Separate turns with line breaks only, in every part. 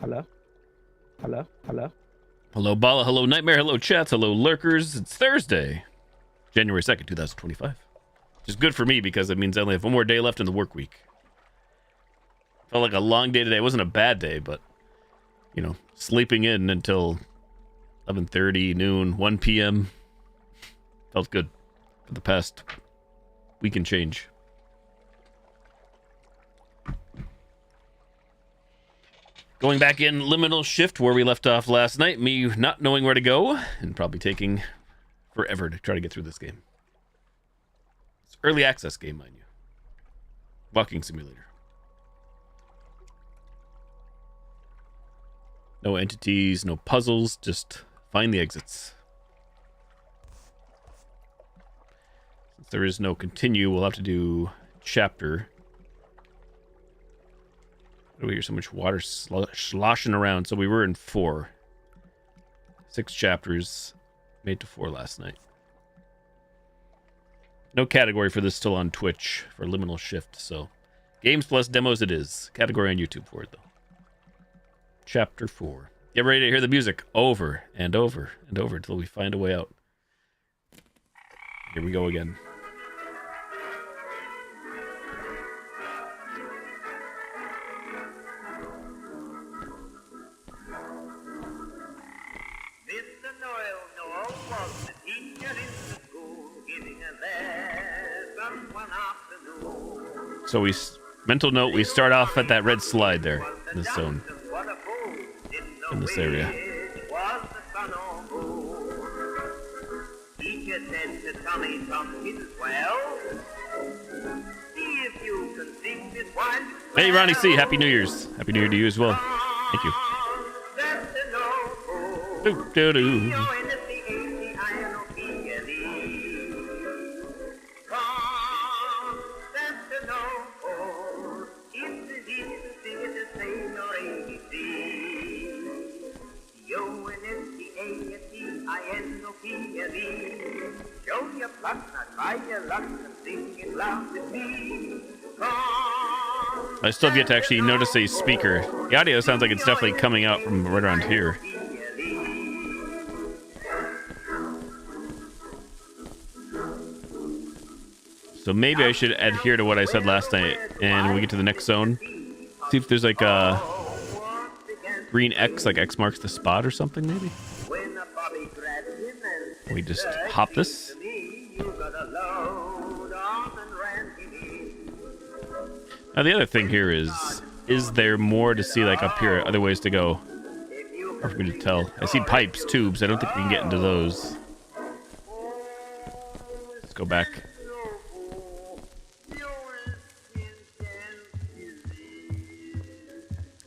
Hello? Hello? Hello?
Hello, Bala. Hello, Nightmare. Hello, chats. Hello, lurkers. It's Thursday, January 2nd, 2025. Which is good for me because it means I only have one more day left in the work week. Felt like a long day today. It wasn't a bad day, but, you know, sleeping in until 11:30, noon, 1 p.m. felt good for the past week and change. Going back in liminal shift where we left off last night, me not knowing where to go and probably taking forever to try to get through this game. It's early access game, mind you. Walking simulator. No entities, no puzzles, just find the exits. Since there is no continue, we'll have to do chapter. Why do we hear so much water sloshing around? So we were in 4. 6 chapters. Made to 4 last night. No category for this still on Twitch for Liminal Shift, so games plus demos it is. Category on YouTube for it, though. Chapter 4. Get ready to hear the music over and over and over until we find a way out. Here we go again. So mental note, we start off at that red slide there in this zone. In this area. Hey, Ronnie C. Happy New Year's. Happy New Year to you as well. Thank you. Do-do-do. I still have yet to actually notice a speaker. The audio sounds like it's definitely coming out from right around here. So maybe I should adhere to what I said last night, and when we get to the next zone, see if there's like a green X, like X marks the spot or something, maybe? We just hop this. Now the other thing here is there more to see like up here, other ways to go? Hard for me to tell. I see pipes, tubes, I don't think we can get into those. Let's go back.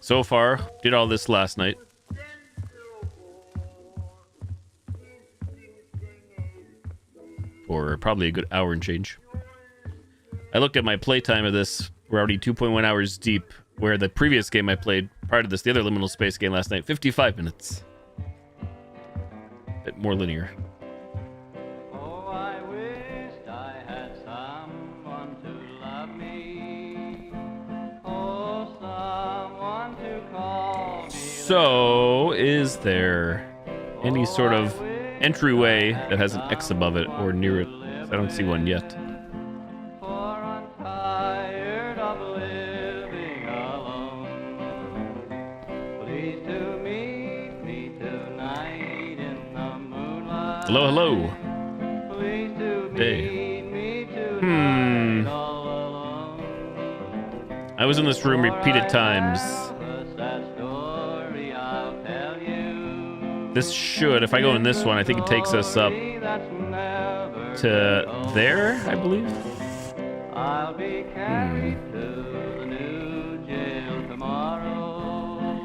So far, did all this last night. For probably a good hour and change. I looked at my playtime of this. We're already 2.1 hours deep, where the previous game I played prior to this, the other Liminal Space game last night, 55 minutes. A bit more linear.
Oh, I wished I had someone to love me. Oh, someone to call me.
So, is there any sort of entryway that has an X above it or near it? I don't see one yet. Hello, hello. Hey. I was in this room repeated times. This should, if I go in this one, I think it takes us up to there, I believe.
I'll be carried to the new jail tomorrow,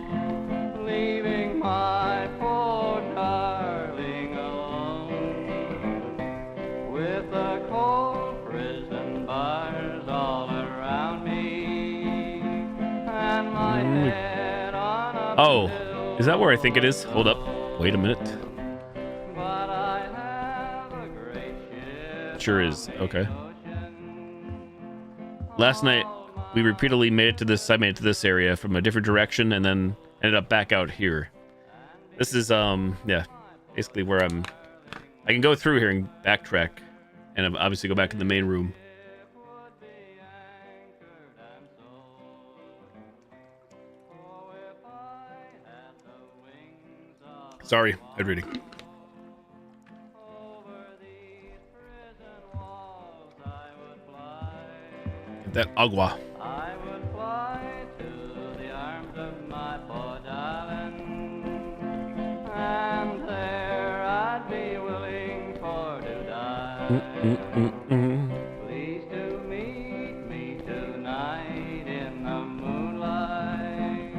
leaving my poor darling alone, with the cold prison bars all around me, and my head on a
Oh, is that where I think it is? Hold up. Wait a minute.
but I have a great ship.
Sure is. Okay. Last night, we repeatedly made it to this. I made it to this area from a different direction, and then ended up back out here. This is yeah, basically where I can go through here and backtrack, and obviously go back in the main room. Sorry, head reading. Get that agua.
I would fly to the arms of my poor darling, and there I'd be willing for to die. Please to meet me tonight in the moonlight.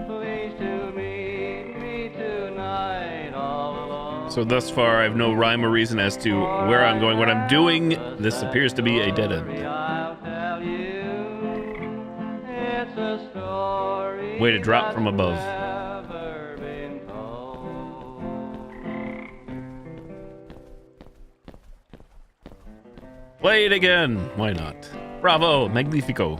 Please to meet me tonight all alone.
So thus far, I have no rhyme or reason as to where I'm going, what I'm doing. This appears to be a dead end.
I'll tell you, it's a story
Way to drop from above.
never been told.
Play it again. Why not? Bravo, magnifico.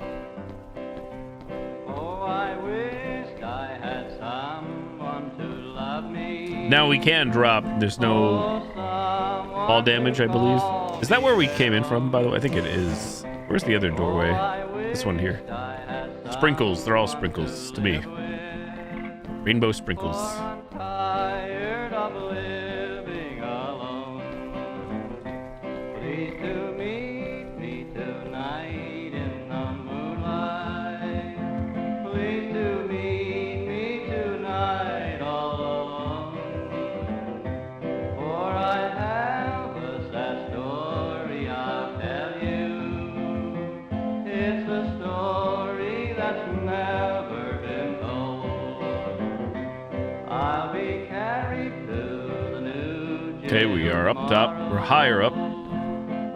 Oh, I wished I had someone to love me.
Now we can drop. There's no
Oh, someone
fall damage, I believe.
to
Is that where we came in from, by the way? I think it is. Where's the other doorway?
I
This one here.
wished I had
Sprinkles. They're all sprinkles to me. Rainbow sprinkles.
I'm tired of living alone. Please to meet me tonight in the moonlight. Please to meet me tonight all alone. For I have a sad story I'll tell you. It's a story that's never been told. I'll be carried to the new
Okay, we are up top. We're higher up.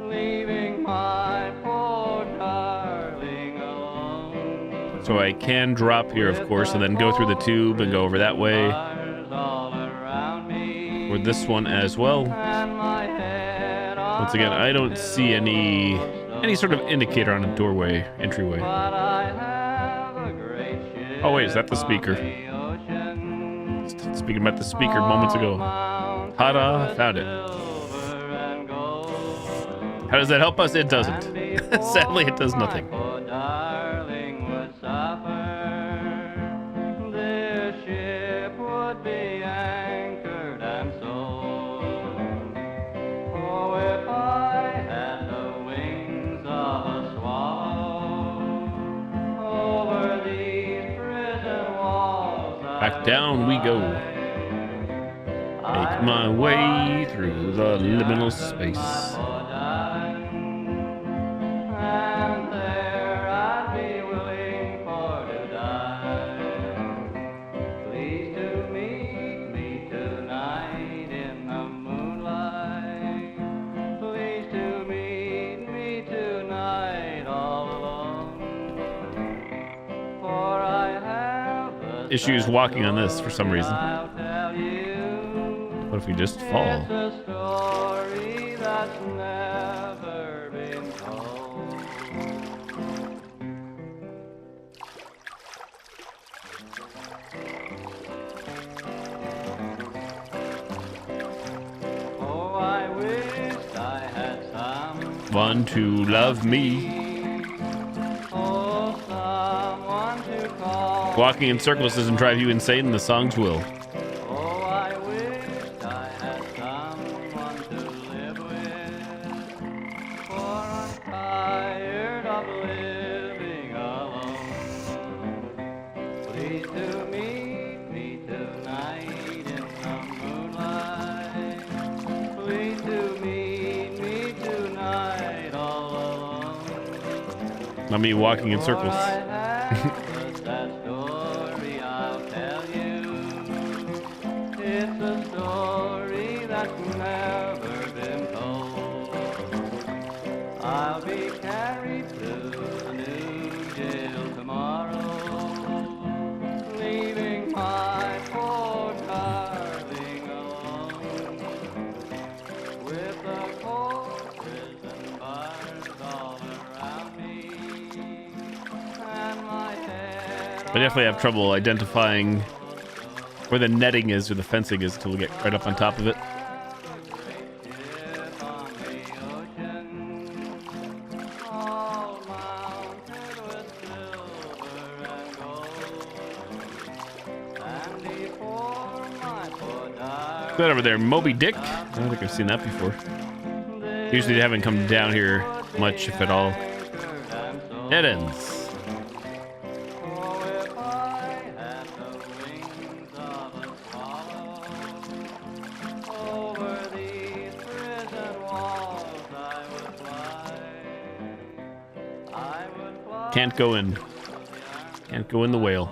leaving my poor darling alone.
So I can drop here, of course, and then go through the tube and go over that way.
Stars all around me,
Or this one as well.
and my head
Once again, I don't see any sort of indicator on a doorway, entryway.
But I have a great ship
Oh wait, is that the speaker?
on the ocean.
Speaking about the speaker moments ago. Ta-da, found it.
Silver and gold.
How does that help us? It doesn't. Sadly, it does nothing.
My poor darling would suffer. This ship would be anchored and sold. Oh, if I had the wings of a swallow, over these prison walls
Back down we go. Make my way through the liminal space.
And there I'd be willing for to die. Please to meet me tonight in the moonlight. Please to meet me tonight all alone. For I have a
Issues walking on this for some reason.
I'll tell you.
What if we just fall?
It's a story that's never been told. Oh, I wished I had someone
One to love me.
Oh, someone to call.
Walking in circles doesn't drive you insane, the songs will.
Oh, I wished I had someone to live with, for I'm tired of living alone. Please to meet me tonight in the moonlight. Please to meet me tonight all alone.
Not me walking in circles.
For I have a sad story I'll tell you. It's a story that's never been told. I'll be carried to the new jail tomorrow, leaving my poor darling alone, with the cold prison bars all around me, and my head
I definitely have trouble identifying where the netting is or the fencing is until we get right up on top of it. That over there, Moby Dick. I don't think I've seen that before. Usually they haven't come down here much, if at all. Dead ends. Can't go in. Can't go in the whale.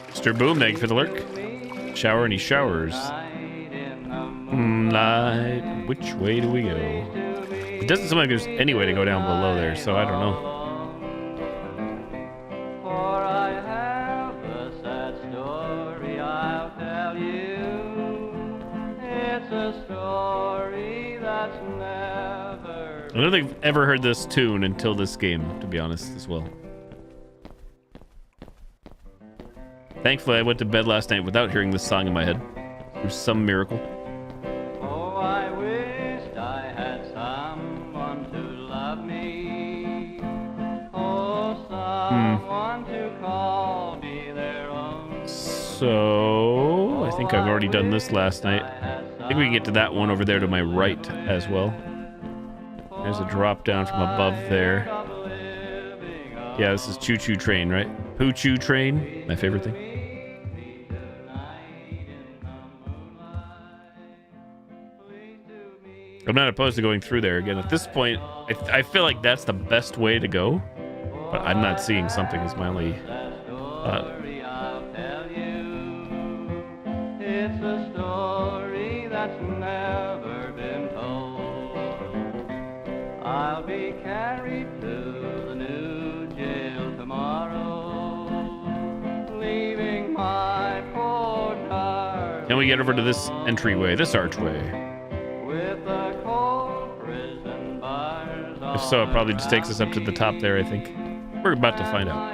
Mr. Boom, thank you for the lurk. Shower and he showers. Moonlight, which way do we go? It doesn't seem like there's any way to go down below there, so I don't know. I don't think I've ever heard this tune until this game, to be honest, as well. Thankfully, I went to bed last night without hearing this song in my head. Through some miracle.
Oh, I wished I had someone to love me. Oh, someone to call me their own.
So, I think I've already done this last night. I think we can get to that one over there to my right as well. There's a drop down from above there. Yeah, this is Choo Choo Train, right? Poo Choo Train, my favorite thing. I'm not opposed to going through there again. At this point, I feel like that's the best way to go, but I'm not seeing something as my only thought.
It's a story that's never been told. I'll be carried to the new jail tomorrow, leaving my poor darling.
Can we get over to this entryway, this archway? If so, it probably just takes us up to the top there, I think. We're about to find out.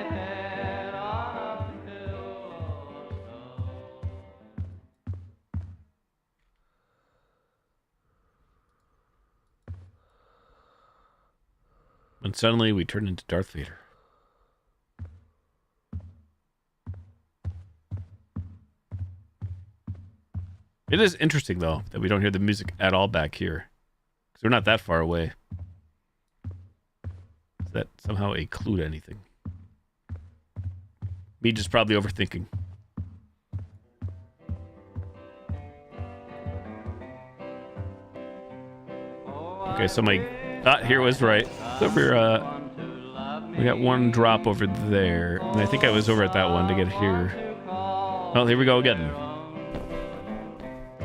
And suddenly we turn into Darth Vader. It is interesting, though, that we don't hear the music at all back here. Because we're not that far away. Is that somehow a clue to anything? Me just probably overthinking. Okay, so my thought here was right. It's over, we got one drop over there. And I think I was over at that one to get here. Oh, here we go again.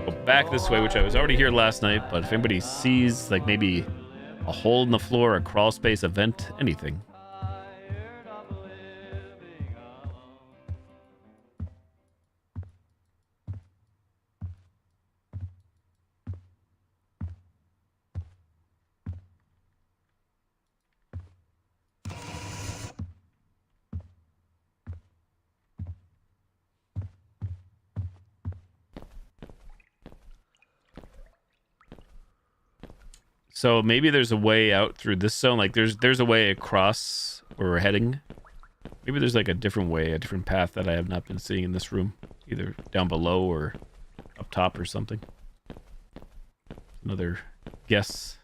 Go back this way, which I was already here last night, but if anybody sees, like, maybe a hole in the floor, a crawl space, a vent, anything. So maybe there's a way out through this zone. Like there's a way across where we're heading. Maybe there's like a different way, a different path that I have not been seeing in this room. Either down below or up top or something. Another guess.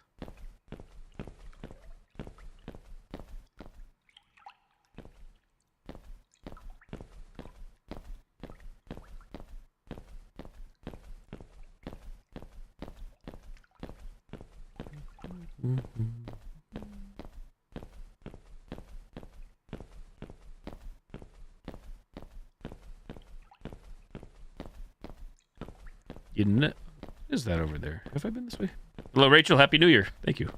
You know, is that over there? Have I been this way? Hello, Rachel. Happy New Year. Thank you.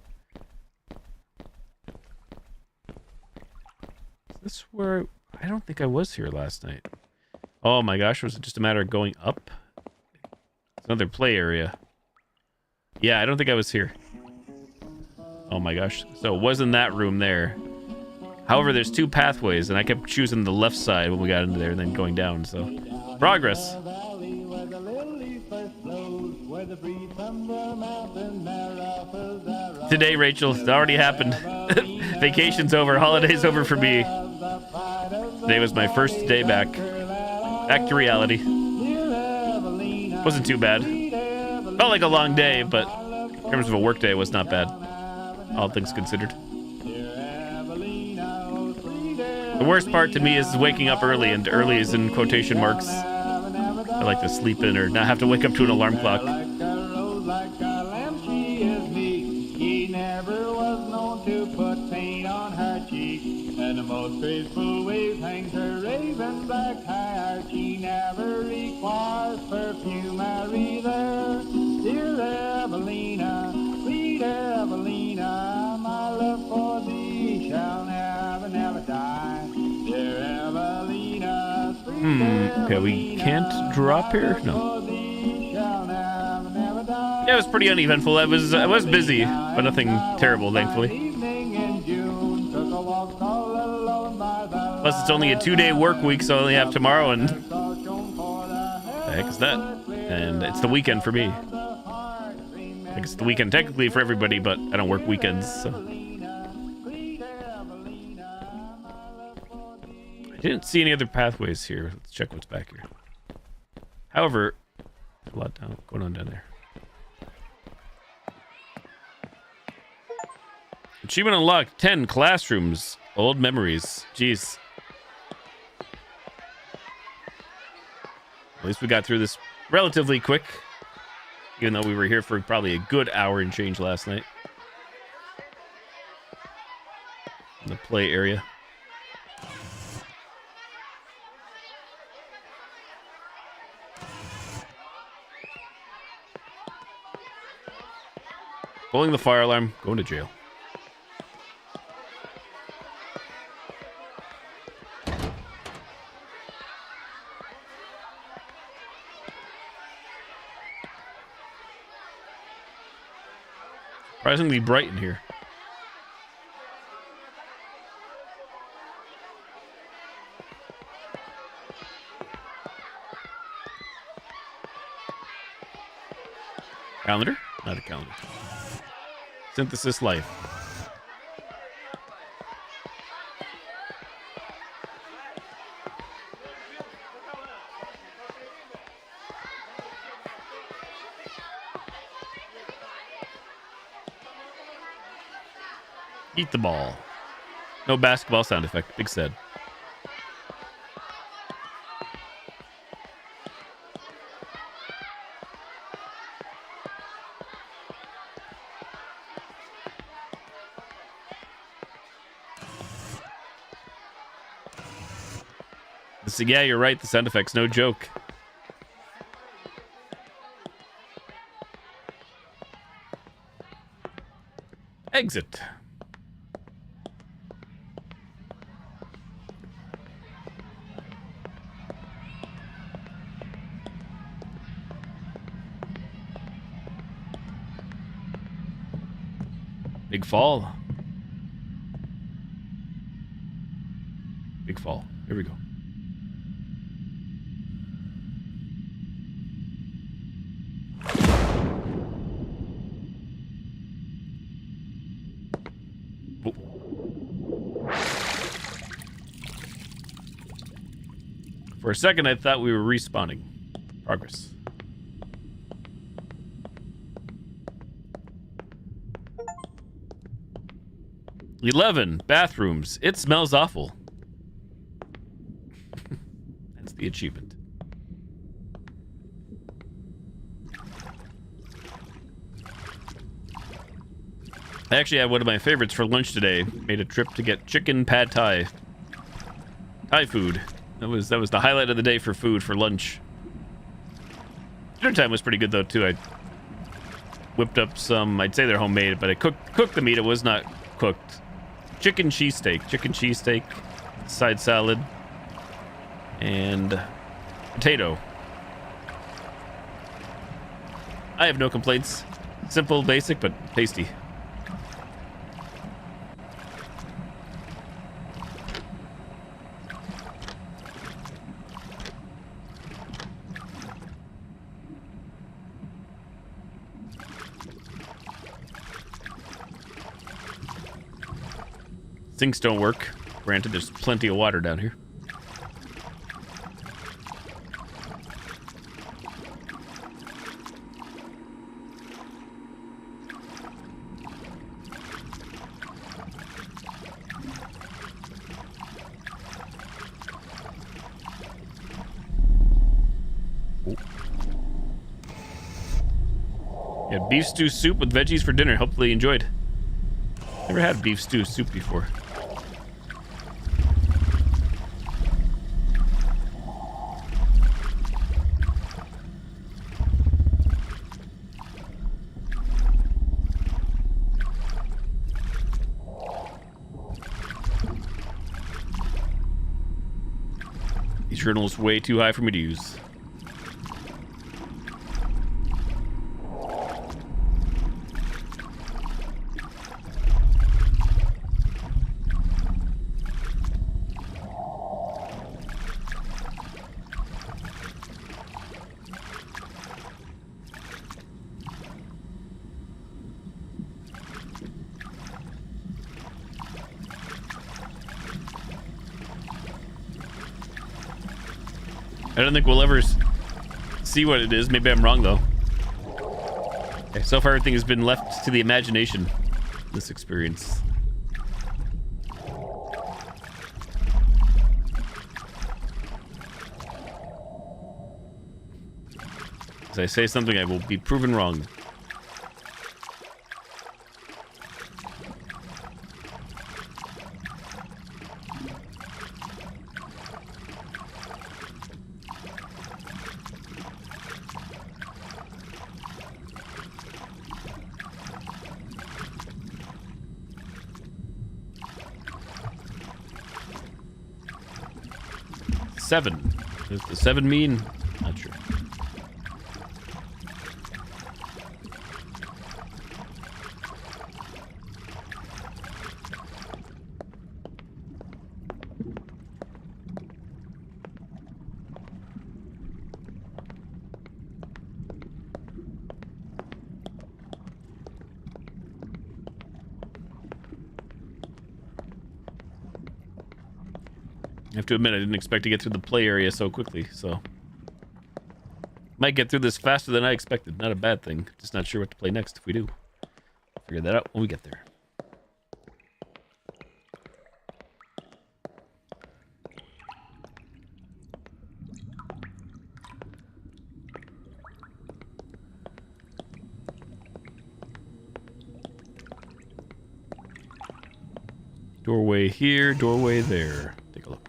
Is this where... I don't think I was here last night. Oh my gosh, was it just a matter of going up? It's another play area. Yeah, I don't think I was here. Oh my gosh. So it wasn't that room there. However, there's 2 pathways, and I kept choosing the left side when we got into there and then going down, so... Progress! Today, Rachel, it already happened. Vacation's over, holiday's over for me. Today was my first day back. Back to reality. Wasn't too bad. Felt like a long day, but in terms of a work day, it was not bad. All things considered. The worst part to me is waking up early, and early is in quotation marks. I like to sleep in or not have to wake up to an alarm clock.
And the most graceful waves hangs her raven black hair. She never requires perfumery there. Dear Evelina, sweet Evelina, my love for thee shall never, never die. Dear Evelina, sweet Evelina,
Okay, we can't drop here? No. Yeah, it was pretty uneventful. I was busy, but nothing terrible, thankfully. Plus, it's only a 2-day work week, so I only have tomorrow, and the heck is that? And it's the weekend for me. I think it's the weekend technically for everybody, but I don't work weekends, so. I didn't see any other pathways here. Let's check what's back here. However, there's a lot going on down there. Achievement unlocked, 10 classrooms. Old memories. Jeez. At least we got through this relatively quick. Even though we were here for probably a good hour and change last night. In the play area. Pulling the fire alarm, going to jail. Surprisingly bright in here. Calendar? Not a calendar. Synthesis life. Eat the ball. No basketball sound effect. Big said. Yeah, you're right. The sound effects, no joke. Exit. Big fall. Big fall. Here we go. For a second, I thought we were respawning. Progress. "11 bathrooms. It smells awful." That's the achievement. I actually had one of my favorites for lunch today. Made a trip to get chicken pad thai. Thai food. That was the highlight of the day for food for lunch. Dinner time was pretty good though too. I whipped up some, I'd say they're homemade, but I cooked the meat. It was not cooked. Chicken cheesesteak, side salad, and potato. I have no complaints. Simple, basic, but tasty. Sinks don't work. Granted, there's plenty of water down here. Yeah, beef stew soup with veggies for dinner. Hopefully you enjoyed. Never had beef stew soup before. These journals way too high for me to use. I don't think we'll ever see what it is. Maybe I'm wrong, though. Okay, so far, everything has been left to the imagination, this experience. As I say something, I will be proven wrong. Seven. What does the 7 mean? Not sure. I have to admit, I didn't expect to get through the play area so quickly, so... Might get through this faster than I expected. Not a bad thing. Just not sure what to play next if we do. Figure that out when we get there. Doorway here, doorway there. Take a look.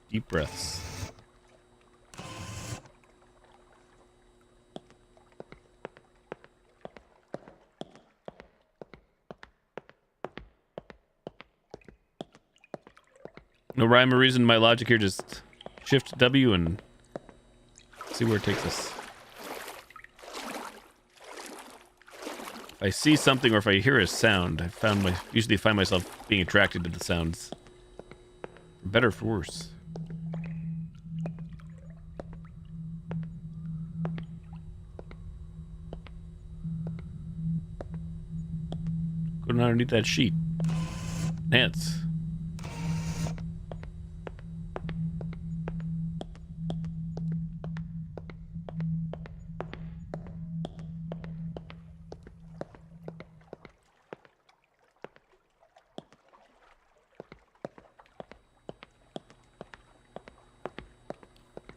Deep breaths. No rhyme or reason. My logic here, just shift W and see where it takes us. If I see something or if I hear a sound, usually find myself being attracted to the sounds. For better or for worse. Going underneath that sheet. Ants.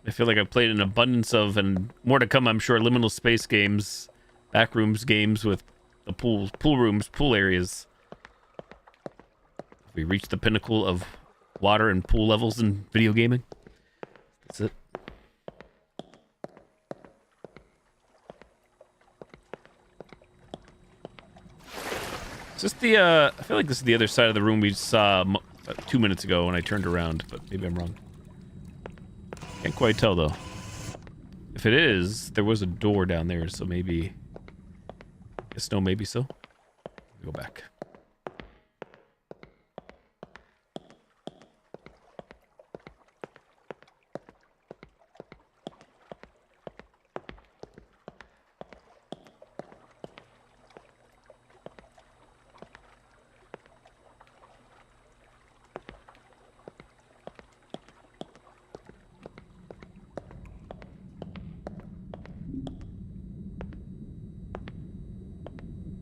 I feel like I've played an abundance of, and more to come, I'm sure, liminal space games, backrooms games with the pool rooms, pool areas. We reach the pinnacle of water and pool levels in video gaming. That's it. Is this the, I feel like this is the other side of the room we saw about 2 minutes ago when I turned around, but maybe I'm wrong. Can't quite tell, though. If it is, there was a door down there, so maybe... Guess no, maybe so. Go back.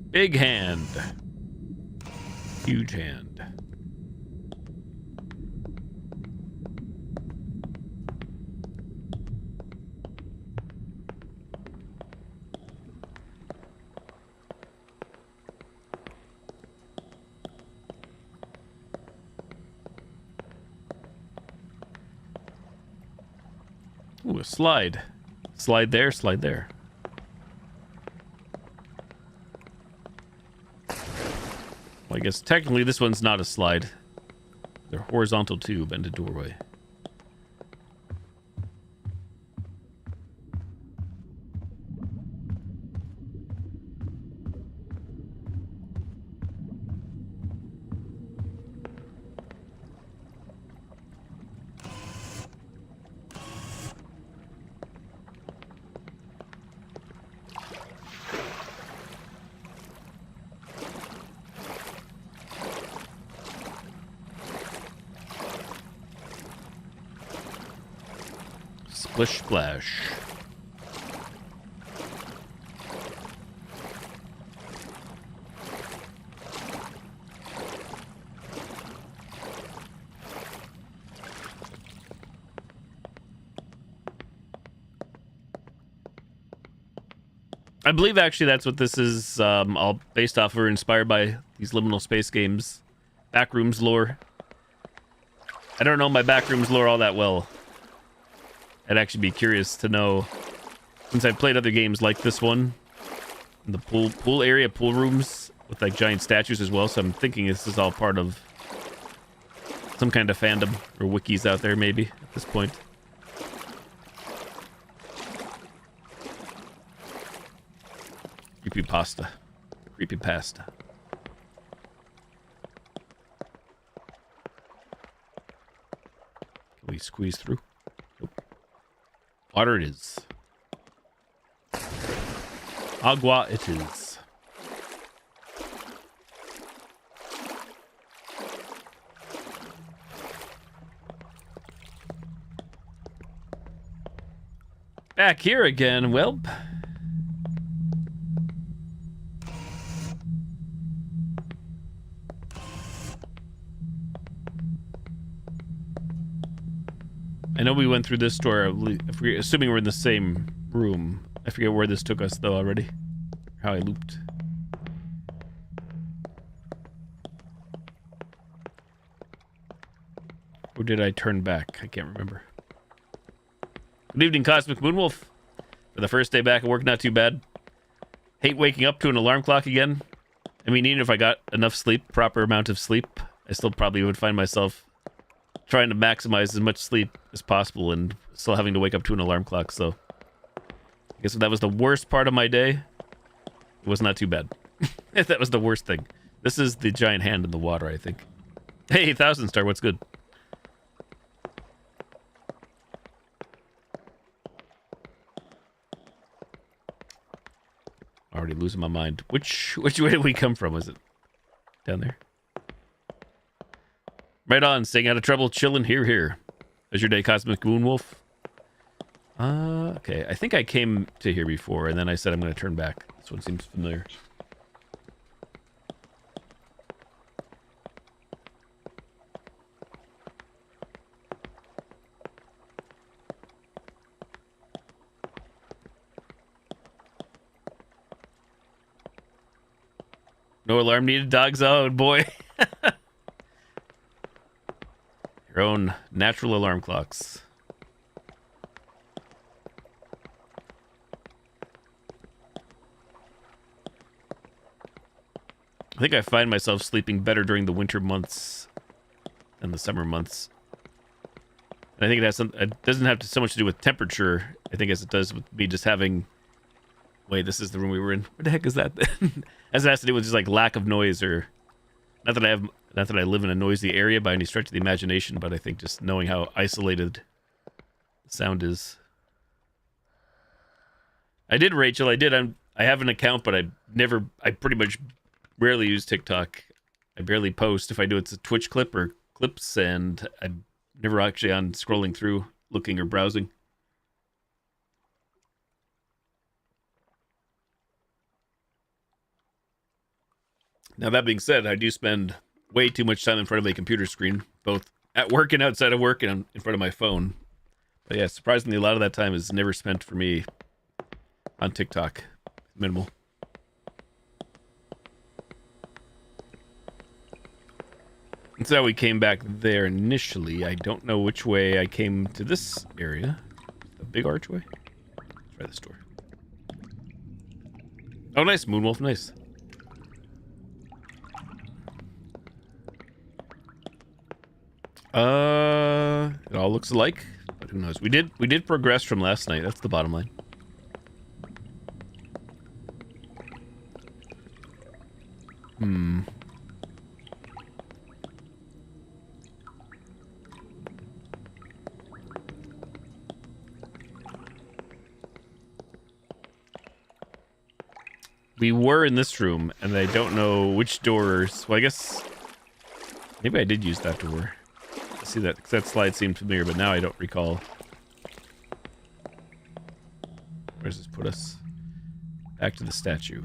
Big hand. Huge hand. Ooh, a slide. Slide there, slide there. Well, I guess technically this one's not a slide. They're horizontal tube and a doorway. Splish splash. I believe actually that's what this is all based off or inspired by these liminal space games. Backrooms lore. I don't know my backrooms lore all that well. I'd actually be curious to know, since I've played other games like this one, the pool area, pool rooms with like giant statues as well. So I'm thinking this is all part of some kind of fandom or wikis out there, maybe at this point. Creepypasta, creepypasta. Can we squeeze through? Water it is. Agua it is. Back here again, well. I know we went through this door, assuming we're in the same room. I forget where this took us, though, already. How I looped. Or did I turn back? I can't remember. Good evening, Cosmic Moonwolf. For the first day back at work, not too bad. Hate waking up to an alarm clock again. I mean, even if I got enough sleep, proper amount of sleep, I still probably would find myself trying to maximize as much sleep as possible and still having to wake up to an alarm clock. So I guess if that was the worst part of my day, it was not too bad. If that was the worst thing. This is the giant hand in the water, I think. Hey, 1000 Star, what's good? Already losing my mind. Which way did we come from? Was it down there? Right on, staying out of trouble, chilling here. How's your day, Cosmic Moonwolf? Okay, I think I came to here before, and then I said I'm going to turn back. This one seems familiar. No alarm needed, dogs. Oh, boy. Your own natural alarm clocks. I think I find myself sleeping better during the winter months than the summer months. And I think it doesn't have so much to do with temperature, I think, as it does with me just having... Wait, this is the room we were in. What the heck is that? As it has to do with just like lack of noise, or not that I live in a noisy area by any stretch of the imagination, but I think just knowing how isolated the sound is. I did, Rachel. I did. I have an account, but I pretty much rarely use TikTok. I barely post. If I do, it's a Twitch clip or clips, and I'm never actually on scrolling through, looking or browsing. Now, that being said, I do spend way too much time in front of a computer screen, both at work and outside of work, and in front of my phone. But yeah, surprisingly, a lot of that time is never spent for me on TikTok. Minimal. That's how we came back there initially. I don't know which way I came to this area. A big archway? Let's try this door. Oh, nice. Moonwolf, nice. It all looks alike, but who knows? We did progress from last night. That's the bottom line. We were in this room, and I don't know which doors. Well, I guess maybe I did use that door. See that slide seemed familiar, but now I don't recall. Where does this put us? Back to the statue.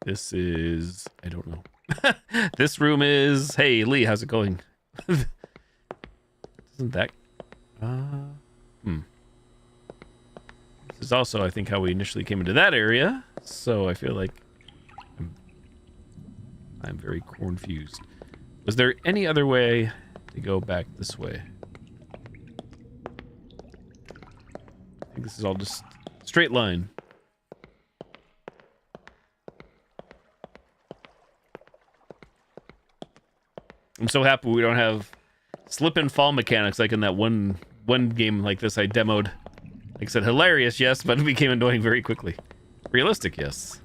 This is... I don't know. This room is... Hey, Lee, how's it going? Isn't that... This is also, I think, how we initially came into that area. So I feel like... I'm very confused. Was there any other way to go back this way? I think this is all just straight line. I'm so happy we don't have slip and fall mechanics like in that one game like this I demoed. Like I said, hilarious, yes, but it became annoying very quickly. Realistic, yes.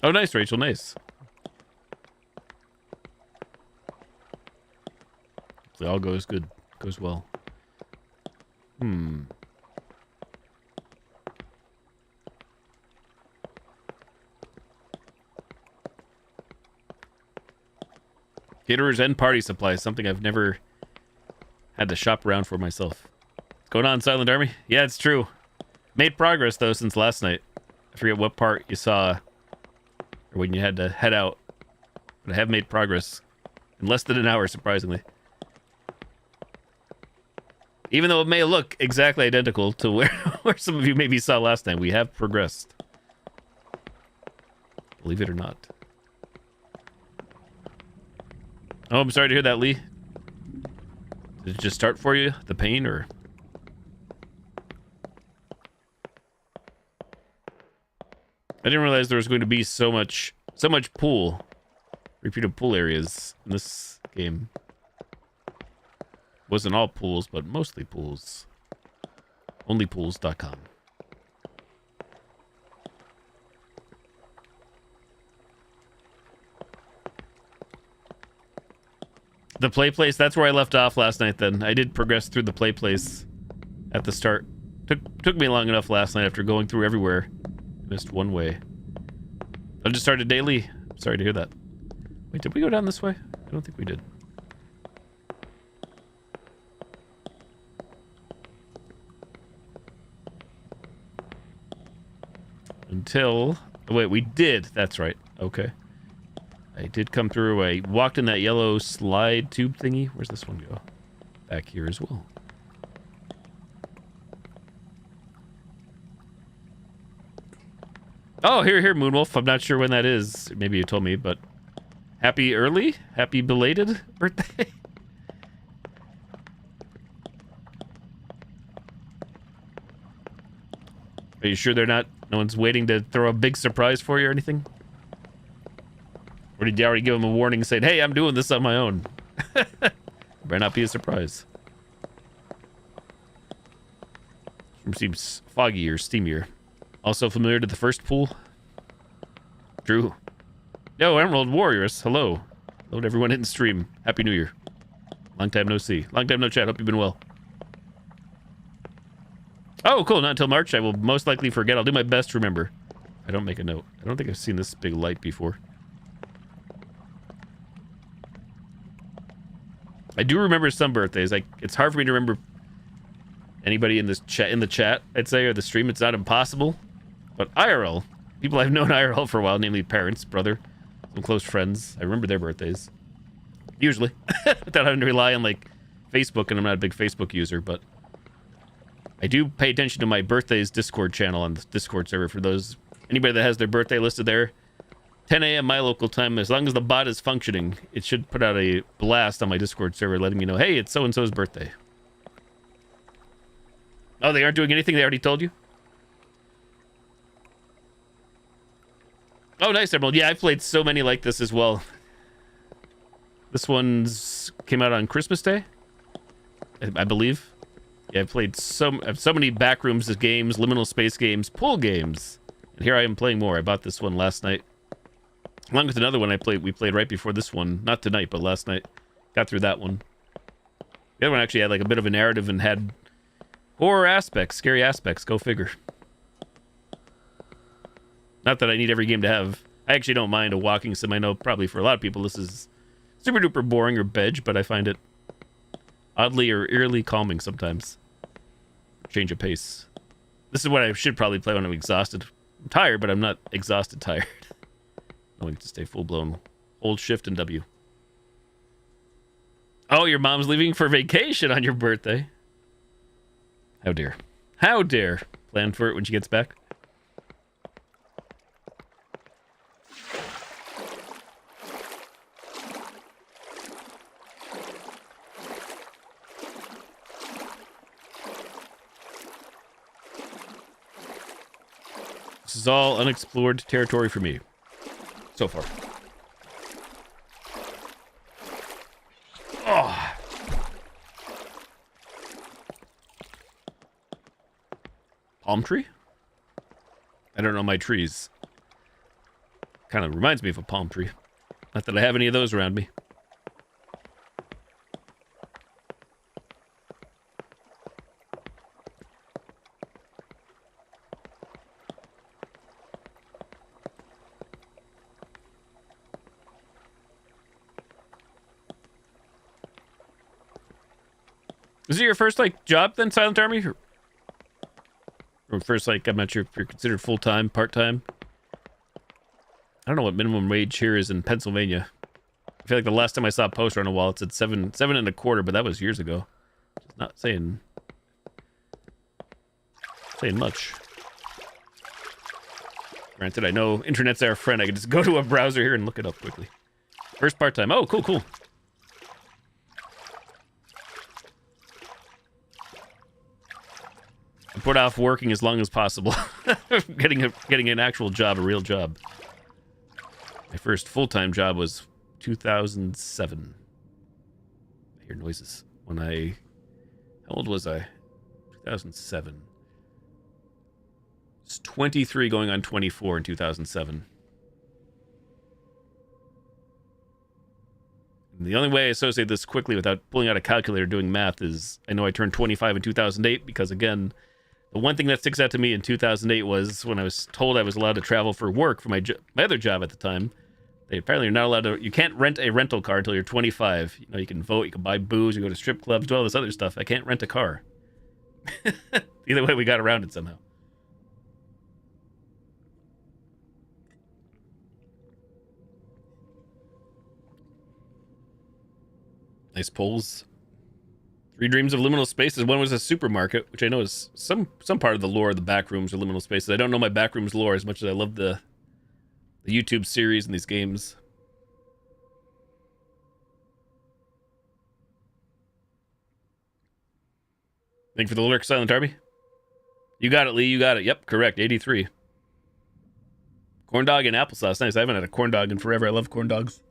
Oh, nice, Rachel, nice. Hopefully all goes good, goes well. Caterers and party supplies, something I've never had to shop around for myself. What's going on, Silent Army? Yeah, it's true. Made progress, though, since last night. I forget what part you saw, or when you had to head out. But I have made progress in less than an hour, surprisingly. Even though it may look exactly identical to where some of you maybe saw last time, we have progressed. Believe it or not. Oh, I'm sorry to hear that, Lee. Did it just start for you? The pain, or... I didn't realize there was going to be so much pool, repeated pool areas in this game. Wasn't all pools, but mostly pools. Onlypools.com. The play place, that's where I left off last night then. I did progress through the play place at the start. Took me long enough last night after going through everywhere. Missed one way. I just started daily. Sorry to hear that. Wait, did we go down this way? I don't think we did. Until... Wait, we did. That's right. Okay. I did come through. I walked in that yellow slide tube thingy. Where's this one go? Back here as well. Oh, here, Moonwolf. I'm not sure when that is. Maybe you told me, but... Happy early? Happy belated birthday? Are you sure they're not... No one's waiting to throw a big surprise for you or anything? Or did you already give them a warning saying, hey, I'm doing this on my own? Better not be a surprise. Seems foggy or steamier. Also familiar to the first pool? Drew. Yo, Emerald Warriors. Hello. Hello to everyone hitting stream. Happy New Year. Long time no see. Long time no chat. Hope you've been well. Oh, cool. Not until March. I will most likely forget. I'll do my best to remember. I don't make a note. I don't think I've seen this big light before. I do remember some birthdays. Like, it's hard for me to remember anybody in this chat, I'd say, or the stream. It's not impossible. But IRL, people I've known IRL for a while, namely parents, brother, some close friends. I remember their birthdays. Usually. Without having to rely on, like, Facebook, and I'm not a big Facebook user, but I do pay attention to my birthdays Discord channel on the Discord server for those, anybody that has their birthday listed there. 10 a.m. my local time. As long as the bot is functioning, it should put out a blast on my Discord server letting me know, hey, it's so-and-so's birthday. Oh, they aren't doing anything? They already told you? Oh, nice, Emerald. Yeah, I've played so many like this as well. This one's came out on Christmas Day, I believe. Yeah, I've played so many backrooms games, liminal space games, pool games. And here I am playing more. I bought this one last night. Along with another one we played right before this one. Not tonight, but last night. Got through that one. The other one actually had like a bit of a narrative and had horror aspects, scary aspects. Go figure. Not that I need every game to have. I actually don't mind a walking sim. I know probably for a lot of people this is super duper boring or bedge, but I find it oddly or eerily calming sometimes. Change of pace. This is what I should probably play when I'm exhausted. I'm tired, but I'm not exhausted tired. I want to stay full-blown. Hold shift and W. Oh, your mom's leaving for vacation on your birthday. How dare. How dare. Plan for it when she gets back. This is all unexplored territory for me. So far. Oh. Palm tree? I don't know my trees. Kind of reminds me of a palm tree. Not that I have any of those around me. Was it your first, like, job then, Silent Army? Or first, like, I'm not sure if you're considered full-time, part-time? I don't know what minimum wage here is in Pennsylvania. I feel like the last time I saw a poster on a wall, it said seven and a quarter, but that was years ago. It's not saying much. Granted, I know internet's our friend. I can just go to a browser here and look it up quickly. First part-time. Oh, cool. Put off working as long as possible. getting an actual job, a real job. My first full-time job was 2007. I hear noises. How old was I? 2007. It's 23 going on 24 in 2007. And the only way I associate this quickly without pulling out a calculator doing math is I know I turned 25 in 2008 because, again, the one thing that sticks out to me in 2008 was when I was told I was allowed to travel for work for my other job at the time. They apparently are not allowed to. You can't rent a rental car until you're 25. You know, you can vote, you can buy booze, you go to strip clubs, do all this other stuff. I can't rent a car. Either way, we got around it somehow. Nice polls. 3 Dreams of Liminal Spaces. One was a supermarket, which I know is some part of the lore of the Backrooms or Liminal Spaces. I don't know my Backrooms lore as much as I love the YouTube series and these games. Thank you for the lurk, Silent Arby. You got it, Lee. You got it. Yep, correct. 83. Corn dog and applesauce. Nice. I haven't had a corn dog in forever. I love corn dogs.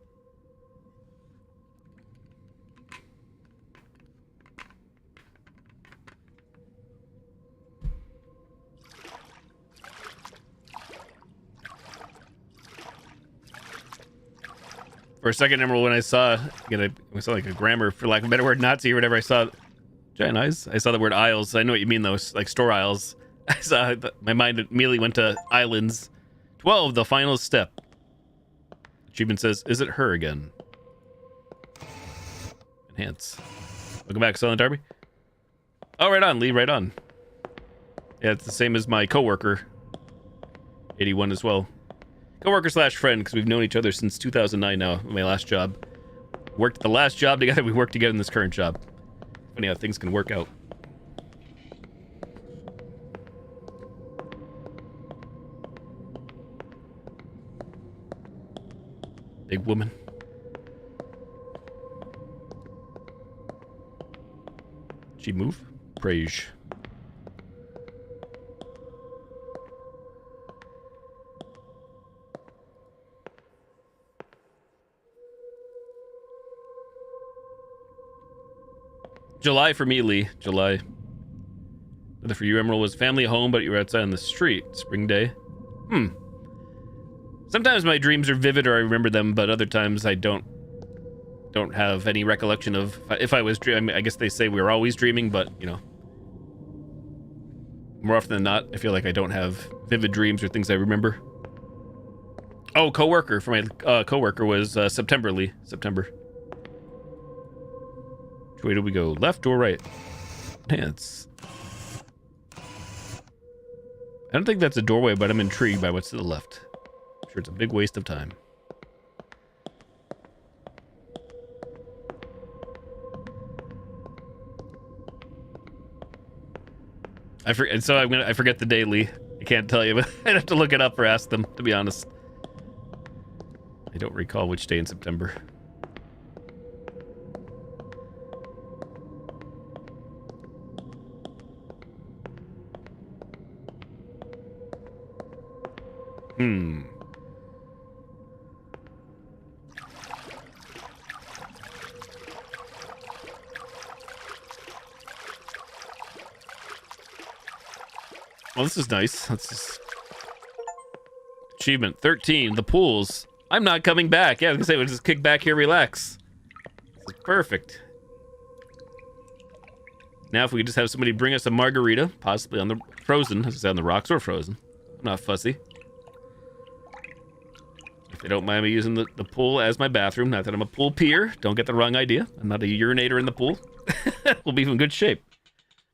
For a second, Emerald, when I saw, like a grammar, for lack of a better word, Nazi or whatever, I saw giant eyes. I saw the word aisles. I know what you mean, though. Like store aisles. I saw, my mind immediately went to islands. 12, the final step. Achievement says, is it her again? Enhance. Welcome back, Silent Darby. Oh, right on, Lee, right on. Yeah, it's the same as my coworker. 81 as well. Coworker slash friend, because we've known each other since 2009 now, my last job. Worked the last job together, we worked together in this current job. Funny how things can work out. Big woman. She move? Praise. July for me, Lee. July. Another for you, Emerald, was family home, but you were outside on the street. Spring day. Sometimes my dreams are vivid or I remember them, but other times I don't have any recollection of if I was dreaming. I guess they say we're always dreaming, but, you know. More often than not, I feel like I don't have vivid dreams or things I remember. Oh, coworker. For my coworker was September, Lee. September. Which way do we go? Left or right? Enhance. I don't think that's a doorway, but I'm intrigued by what's to the left. I'm sure it's a big waste of time. I forget the day, Lee. I can't tell you, but I'd have to look it up or ask them, to be honest. I don't recall which day in September. Well, this is nice. Let's just... Achievement 13, the pools. I'm not coming back. Yeah, I was gonna say, we'll just kick back here, relax. This is perfect. Now, if we could just have somebody bring us a margarita, possibly on the frozen, as I say, on the rocks or frozen. I'm not fussy. If they don't mind me using the pool as my bathroom, not that I'm a pool peer. Don't get the wrong idea. I'm not a urinator in the pool. We'll be in good shape.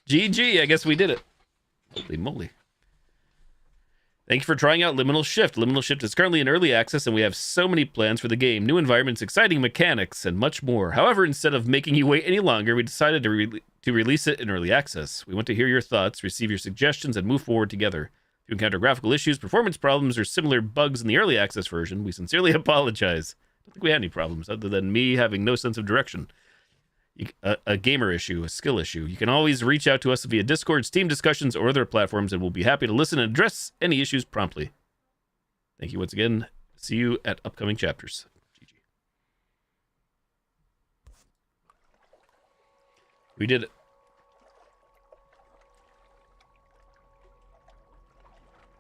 GG, I guess we did it. Holy moly. Thank you for trying out Liminal Shift. Liminal Shift is currently in early access, and we have so many plans for the game. New environments, exciting mechanics, and much more. However, instead of making you wait any longer, we decided to release it in early access. We want to hear your thoughts, receive your suggestions, and move forward together. If you encounter graphical issues, performance problems, or similar bugs in the early access version, we sincerely apologize. I don't think we had any problems, other than me having no sense of direction. A gamer issue, a skill issue. You can always reach out to us via Discord, Steam discussions, or other platforms, and we'll be happy to listen and address any issues promptly. Thank you once again. See you at upcoming chapters. GG. We did it.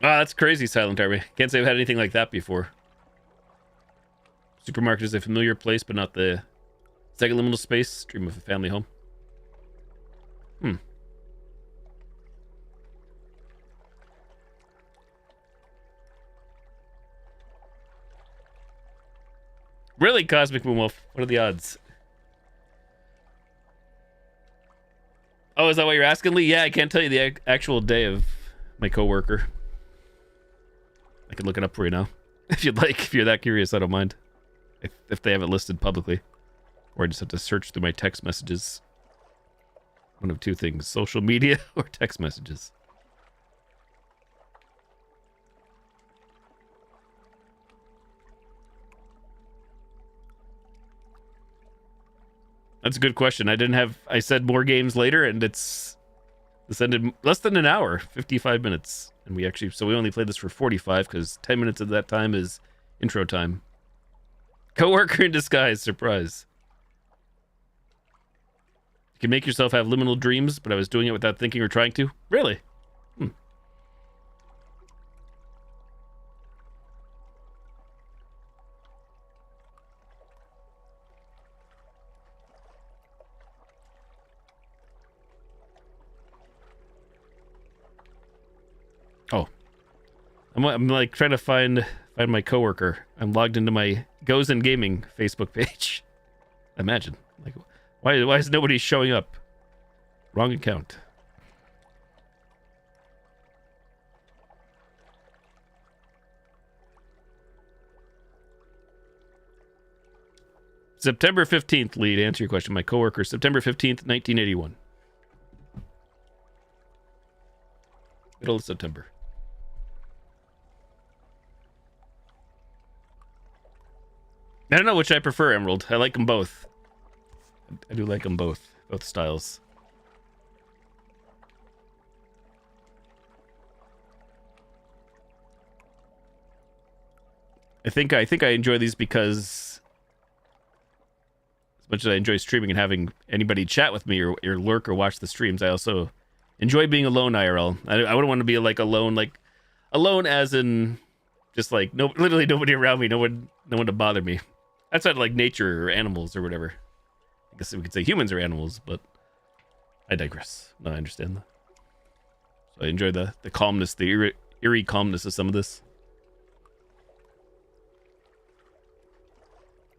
Ah, that's crazy, Silent Army. Can't say I've had anything like that before. Supermarket is a familiar place, but not the second liminal space. Dream of a family home. Really, Cosmic Moonwolf? What are the odds? Oh, is that what you're asking, Lee? Yeah, I can't tell you the actual day of my coworker. I can look it up for you now. If you'd like, if you're that curious, I don't mind. If they have it listed publicly. Or I just have to search through my text messages. One of two things, social media or text messages. That's a good question. I said more games later, and this ended less than an hour, 55 minutes. And we only played this for 45 because 10 minutes of that time is intro time. Coworker in disguise, surprise. You can make yourself have liminal dreams, but I was doing it without thinking or trying to. Really? Oh, I'm like trying to find my coworker. I'm logged into my Goes in Gaming Facebook page. Imagine, like, why is nobody showing up? Wrong account. September 15th, Lee, to answer your question. My coworker, September 15th, 1981. Middle of September. I don't know which I prefer, Emerald. I like them both. I do like them both styles. I think I enjoy these because as much as I enjoy streaming and having anybody chat with me or lurk or watch the streams, I also enjoy being alone IRL. I wouldn't want to be like alone as in just like literally nobody around me, no one to bother me. Outside of like nature or animals or whatever. I guess we could say humans or animals, but I digress. No, I understand that. So I enjoy the calmness, the eerie calmness of some of this.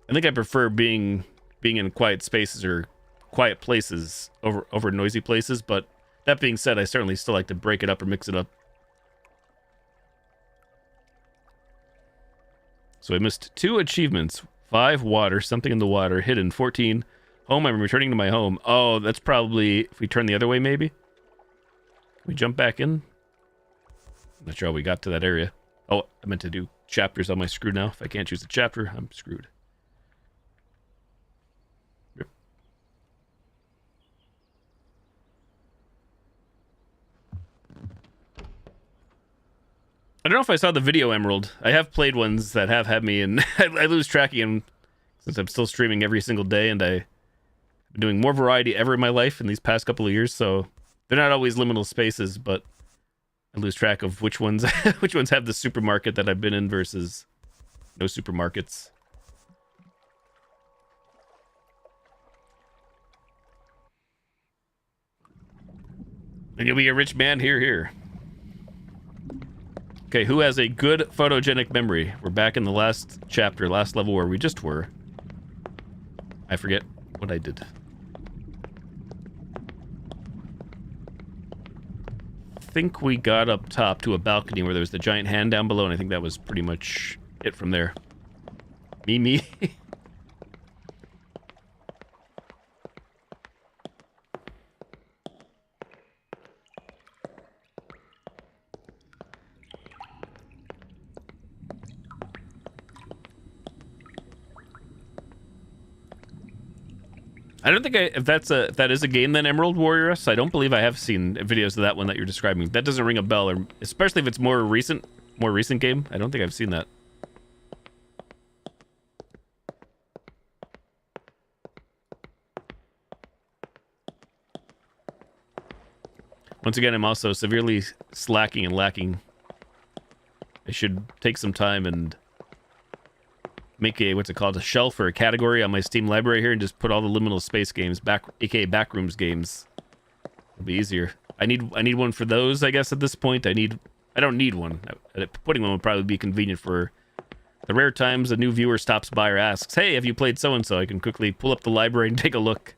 I think I prefer being in quiet spaces or quiet places over noisy places, but that being said, I certainly still like to break it up or mix it up. So I missed 2 achievements. 5, water, something in the water, hidden. 14, home, I'm returning to my home. Oh, that's probably, if we turn the other way, maybe? Can we jump back in? I'm not sure how we got to that area. Oh, I meant to do chapters on my screw now. If I can't choose a chapter, I'm screwed. Yep. I don't know if I saw the video, Emerald. I have played ones that have had me, and I lose track again since I'm still streaming every single day, and I've been doing more variety ever in my life in these past couple of years, so they're not always liminal spaces, but I lose track of which ones have the supermarket that I've been in versus no supermarkets. And you'll be a rich man, here. Okay, who has a good photogenic memory? We're back in the last chapter, last level where we just were. I forget what I did. I think we got up top to a balcony where there was the giant hand down below, and I think that was pretty much it from there. Me. I don't think if that is a game then, Emerald Warrioress. I don't believe I have seen videos of that one that you're describing. That doesn't ring a bell, or especially if it's more recent game. I don't think I've seen that. Once again, I'm also severely slacking and lacking. I should take some time and make a, a shelf or a category on my Steam library here and just put all the liminal space games, aka backrooms games. It'll be easier. I need one for those, I guess, at this point. I don't need one. Putting one would probably be convenient for The rare times a new viewer stops by or asks, hey, have you played so-and-so? I can quickly pull up the library and take a look.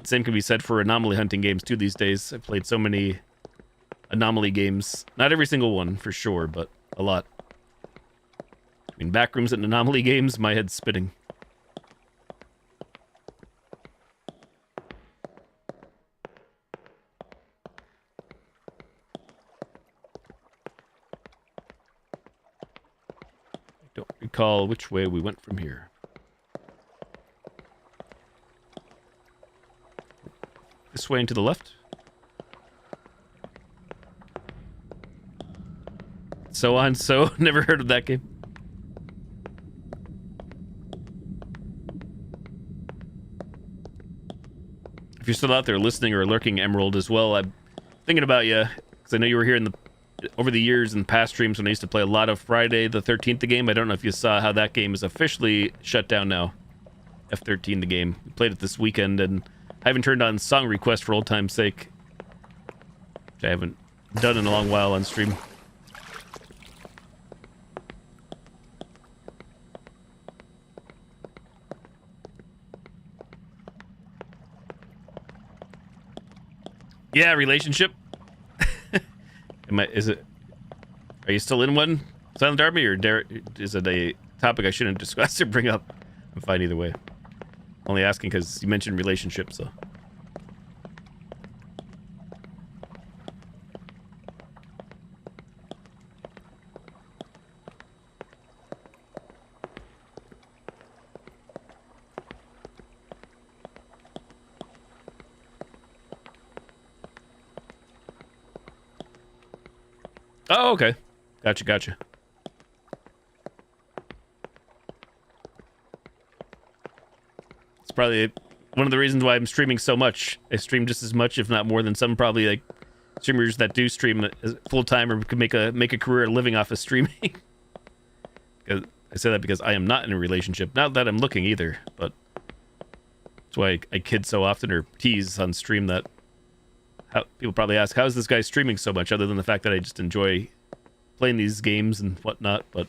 The same can be said for anomaly hunting games, too, these days. I've played so many anomaly games. Not every single one, for sure, but a lot. I mean, backrooms and anomaly games, my head's spinning. I don't recall which way we went from here. This way and to the left? So on, so never heard of that game. If you're still out there listening or lurking, Emerald, as well, I'm thinking about you, because I know you were here in the over the years in past streams when I used to play a lot of Friday the 13th the game. I don't know if you saw how that game is officially shut down now. F13 the game. We played it this weekend, and I haven't turned on song request for old time's sake, which I haven't done in a long while on stream. Yeah, relationship. Are you still in one, Silent Army, or is it a topic I shouldn't discuss or bring up? I'm fine either way. Only asking because you mentioned relationship, so. Oh, okay. Gotcha. It's probably one of the reasons why I'm streaming so much. I stream just as much, if not more, than some probably like streamers that do stream full time or could make a career living off of streaming. Because I say that because I am not in a relationship. Not that I'm looking either, but that's why I kid so often or tease on stream that people probably ask, how is this guy streaming so much, other than the fact that I just enjoy playing these games and whatnot. But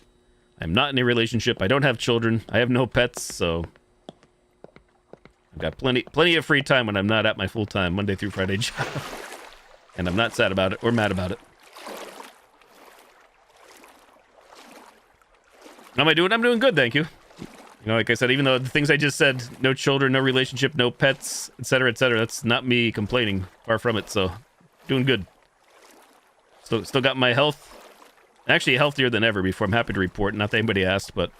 I'm not in a relationship. I don't have children. I have no pets, so I've got plenty of free time when I'm not at my full-time Monday through Friday job. And I'm not sad about it or mad about it. How am I doing? I'm doing good, thank you. You know, like I said, even though the things I just said, no children, no relationship, no pets, etc., that's not me complaining. Far from it, so doing good. Still got my health. Actually healthier than ever before. I'm happy to report. Not that anybody asked, but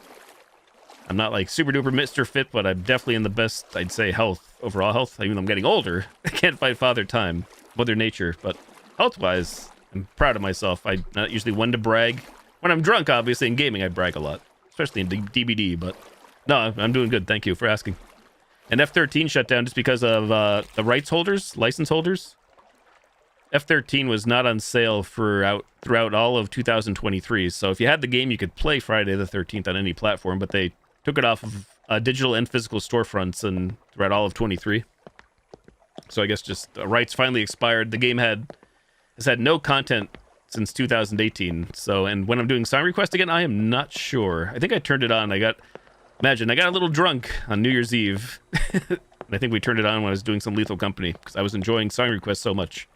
I'm not like super duper Mr. Fit, but I'm definitely in the best, I'd say, health, overall health. Even though I'm getting older, I can't fight Father Time, Mother Nature, but health-wise, I'm proud of myself. I'm not usually one to brag. When I'm drunk, obviously, in gaming, I brag a lot, especially in DBD, but no, I'm doing good. Thank you for asking. And F13 shut down just because of the rights holders, license holders. F13 was not on sale throughout all of 2023. So if you had the game, you could play Friday the 13th on any platform, but they took it off of digital and physical storefronts and throughout all of 23. So I guess just rights finally expired. The game has had no content since 2018. So, and when I'm doing song request again, I am not sure. I think I turned it on. Imagine, I got a little drunk on New Year's Eve. And I think we turned it on when I was doing some Lethal Company because I was enjoying song requests so much.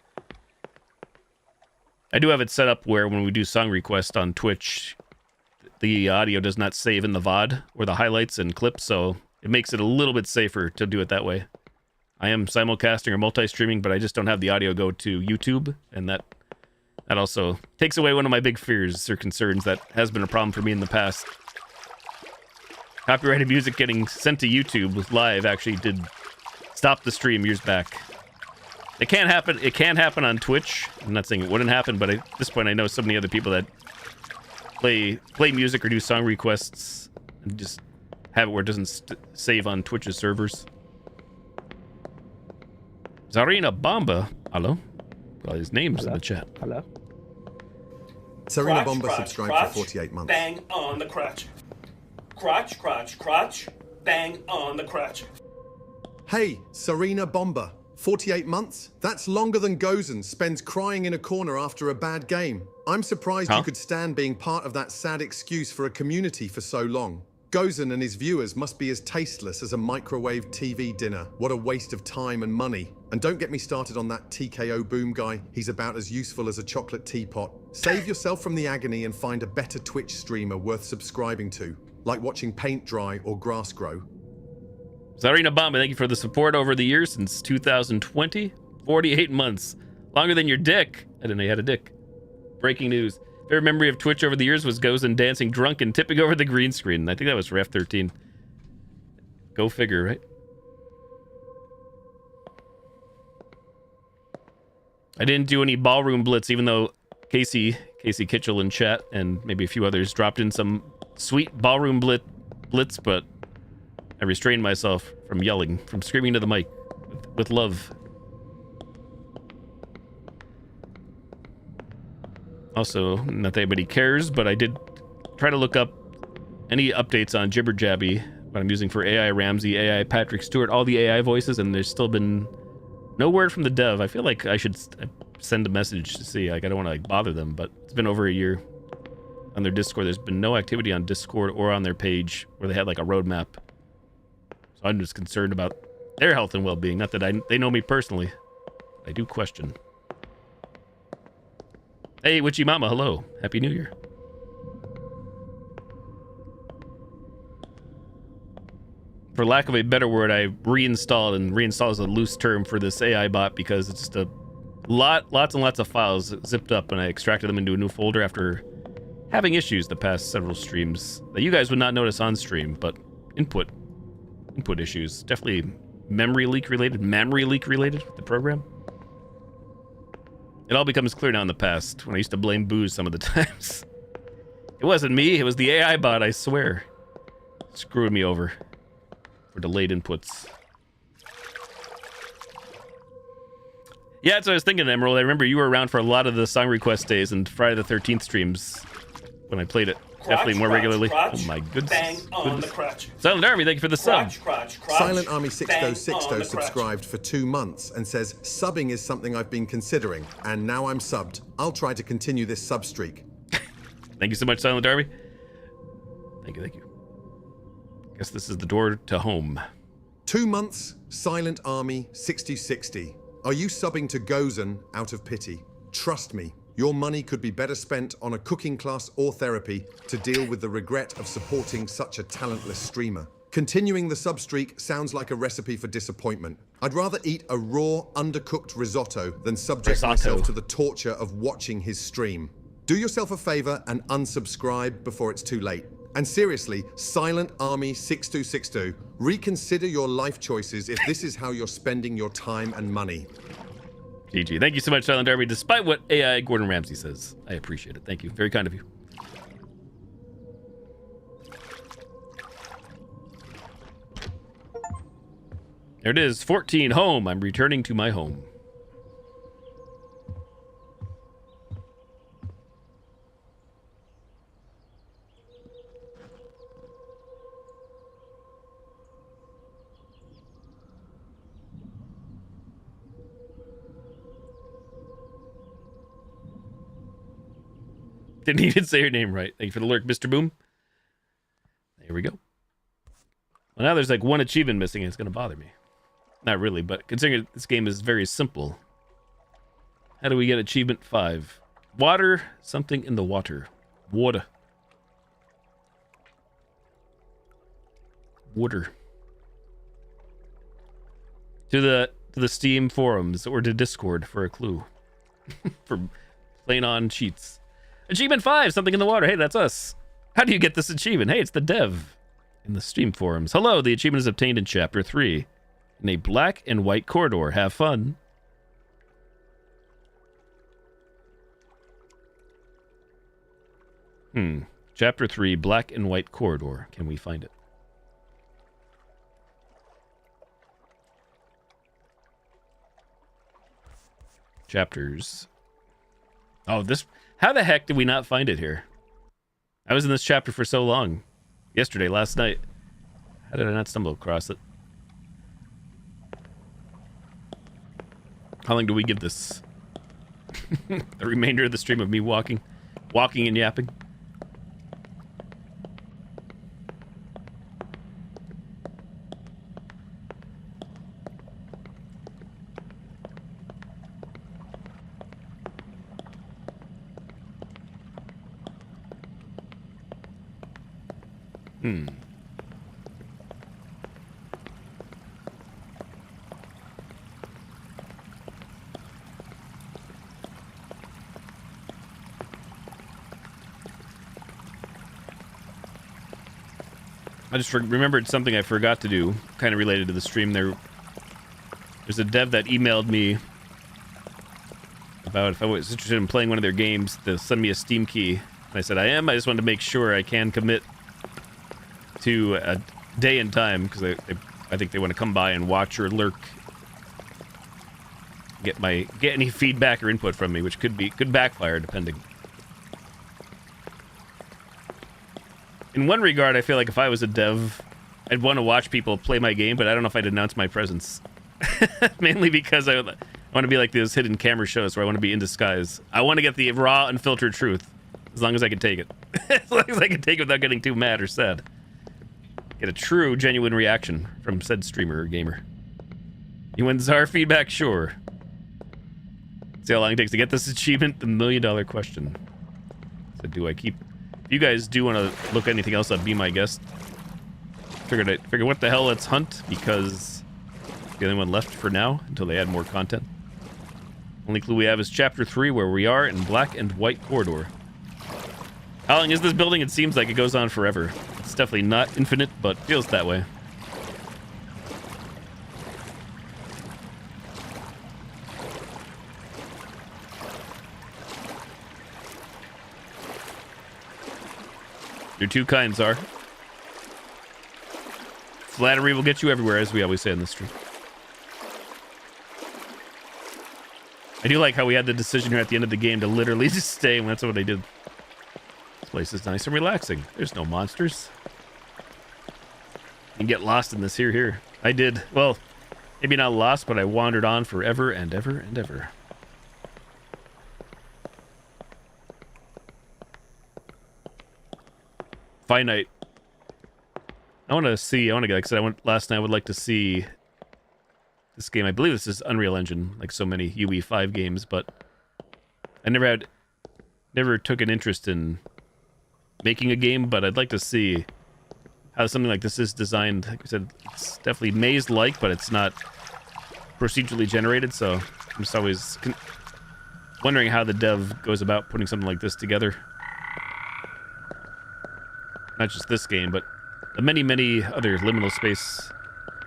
I do have it set up where when we do song request on Twitch, the audio does not save in the VOD or the highlights and clips, so it makes it a little bit safer to do it that way. I am simulcasting or multi-streaming, but I just don't have the audio go to YouTube, and that also takes away one of my big fears or concerns that has been a problem for me in the past. Copyrighted music getting sent to YouTube live actually did stop the stream years back. It can happen. It can happen on Twitch. I'm not saying it wouldn't happen, but at this point, I know so many other people that play music or do song requests and just have it where it doesn't save on Twitch's servers. Zarina Bomba, hello. Got his name's in the chat.
Hello.
Serena Bomba subscribed for 48 months.
Bang on the crotch. Crotch, bang on the crotch.
Hey, Serena Bomba. 48 months? That's longer than Gozen spends crying in a corner after a bad game. I'm surprised you could stand being part of that sad excuse for a community for so long. Gozen and his viewers must be as tasteless as a microwave TV dinner. What a waste of time and money. And don't get me started on that TKO Boom guy. He's about as useful as a chocolate teapot. Save yourself from the agony and find a better Twitch streamer worth subscribing to, like watching paint dry or grass grow.
Zarina Bomba, thank you for the support over the years since 2020. 48 months. Longer than your dick. I didn't know you had a dick. Breaking news. Favorite memory of Twitch over the years was Gozen dancing drunk and tipping over the green screen. I think that was for F13. Go figure, right? I didn't do any ballroom blitz, even though Casey Kitchell in chat and maybe a few others dropped in some sweet ballroom blitz, but I restrained myself from yelling, from screaming to the mic with love. Also, not that anybody cares, but I did try to look up any updates on Jibber Jabby, what I'm using for AI Ramsey, AI Patrick Stewart, all the AI voices, and there's still been no word from the dev. I feel like I should send a message to see. Like, I don't want to like bother them, but it's been over a year on their Discord. There's been no activity on Discord or on their page where they had like a roadmap. So I'm just concerned about their health and well-being. Not that they know me personally. I do question. Hey, Witchy Mama, hello. Happy New Year. For lack of a better word, I reinstalled, and reinstall is a loose term for this AI bot because it's just a lots and lots of files zipped up, and I extracted them into a new folder after having issues the past several streams that you guys would not notice on stream, but input issues. Definitely memory leak related with the program. It all becomes clear now in the past, when I used to blame booze some of the times. It wasn't me, it was the AI bot, I swear. Screwing me over for delayed inputs. Yeah, that's what I was thinking, Emerald. I remember you were around for a lot of the song request days and Friday the 13th streams when I played it. Definitely more regularly.
Crotch,
oh my goodness.
Bang on the crotch.
Silent Army, thank you for the sub.
Crotch,
Silent Army 6060
bang on the
subscribed for 2 months and says, subbing is something I've been considering, and now I'm subbed. I'll try to continue this sub streak.
Thank you so much, Silent Army. Thank you. Guess this is the door to home.
2 months, Silent Army 6060. Are you subbing to Gozen out of pity? Trust me, your money could be better spent on a cooking class or therapy to deal with the regret of supporting such a talentless streamer. Continuing the sub streak sounds like a recipe for disappointment. I'd rather eat a raw, undercooked risotto than subject myself to the torture of watching his stream. Do yourself a favor and unsubscribe before it's too late. And seriously, Silent Army 6262, reconsider your life choices if this is how you're spending your time and money.
GG. Thank you so much, Silent Army, despite what AI Gordon Ramsay says. I appreciate it. Thank you. Very kind of you. There it is. 14. Home. I'm returning to my home. Didn't even say your name right. Thank you for the lurk, Mr. Boom. There we go. Well, now there's like one achievement missing and it's going to bother me. Not really, but considering this game is very simple. How do we get achievement 5? Water, something in the water. Water. To the Steam forums or to Discord for a clue. For playing on cheats. Achievement 5, something in the water. Hey, that's us. How do you get this achievement? Hey, it's the dev in the Steam forums. Hello, the achievement is obtained in Chapter 3. In a black and white corridor. Have fun. Chapter 3, black and white corridor. Can we find it? Chapters. Oh, this... How the heck did we not find it here? I was in this chapter for so long. Yesterday, last night. How did I not stumble across it? How long do we give this? The remainder of the stream of me walking and yapping. I just remembered something I forgot to do, kind of related to the stream. There's a dev that emailed me about if I was interested in playing one of their games, to send me a Steam key. And I said I am. I just wanted to make sure I can commit to a day and time, because I think they want to come by and watch or lurk, get any feedback or input from me, which could backfire depending. In one regard, I feel like if I was a dev, I'd want to watch people play my game, but I don't know if I'd announce my presence. Mainly because I want to be like those hidden camera shows where I want to be in disguise. I want to get the raw, unfiltered truth, as long as I can take it. As long as I can take it without getting too mad or sad. Get a true, genuine reaction from said streamer or gamer. You want Czar feedback? Sure. See how long it takes to get this achievement? The $1 million question. So do I keep... If you guys do want to look anything else up, be my guest. Figure what the hell, let's hunt, because it's the only one left for now until they add more content. Only clue we have is chapter 3, where we are in black and white corridor. How long is this building? It seems like it goes on forever. It's definitely not infinite, but feels that way. You're too kind, Czar. Flattery will get you everywhere, as we always say in this stream. I do like how we had the decision here at the end of the game to literally just stay, and that's what I did. This place is nice and relaxing. There's no monsters. You can get lost in this here. I did. Well, maybe not lost, but I wandered on forever and ever and ever. Finite. Like I said, last night I would like to see this game. I believe this is Unreal Engine, like so many UE5 games, but I never took an interest in making a game, but I'd like to see how something like this is designed. Like I said, it's definitely maze-like, but it's not procedurally generated, so I'm just always wondering how the dev goes about putting something like this together. Not just this game, but the many, many other liminal space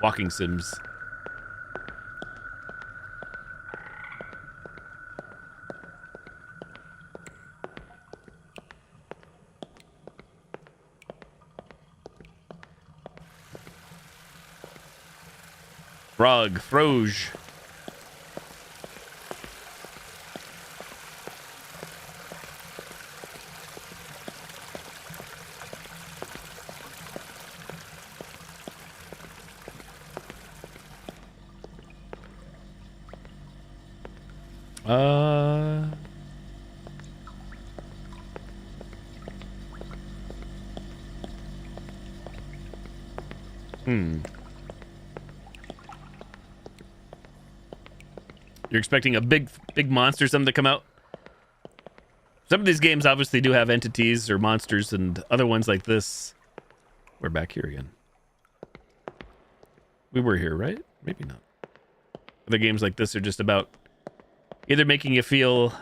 walking sims. Frog, Froge. You're expecting a big monster something to come out? Some of these games obviously do have entities or monsters, and other ones like this. We're back here again. We were here, right? Maybe not. Other games like this are just about either making you feel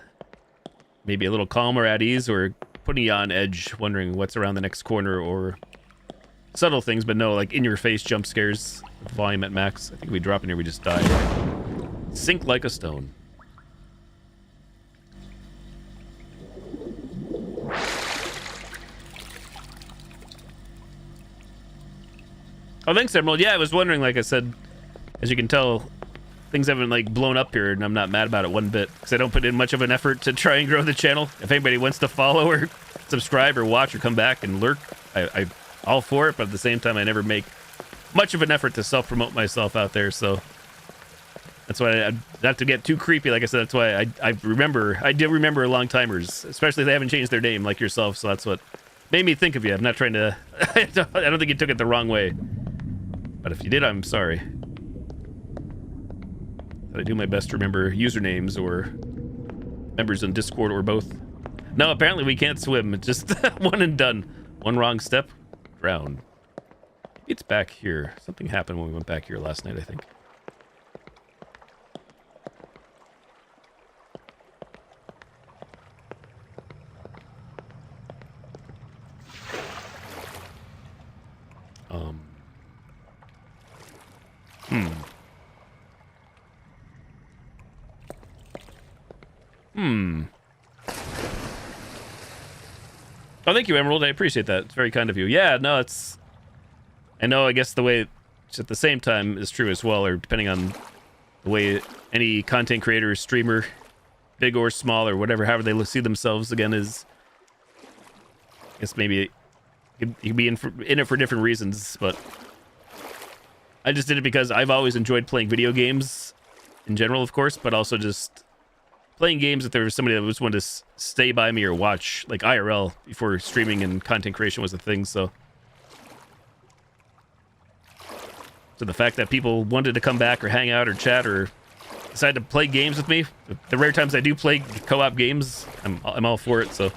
maybe a little calm or at ease, or putting you on edge, wondering what's around the next corner, or subtle things, but no, like in-your-face jump scares with volume at max. I think we drop in here, we just die. Sink like a stone. Oh, thanks, Emerald. Yeah, I was wondering, like I said, as you can tell, things haven't like blown up here, and I'm not mad about it one bit, because I don't put in much of an effort to try and grow the channel. If anybody wants to follow or subscribe or watch or come back and lurk, I'm all for it, but at the same time, I never make much of an effort to self-promote myself out there, so That's why not to get too creepy. Like I said, that's why I did remember long timers, especially if they haven't changed their name like yourself. So that's what made me think of you. I'm not trying to. I don't think you took it the wrong way. But if you did, I'm sorry. I do my best to remember usernames or members in Discord or both. No, apparently we can't swim. It's just one and done. One wrong step, drown. It's back here. Something happened when we went back here last night, I think. Oh, thank you, Emerald. I appreciate that. It's very kind of you. Yeah, no, it's... I know, I guess the way it's at the same time is true as well, or depending on the way any content creator or streamer, big or small or whatever, however they see themselves, again, is... I guess maybe you could be in it for different reasons, but... I just did it because I've always enjoyed playing video games in general, of course, but also just playing games if there was somebody that was wanted to stay by me or watch, like IRL, before streaming and content creation was a thing, so the fact that people wanted to come back or hang out or chat or decide to play games with me, the rare times I do play co-op games, I'm all for it, so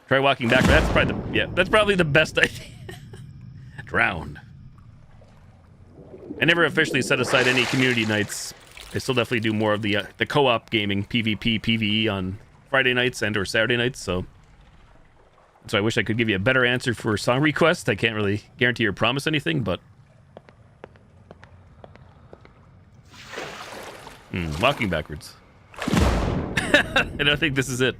try walking back. That's probably the best idea. Drown. I never officially set aside any community nights. I still definitely do more of the co-op gaming, PvP, PvE on Friday nights and or Saturday nights, so I wish I could give you a better answer for song request. I can't really guarantee or promise anything, but... walking backwards. I don't think this is it.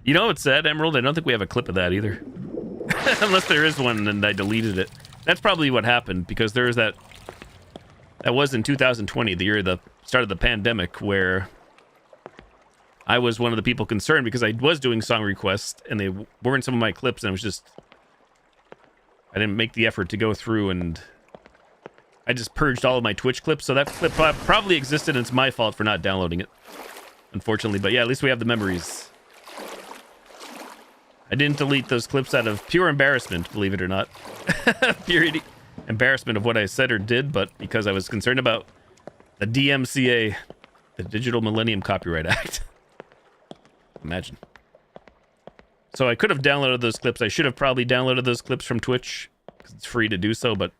You know what's sad, Emerald? I don't think we have a clip of that either. Unless there is one and I deleted it. That's probably what happened, because there was that was in 2020, the year of the start of the pandemic, where I was one of the people concerned because I was doing song requests and they weren't some of my clips, and I didn't make the effort to go through, and I just purged all of my Twitch clips, so that clip probably existed and it's my fault for not downloading it, unfortunately. But yeah, at least we have the memories. I didn't delete those clips out of pure embarrassment, believe it or not. Pure embarrassment of what I said or did, but because I was concerned about the DMCA, the Digital Millennium Copyright Act. Imagine. So I could have downloaded those clips. I should have probably downloaded those clips from Twitch, because it's free to do so, but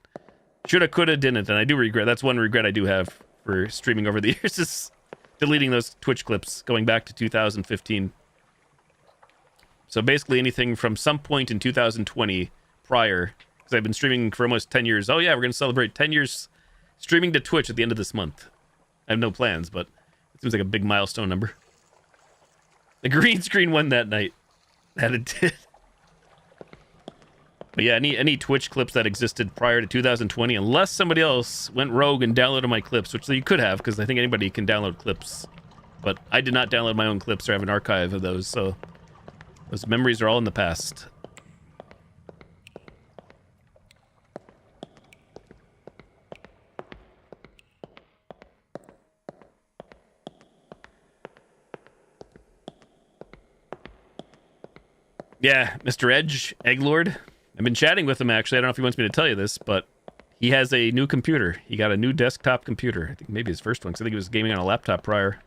shoulda, coulda, didn't, and I do regret. That's one regret I do have for streaming over the years, is deleting those Twitch clips going back to 2015. So basically anything from some point in 2020 prior, because I've been streaming for almost 10 years. Oh yeah, we're going to celebrate 10 years streaming to Twitch at the end of this month. I have no plans, but it seems like a big milestone number. The green screen won that night. That it did. But yeah, any Twitch clips that existed prior to 2020, unless somebody else went rogue and downloaded my clips, which you could have, because I think anybody can download clips. But I did not download my own clips or have an archive of those, so those memories are all in the past. Yeah, Mr. Edge, Egglord. I've been chatting with him, actually. I don't know if he wants me to tell you this, but he has a new computer. He got a new desktop computer. I think maybe his first one, because I think he was gaming on a laptop prior.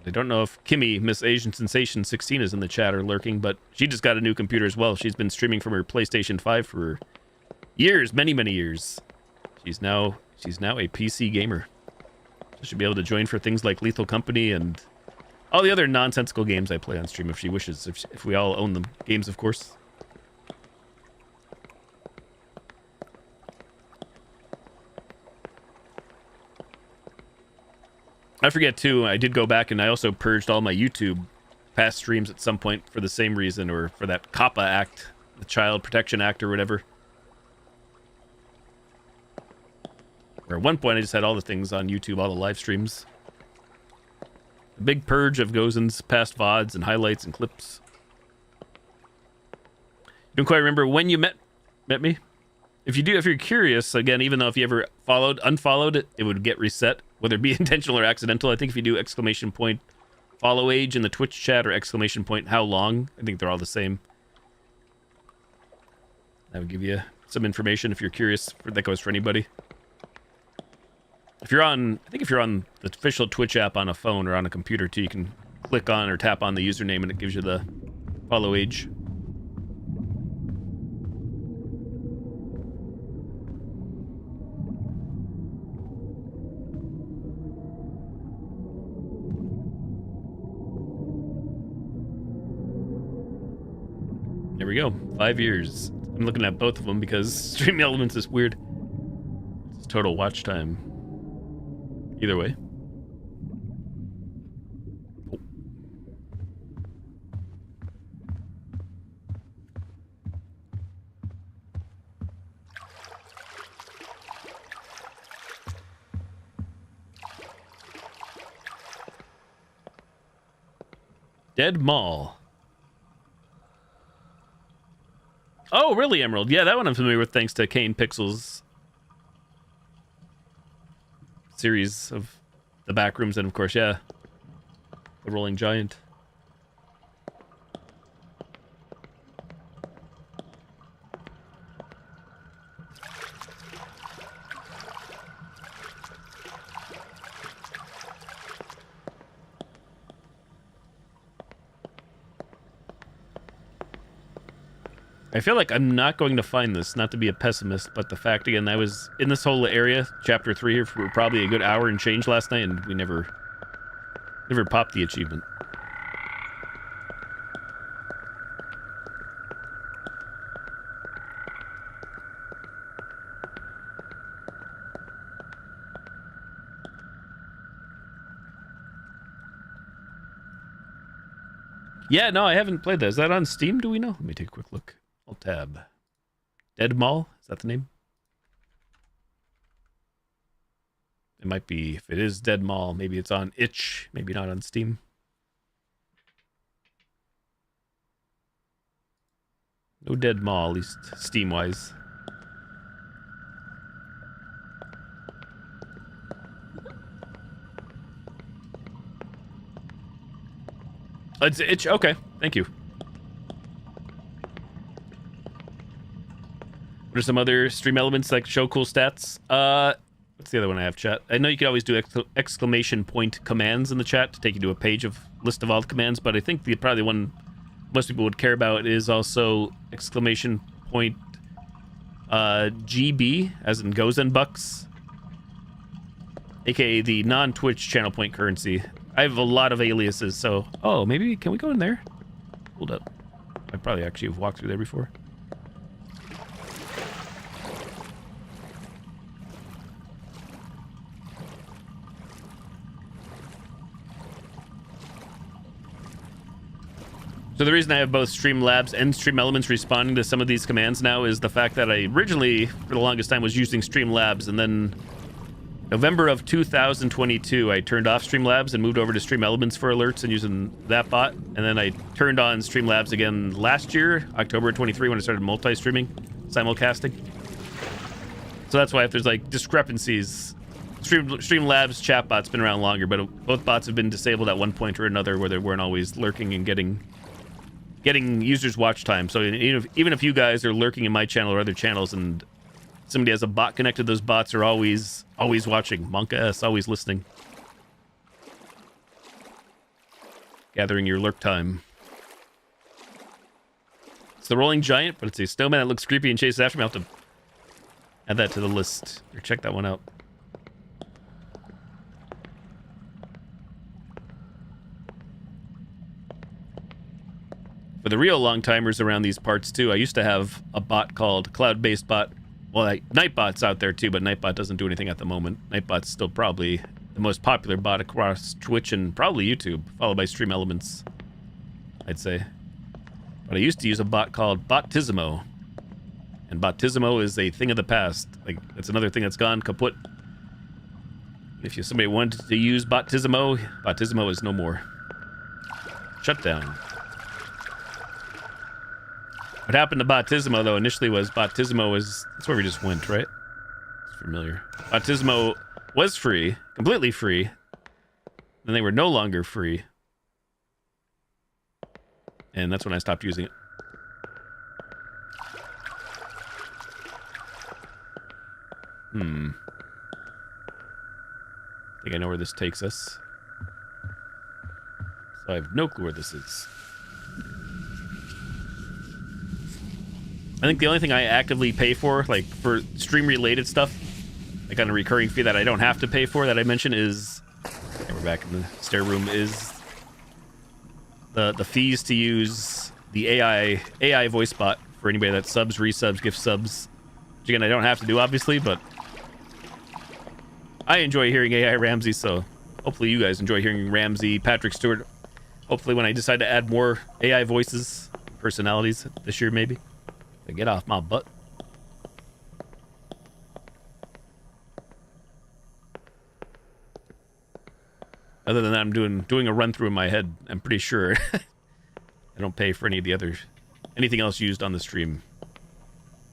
I don't know if Kimmy, Miss Asian Sensation 16, is in the chat or lurking, but she just got a new computer as well. She's been streaming from her PlayStation 5 for years, many, many years. She's now a PC gamer. So she'll be able to join for things like Lethal Company and all the other nonsensical games I play on stream if she wishes. If we all own the games, of course. I forget, too, I did go back and I also purged all my YouTube past streams at some point for the same reason, or for that COPPA Act, the Child Protection Act or whatever. Or at one point I just had all the things on YouTube, all the live streams. A big purge of Gozen's past VODs and highlights and clips. You don't quite remember when you met me? If you're curious, again, even though if you ever unfollowed it, it would get reset, whether it be intentional or accidental. I think if you do exclamation point follow age in the Twitch chat or exclamation point how long, I think they're all the same. That would give you some information if you're curious. That goes for anybody. If you're on, I think if you're on the official Twitch app on a phone or on a computer too, you can click on or tap on the username and it gives you the follow age. There we go. 5 years. I'm looking at both of them because Stream Elements is weird. It's total watch time. Either way. Oh. Dead Mall. Oh, really, Emerald? Yeah, that one I'm familiar with thanks to Kane Pixel's series of the Backrooms, and of course, yeah, the Rolling Giant. I feel like I'm not going to find this, not to be a pessimist, but the fact, again, I was in this whole area, chapter 3 here, for probably a good hour and change last night, and we never popped the achievement. Yeah, no, I haven't played that. Is that on Steam, do we know? Let me take a quick look. Alt tab. Dead Mall? Is that the name? It might be, if it is Dead Mall, maybe it's on itch, maybe not on Steam. No Dead Mall, at least Steam-wise. It's itch, okay, thank you. What are some other stream elements that show cool stats? What's the other one I have, chat? I know you could always do exclamation point commands in the chat to take you to a page of list of all the commands, but I think probably the one most people would care about is also exclamation point GB, as in Gozen Bucks, aka the non-Twitch channel point currency. I have a lot of aliases, so... Oh, maybe... Can we go in there? Hold up. I probably actually have walked through there before. So the reason I have both Streamlabs and Stream Elements responding to some of these commands now is the fact that I originally, for the longest time, was using Streamlabs, and then November of 2022, I turned off Streamlabs and moved over to Stream Elements for alerts and using that bot. And then I turned on Streamlabs again last year, October 23, when I started multi-streaming, simulcasting. So that's why if there's like discrepancies, Streamlabs chatbot's been around longer, but both bots have been disabled at one point or another where they weren't always lurking and getting users' watch time. So even if you guys are lurking in my channel or other channels and somebody has a bot connected, those bots are always watching. Monka S, always listening. Gathering your lurk time. It's the Rolling Giant, but it's a snowman that looks creepy and chases after me. I'll have to add that to the list. Or check that one out. For the real long-timers around these parts, too, I used to have a bot called Cloud-Based Bot. Well, Nightbot's out there, too, but Nightbot doesn't do anything at the moment. Nightbot's still probably the most popular bot across Twitch and probably YouTube, followed by Stream Elements, I'd say. But I used to use a bot called Botismo. And Botismo is a thing of the past. Like, it's another thing that's gone kaput. If somebody wanted to use Botismo, Botismo is no more. Shut down. What happened to Baptismo, though, initially was Baptismo was... That's where we just went, right? It's familiar. Baptismo was free, completely free. Then they were no longer free. And that's when I stopped using it. I think I know where this takes us. So I have no clue where this is. I think the only thing I actively pay for, like for stream-related stuff, like on a recurring fee that I don't have to pay for, that I mentioned is, and we're back in the stair room, is the fees to use the AI voice bot for anybody that subs, resubs, gift subs. Which again, I don't have to do, obviously, but I enjoy hearing AI Ramsey, so hopefully you guys enjoy hearing Ramsey, Patrick Stewart. Hopefully when I decide to add more AI voices, personalities this year, maybe. Get off my butt. Other than that, I'm doing a run through in my head. I'm pretty sure I don't pay for anything else used on the stream.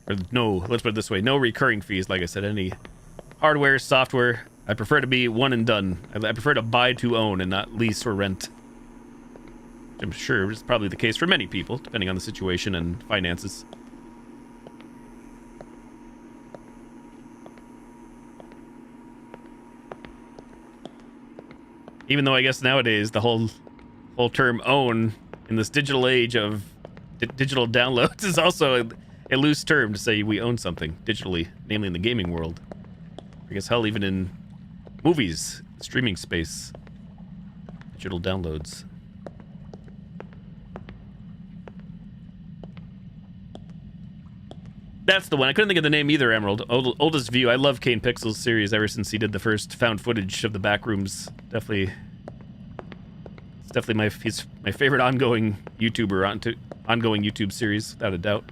Or no, let's put it this way: no recurring fees. Like I said, any hardware, software. I prefer to be one and done. I prefer to buy to own and not lease or rent. Which I'm sure is probably the case for many people, depending on the situation and finances. Even though I guess nowadays the whole term own in this digital age of digital downloads is also a loose term to say we own something digitally, namely in the gaming world. I guess hell, even in movies, streaming space, digital downloads. That's the one. I couldn't think of the name either, Emerald. Oldest View. I love Kane Pixel's series ever since he did the first found footage of the Backrooms. It's definitely he's my favorite ongoing YouTuber, ongoing YouTube series, without a doubt.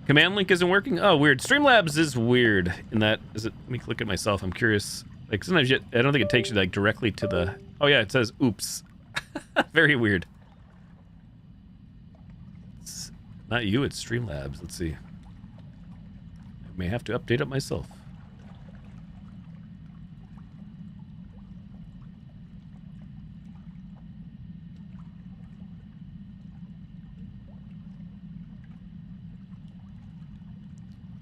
Command link isn't working? Oh, weird. Streamlabs is weird in that... Let me click at myself. I'm curious. Like, sometimes I don't think it takes you, like, directly to the... Oh, yeah, it says, oops. Very weird. It's not you, it's Streamlabs. Let's see. I may have to update it myself.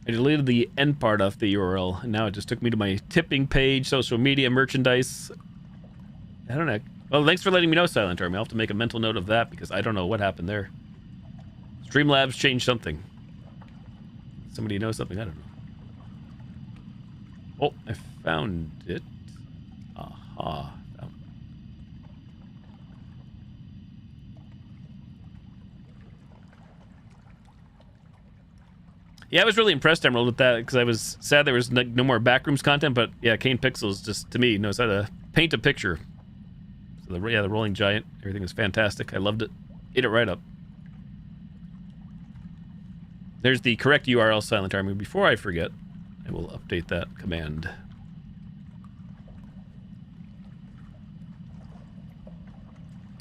I deleted the end part of the URL, and now it just took me to my tipping page, social media, merchandise. I don't know. Well, thanks for letting me know, Silent Army. I'll have to make a mental note of that, because I don't know what happened there. Streamlabs changed something. Somebody knows something? I don't know. Oh, I found it. Aha. Yeah, I was really impressed, Emerald, with that, because I was sad there was no more Backrooms content, but yeah, Kane Pixels just, to me, knows how to paint a picture. So the Rolling Giant, everything was fantastic. I loved it. Ate it right up. There's the correct URL, Silent Army. Before I forget, I will update that command.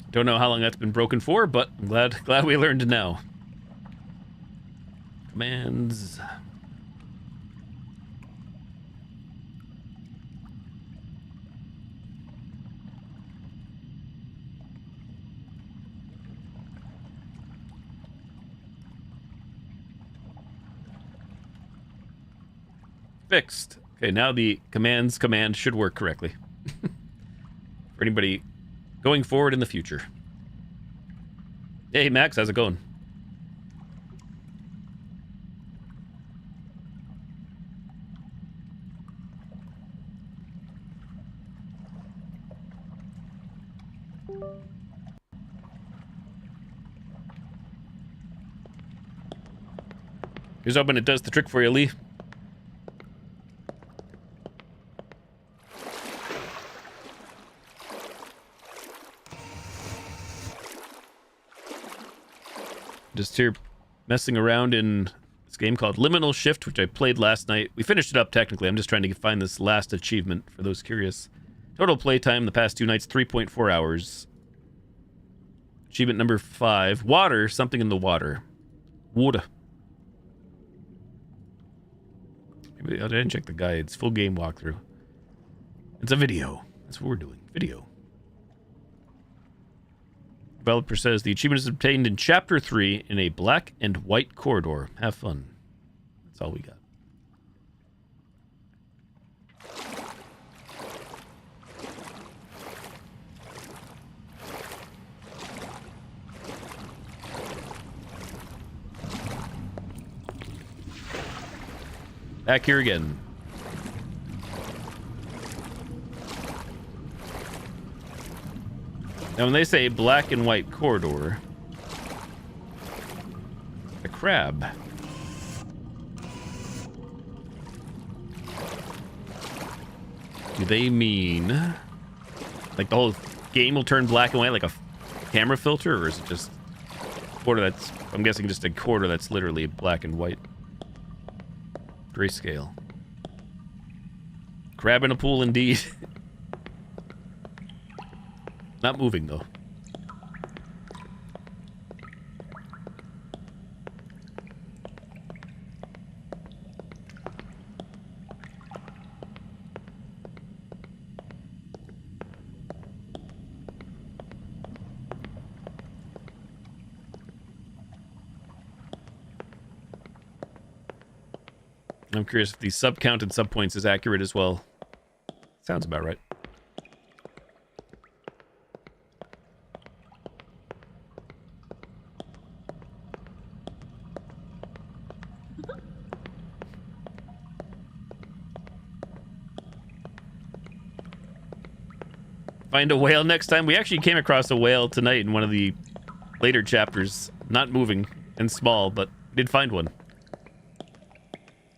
Don't know how long that's been broken for, but I'm glad we learned now. Commands. Fixed. Okay, now the command should work correctly. For anybody going forward in the future. Hey, Max, how's it going? Here's hoping it does the trick for you, Lee. Just here messing around in this game called Liminal Shift, which I played last night. We finished it up technically. I'm just trying to find this last achievement for those curious. Total playtime the past 2 nights, 3.4 hours. Achievement number 5. Water. Something in the water. Water. Maybe I didn't check the guides. Full game walkthrough. It's a video. That's what we're doing. Video. Developer says the achievement is obtained in Chapter 3 in a black and white corridor. Have fun. That's all we got. Back here again. Now, when they say black and white corridor, a crab. Do they mean like the whole game will turn black and white like a camera filter, or is it just a quarter that's, I'm guessing just a quarter that's literally black and white? Grayscale. Crab in a pool indeed. Not moving though. I'm curious if the sub count and sub points is accurate as well. Sounds about right. Find a whale next time. We actually came across a whale tonight in one of the later chapters. Not moving and small, but did find one.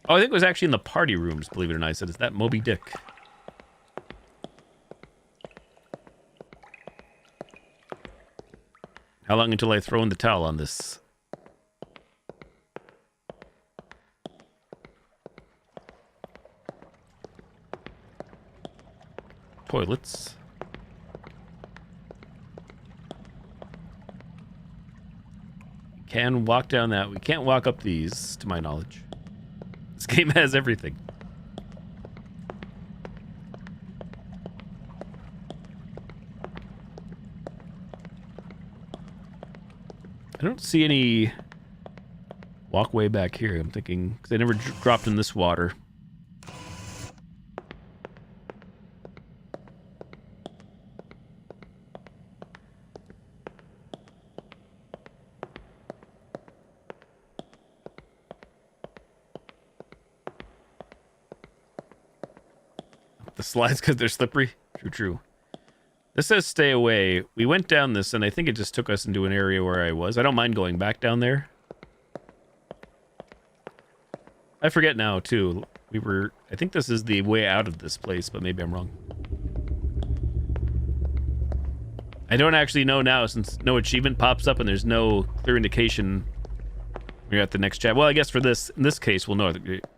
Oh, I think it was actually in the party rooms, believe it or not. I said, is that Moby Dick? How long until I throw in the towel on this? Toilets. Can walk down that. We can't walk up these, to my knowledge. This game has everything. I don't see any walkway back here. I'm thinking, because I never dropped in this water. The slides because they're slippery. True. This says stay away. We went down this, and I think it just took us into an area where I was. I don't mind going back down there. I forget now, too. I think this is the way out of this place, but maybe I'm wrong. I don't actually know now, since no achievement pops up and there's no clear indication when you're at the next chapter. Well, I guess in this case, we'll know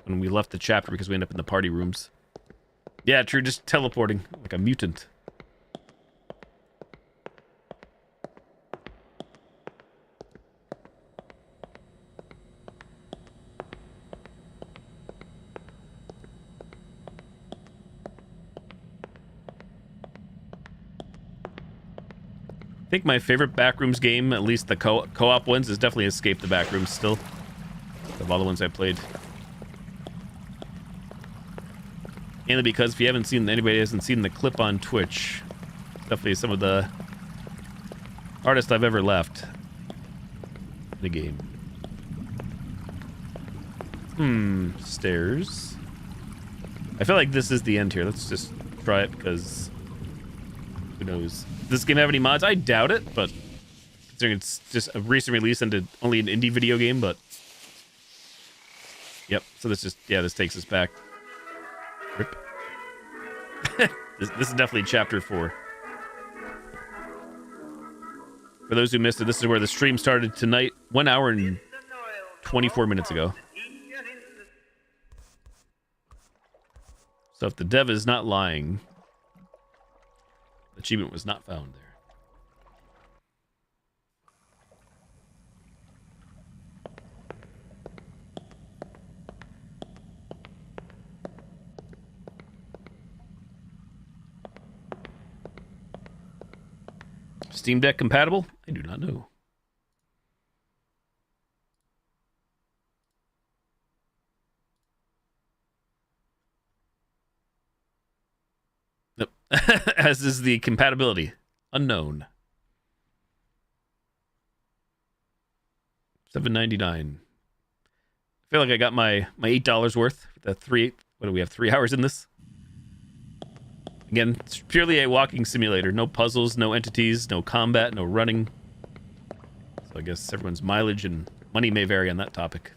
when we left the chapter because we end up in the party rooms. Yeah, true, just teleporting like a mutant. I think my favorite Backrooms game, at least the co-op ones, is definitely Escape the Backrooms still. Of all the ones I played. Mainly because if you haven't seen, anybody hasn't seen the clip on Twitch, definitely some of the hardest I've ever left in the game. Stairs. I feel like this is the end here. Let's just try it because who knows. Does this game have any mods? I doubt it, but considering it's just a recent release and only an indie video game, but yep. So this takes us back. Rip. this is definitely chapter 4. For those who missed it, this is where the stream started tonight, 1 hour and 24 minutes ago. So if the dev is not lying, the achievement was not found there. Steam Deck compatible? I do not know. Nope. As is the compatibility. Unknown. $7.99. I feel like I got my $8 worth. The what do we have? 3 hours in this? Again, it's purely a walking simulator. No puzzles, no entities, no combat, no running. So I guess everyone's mileage and money may vary on that topic.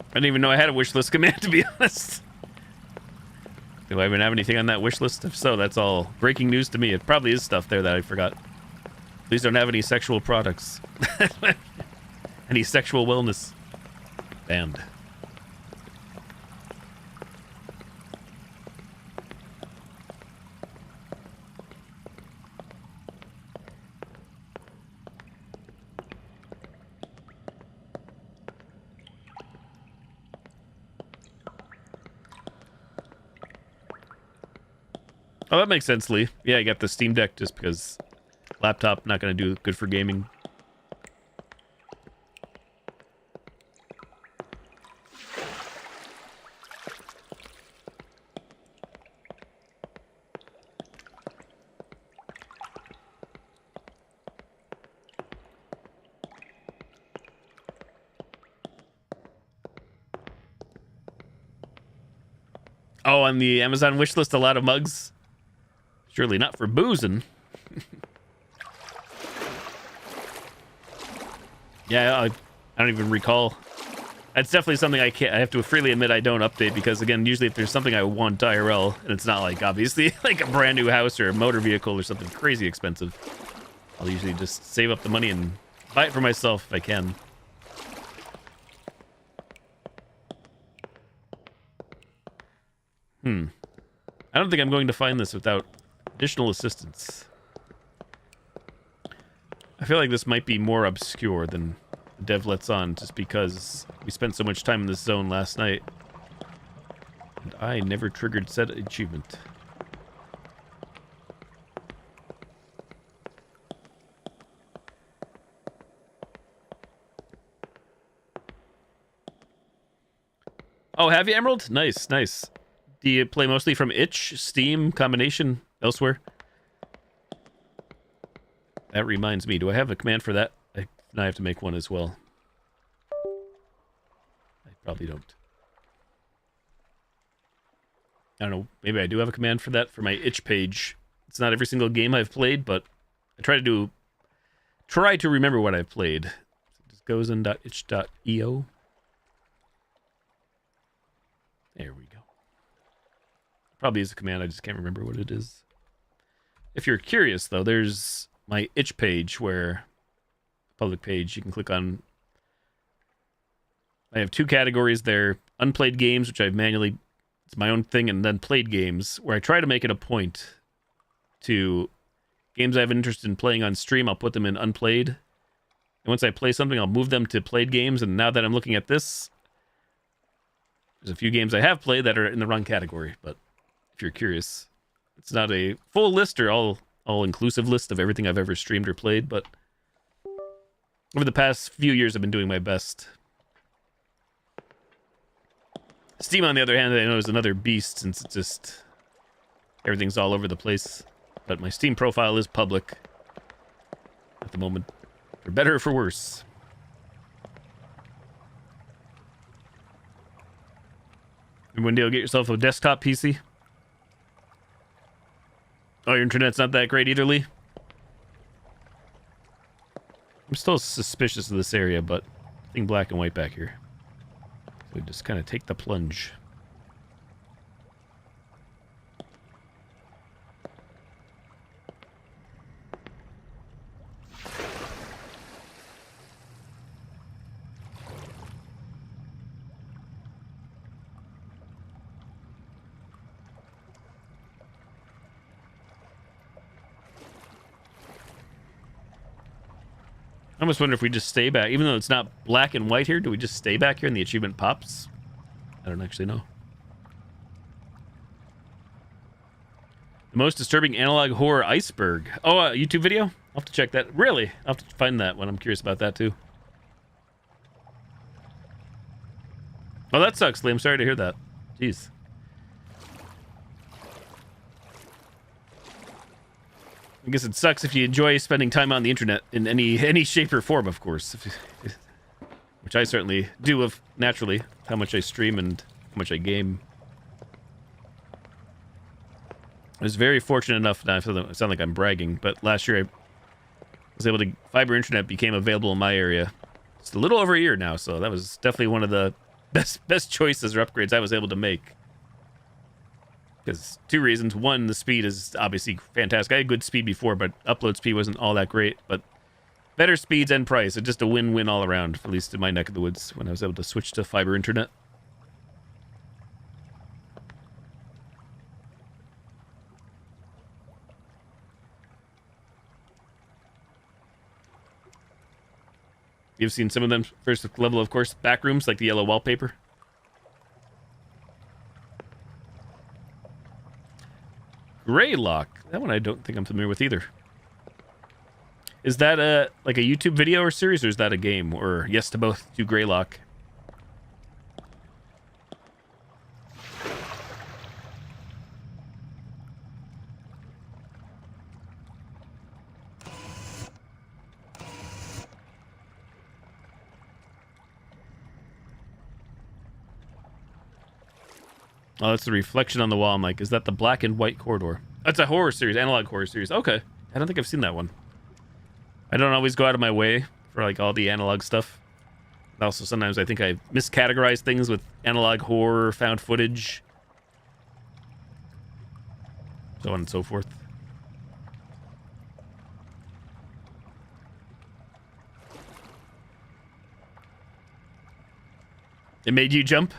I didn't even know I had a wish list command, to be honest. Do I even have anything on that wish list? If so, that's all breaking news to me. It probably is stuff there that I forgot. Please don't have any sexual products. Any sexual wellness. Banned. Oh, that makes sense, Lee. Yeah, I got the Steam Deck just because laptop not going to do good for gaming. Oh, on the Amazon wishlist, a lot of mugs. Surely not for boozing. Yeah, I don't even recall. That's definitely something I have to freely admit I don't update because, again, usually if there's something I want IRL, and it's not like, obviously, like a brand new house or a motor vehicle or something crazy expensive, I'll usually just save up the money and buy it for myself if I can. I don't think I'm going to find this without additional assistance. I feel like this might be more obscure than the dev lets on just because we spent so much time in this zone last night. And I never triggered said achievement. Oh, have you, Emerald? Nice, nice. Do you play mostly from itch, Steam, combination, elsewhere? That reminds me, do I have a command for that? I have to make one as well. I probably don't. I don't know, maybe I do have a command for that for my itch page. It's not every single game I've played, but I try to remember what I've played. So it just goes in.itch.io. There we go. Probably is a command, I just can't remember what it is. If you're curious, though, there's my itch page where, public page, you can click on. I have 2 categories there. Unplayed games, which I've manually, it's my own thing, and then played games, where I try to make it a point to games I have an interest in playing on stream, I'll put them in unplayed. And once I play something, I'll move them to played games, and now that I'm looking at this, there's a few games I have played that are in the wrong category, but if you're curious, it's not a full list or all-inclusive list of everything I've ever streamed or played, but over the past few years, I've been doing my best. Steam, on the other hand, I know is another beast since it's just everything's all over the place, but my Steam profile is public at the moment, for better or for worse. And one day you'll get yourself a desktop PC. Oh, your internet's not that great either, Lee? I'm still suspicious of this area, but I think black and white back here. So we just kind of take the plunge. I almost wonder if we just stay back, even though it's not black and white here. Do we just stay back here and the achievement pops? I don't actually know. The most disturbing analog horror iceberg. Oh, a YouTube video? I'll have to check that. Really? I'll have to find that one. I'm curious about that too. Oh, that sucks, Lee. I'm sorry to hear that. Jeez. I guess it sucks if you enjoy spending time on the internet in any shape or form, of course. Which I certainly do of naturally, how much I stream and how much I game. I was very fortunate enough, now I sound like I'm bragging, but last year I was able to, fiber internet became available in my area. It's a little over a year now, so that was definitely one of the best choices or upgrades I was able to make. Because two reasons. One, the speed is obviously fantastic. I had good speed before, but upload speed wasn't all that great. But better speeds and price. It's just a win-win all around, at least in my neck of the woods, when I was able to switch to fiber internet. You've seen some of them first level, of course. Back rooms, like the yellow wallpaper. Greylock. That one I don't think I'm familiar with either. Is that like a YouTube video or series, or is that a game? Or yes to both, to Greylock. Oh, that's the reflection on the wall. I'm like, is that the black and white corridor? That's a horror series, analog horror series. Okay. I don't think I've seen that one. I don't always go out of my way for like all the analog stuff. Also, sometimes I think I miscategorize things with analog horror, found footage, so on and so forth. It made you jump?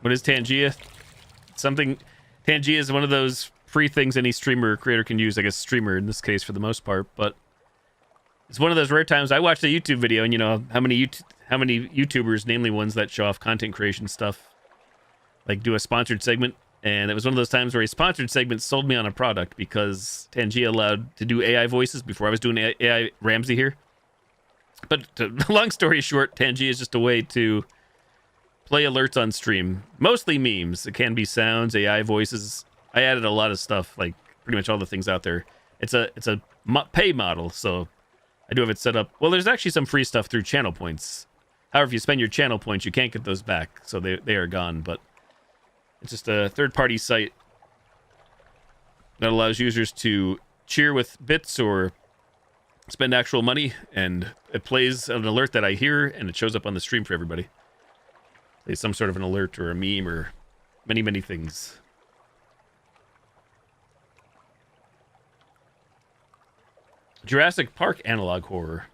What is Tangia? Something. Tangia is one of those free things any streamer or creator can use. I guess streamer in this case for the most part, but it's one of those rare times I watched a YouTube video, and you know how many YouTubers, namely ones that show off content creation stuff, like do a sponsored segment, and it was one of those times where a sponsored segment sold me on a product because Tangia allowed to do AI voices before I was doing AI Ramsey here. But long story short, Tangia is just a way to play alerts on stream, mostly memes. It can be sounds, AI voices. I added a lot of stuff, like pretty much all the things out there. It's a pay model, so I do have it set up. Well, there's actually some free stuff through channel points. However, if you spend your channel points, you can't get those back, so they are gone. But it's just a third-party site that allows users to cheer with bits or spend actual money, and it plays an alert that I hear, and it shows up on the stream for everybody. It's some sort of an alert or a meme or many things. Jurassic Park analog horror.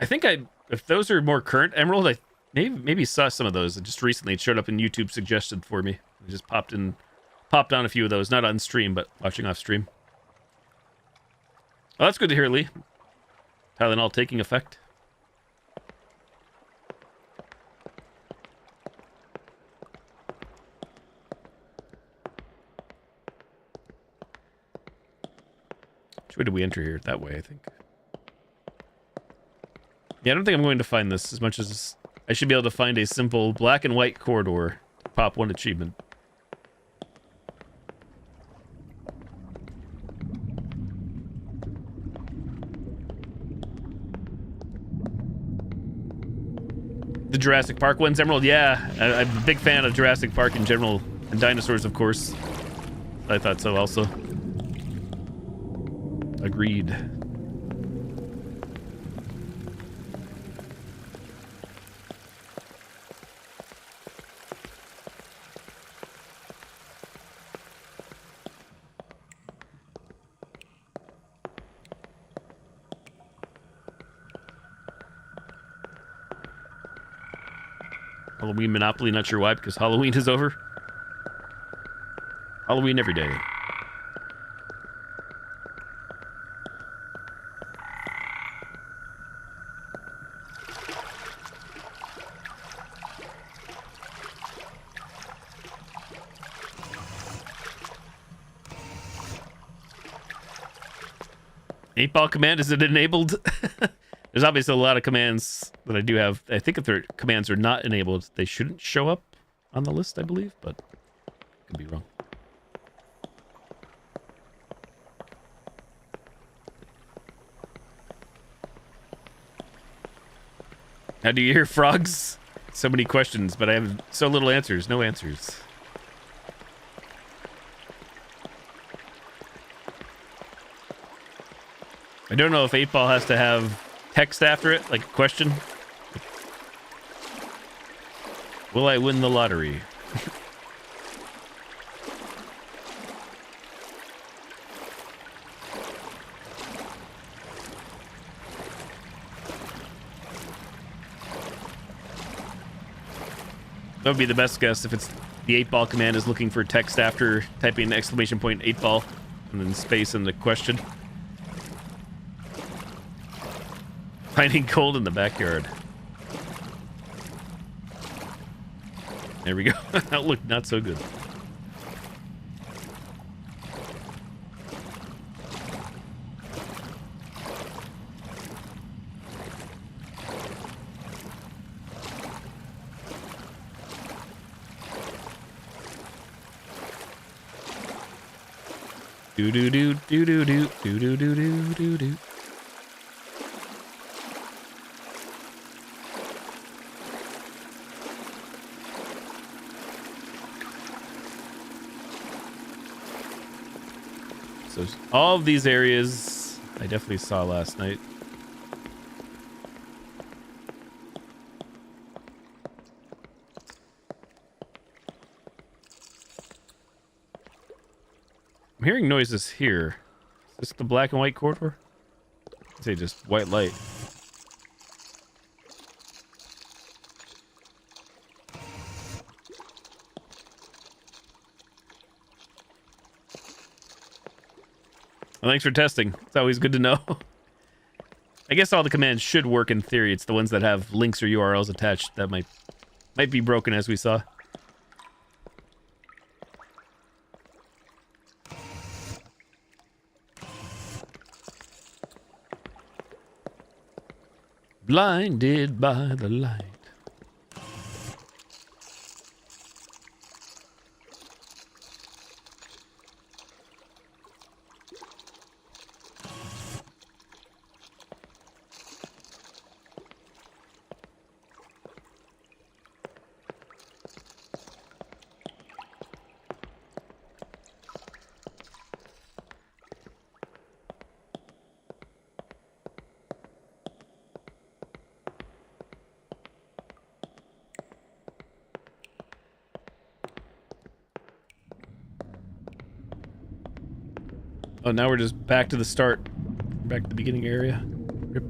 I think if those are more current Emerald, I maybe saw some of those. Just recently it showed up in YouTube suggested for me. I just popped on a few of those, not on stream, but watching off stream. Oh, that's good to hear, Lee. Tylenol taking effect. Which way did we enter here? That way, I think. Yeah, I don't think I'm going to find this as much as I should be able to find a simple black and white corridor to pop one achievement. The Jurassic Park ones, Emerald? Yeah, I'm a big fan of Jurassic Park in general, and dinosaurs, of course. I thought so also. Agreed. Halloween Monopoly, not sure why, because Halloween is over. Halloween every day. Eight-ball command, is it enabled? There's obviously a lot of commands that I do have. I think if their commands are not enabled, they shouldn't show up on the list, I believe, but I could be wrong. How do you hear frogs? So many questions, but I have so little answers. No answers. I don't know if 8-ball has to have text after it, like a question. Will I win the lottery? That would be the best guess if it's the 8-ball command is looking for text after typing exclamation point 8-ball and then space in the question. Finding gold in the backyard. There we go. Outlook not so good. Do do do do do do do do do do do do. So all of these areas I definitely saw last night. I'm hearing noises here. Is this the black and white corridor? I'd say just white light. Well, thanks for testing. It's always good to know. I guess all the commands should work in theory. It's the ones that have links or URLs attached that might be broken, as we saw. Blinded by the light. Oh, now we're just back to the start. Back to the beginning area. Rip.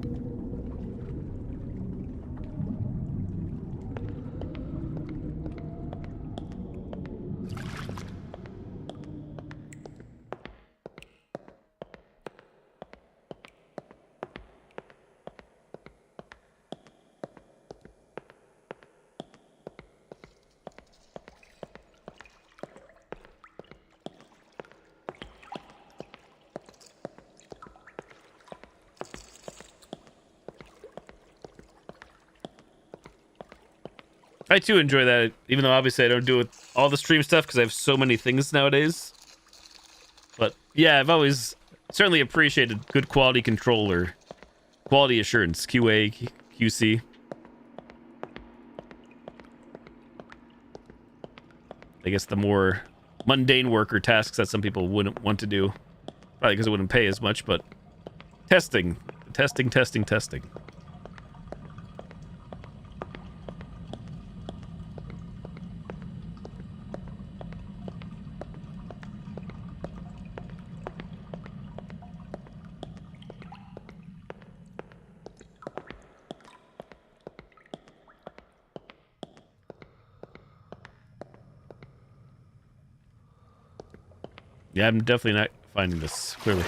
I too enjoy that, even though obviously I don't do it with all the stream stuff because I have so many things nowadays. But yeah, I've always certainly appreciated good quality control or quality assurance, QA, QC. I guess the more mundane work or tasks that some people wouldn't want to do, probably because it wouldn't pay as much, but Testing. Testing, testing, testing. Yeah, I'm definitely not finding this, clearly.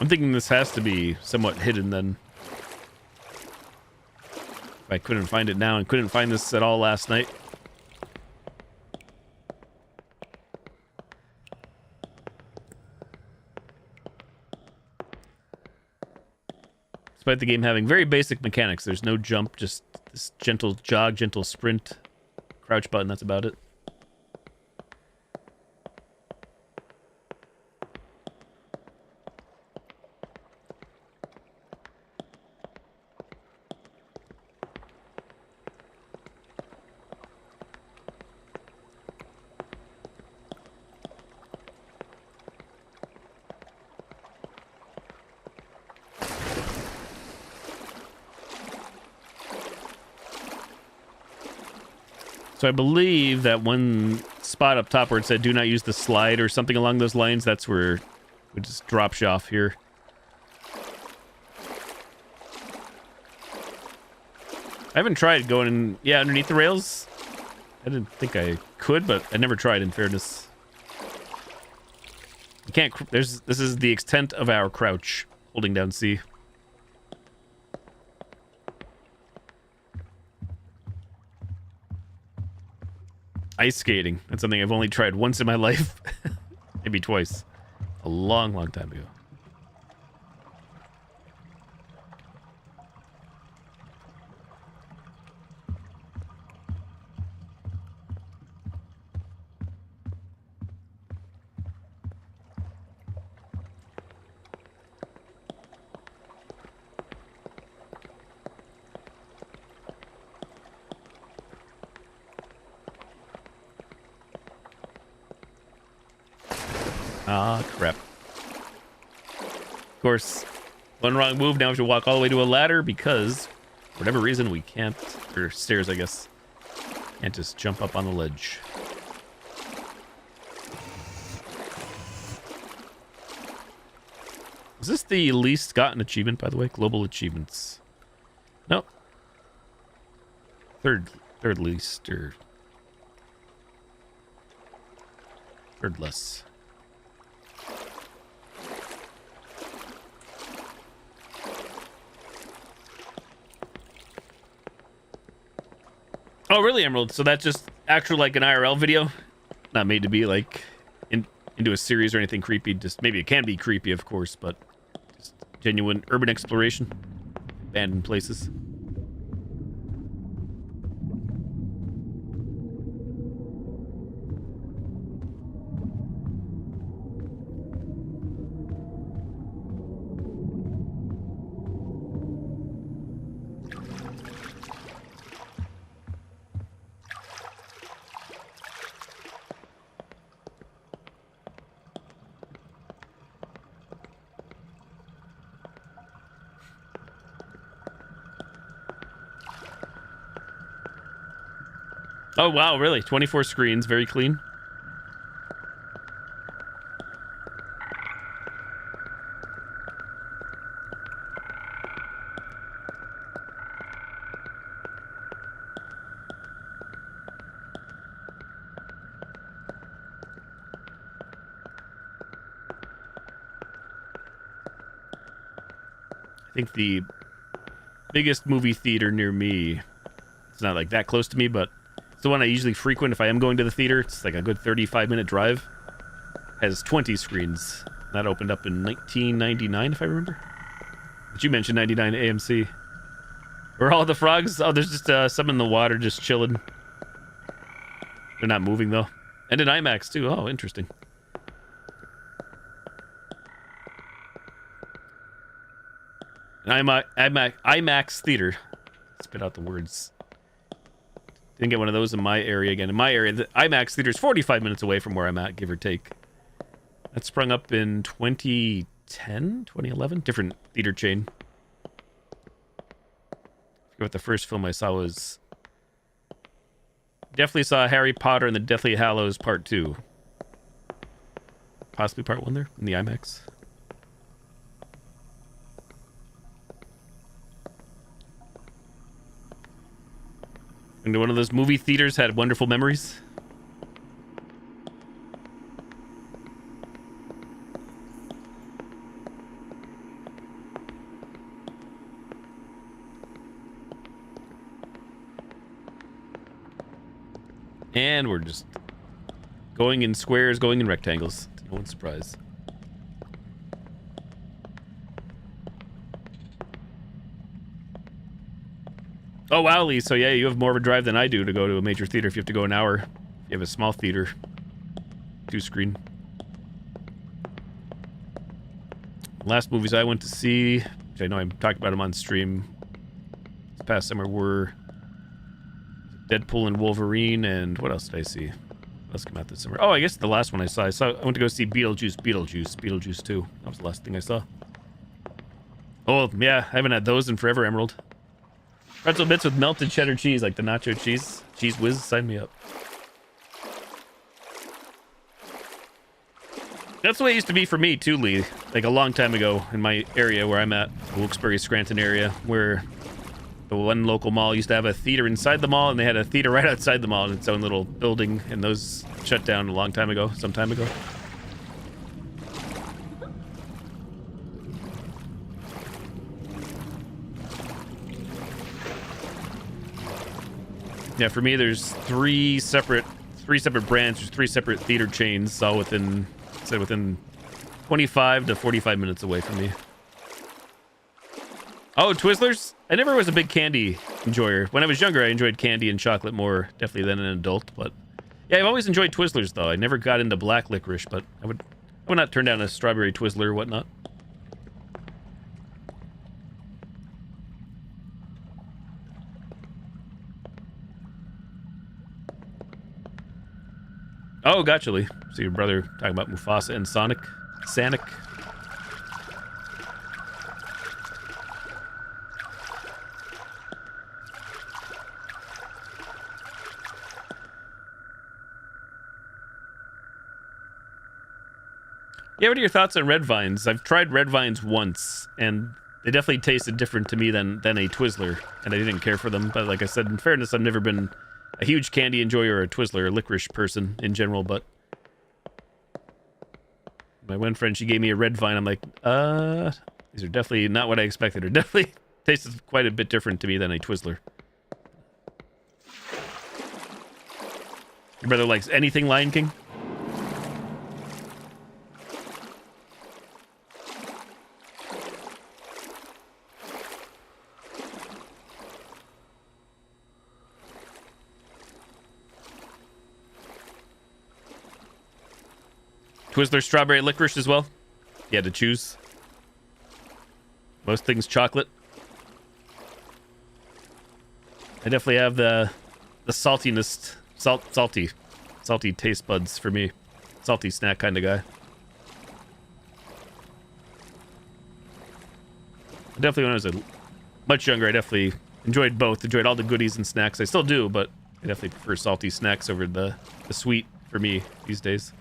I'm thinking this has to be somewhat hidden then. If I couldn't find it now and couldn't find this at all last night. Despite the game having very basic mechanics, there's no jump, just this gentle jog, gentle sprint, crouch button, that's about it. So I believe that one spot up top where it said do not use the slide or something along those lines, that's where it just drops you off here. I haven't tried going in, yeah, underneath the rails. I didn't think I could, but I never tried, in fairness. You can't, this is the extent of our crouch, holding down C. Ice skating. That's something I've only tried once in my life. Maybe twice. A long, long time ago. Ah, crap. Of course, one wrong move, now we have to walk all the way to a ladder because, for whatever reason, we can't, or stairs, I guess, can't just jump up on the ledge. Is this the least gotten achievement, by the way? Global achievements. No. Third least, or third less. Oh, really, Emerald? So that's just actual, like, an IRL video? Not made to be, like, into a series or anything creepy. Just, maybe it can be creepy, of course, but just genuine urban exploration. Abandoned places. Oh, wow, really? 24 screens, very clean. I think the biggest movie theater near me, it's not like that close to me, but it's the one I usually frequent if I am going to the theater. It's like a good 35-minute drive. Has 20 screens. That opened up in 1999, if I remember. But you mentioned 99 AMC. Where all the frogs? Oh, there's just some in the water just chilling. They're not moving, though. And in IMAX, too. Oh, interesting. IMAX Theater. spit out the words. Didn't get one of those in my area again. In my area, the IMAX theater is 45 minutes away from where I'm at, give or take. That sprung up in 2010, 2011? Different theater chain. I forget what the first film I saw was. Definitely saw Harry Potter and the Deathly Hallows Part 2. Possibly Part 1 there, in the IMAX. And one of those movie theaters had wonderful memories. And we're just going in squares, going in rectangles. To no one's surprise. Oh, wow, Lee. So, yeah, you have more of a drive than I do to go to a major theater if you have to go an hour. You have a small theater. 2-screen. Last movies I went to see, which I know I'm talking about them on stream this past summer, were Deadpool and Wolverine, and what else did I see? What else came out this summer? Oh, I guess the last one I went to go see Beetlejuice 2. That was the last thing I saw. Oh, yeah, I haven't had those in forever, Emerald. Pretzel bits with melted cheddar cheese, like the nacho cheese. Cheese whiz, sign me up. That's the way it used to be for me, too, Lee. Like a long time ago in my area where I'm at, the Wilkes-Barre, Scranton area, where the one local mall used to have a theater inside the mall, and they had a theater right outside the mall in its own little building, and those shut down a long time ago, some time ago. Yeah, for me, there's three separate brands, there's 3 separate theater chains, all within 25 to 45 minutes away from me. Oh, Twizzlers? I never was a big candy enjoyer. When I was younger, I enjoyed candy and chocolate more, definitely, than an adult. But yeah, I've always enjoyed Twizzlers, though. I never got into black licorice, but I would not turn down a strawberry Twizzler or whatnot. Oh, gotcha, Lee. So your brother talking about Mufasa and Sonic. Yeah, what are your thoughts on red vines? I've tried red vines once, and they definitely tasted different to me than a Twizzler, and I didn't care for them. But like I said, in fairness, I've never been a huge candy enjoyer or a Twizzler or licorice person in general, but my one friend, she gave me a red vine. I'm like, these are definitely not what I expected. It definitely tasted quite a bit different to me than a Twizzler. Your brother likes anything Lion King? Twizzler strawberry licorice as well. You had to choose. Most things chocolate. I definitely have the saltiness, salty taste buds for me. Salty snack kind of guy. Definitely when I was much younger, I definitely enjoyed both. Enjoyed all the goodies and snacks. I still do, but I definitely prefer salty snacks over the sweet for me these days.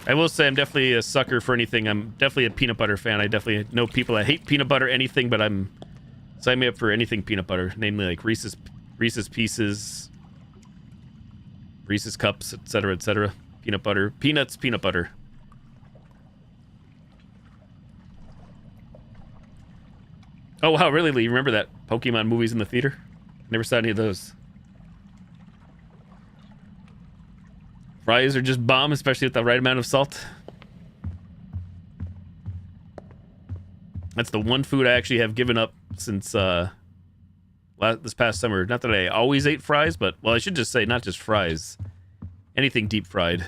I will say I'm definitely a sucker for anything. I'm definitely a peanut butter fan. I definitely know people that hate peanut butter anything, but sign me up for anything peanut butter, namely like Reese's Pieces, Reese's Cups, etc., etc. Peanut butter, peanuts, peanut butter. Oh wow, really, Lee? You remember that Pokemon movies in the theater? Never saw any of those. Fries are just bomb, especially with the right amount of salt. That's the one food I actually have given up since this past summer. Not that I always ate fries, but, well, I should just say not just fries. Anything deep fried.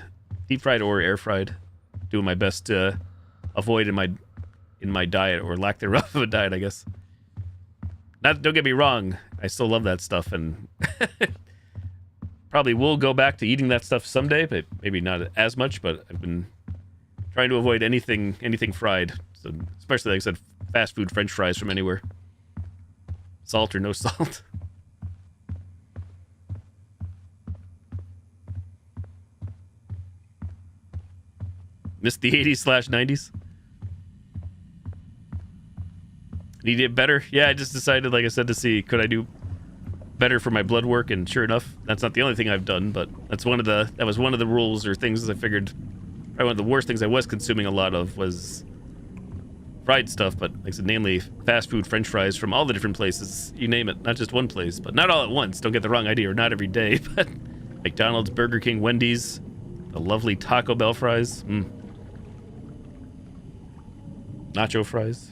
deep fried or air fried. Doing my best to avoid in my diet, or lack thereof of a diet, I guess. Don't get me wrong, I still love that stuff, and probably will go back to eating that stuff someday, but maybe not as much. But I've been trying to avoid anything fried, so especially, like I said, fast food French fries from anywhere. Salt or no salt. Missed the 80s/90s. Need it better? Yeah, I just decided, like I said, to see could I do better for my blood work, and sure enough, that's not the only thing I've done, but that was one of the rules or things I figured. Probably one of the worst things I was consuming a lot of was fried stuff, but like I said, namely fast food French fries from all the different places, you name it, not just one place, but not all at once. Don't get the wrong idea, or not every day, but McDonald's, Burger King, Wendy's, the lovely Taco Bell fries. Nacho fries.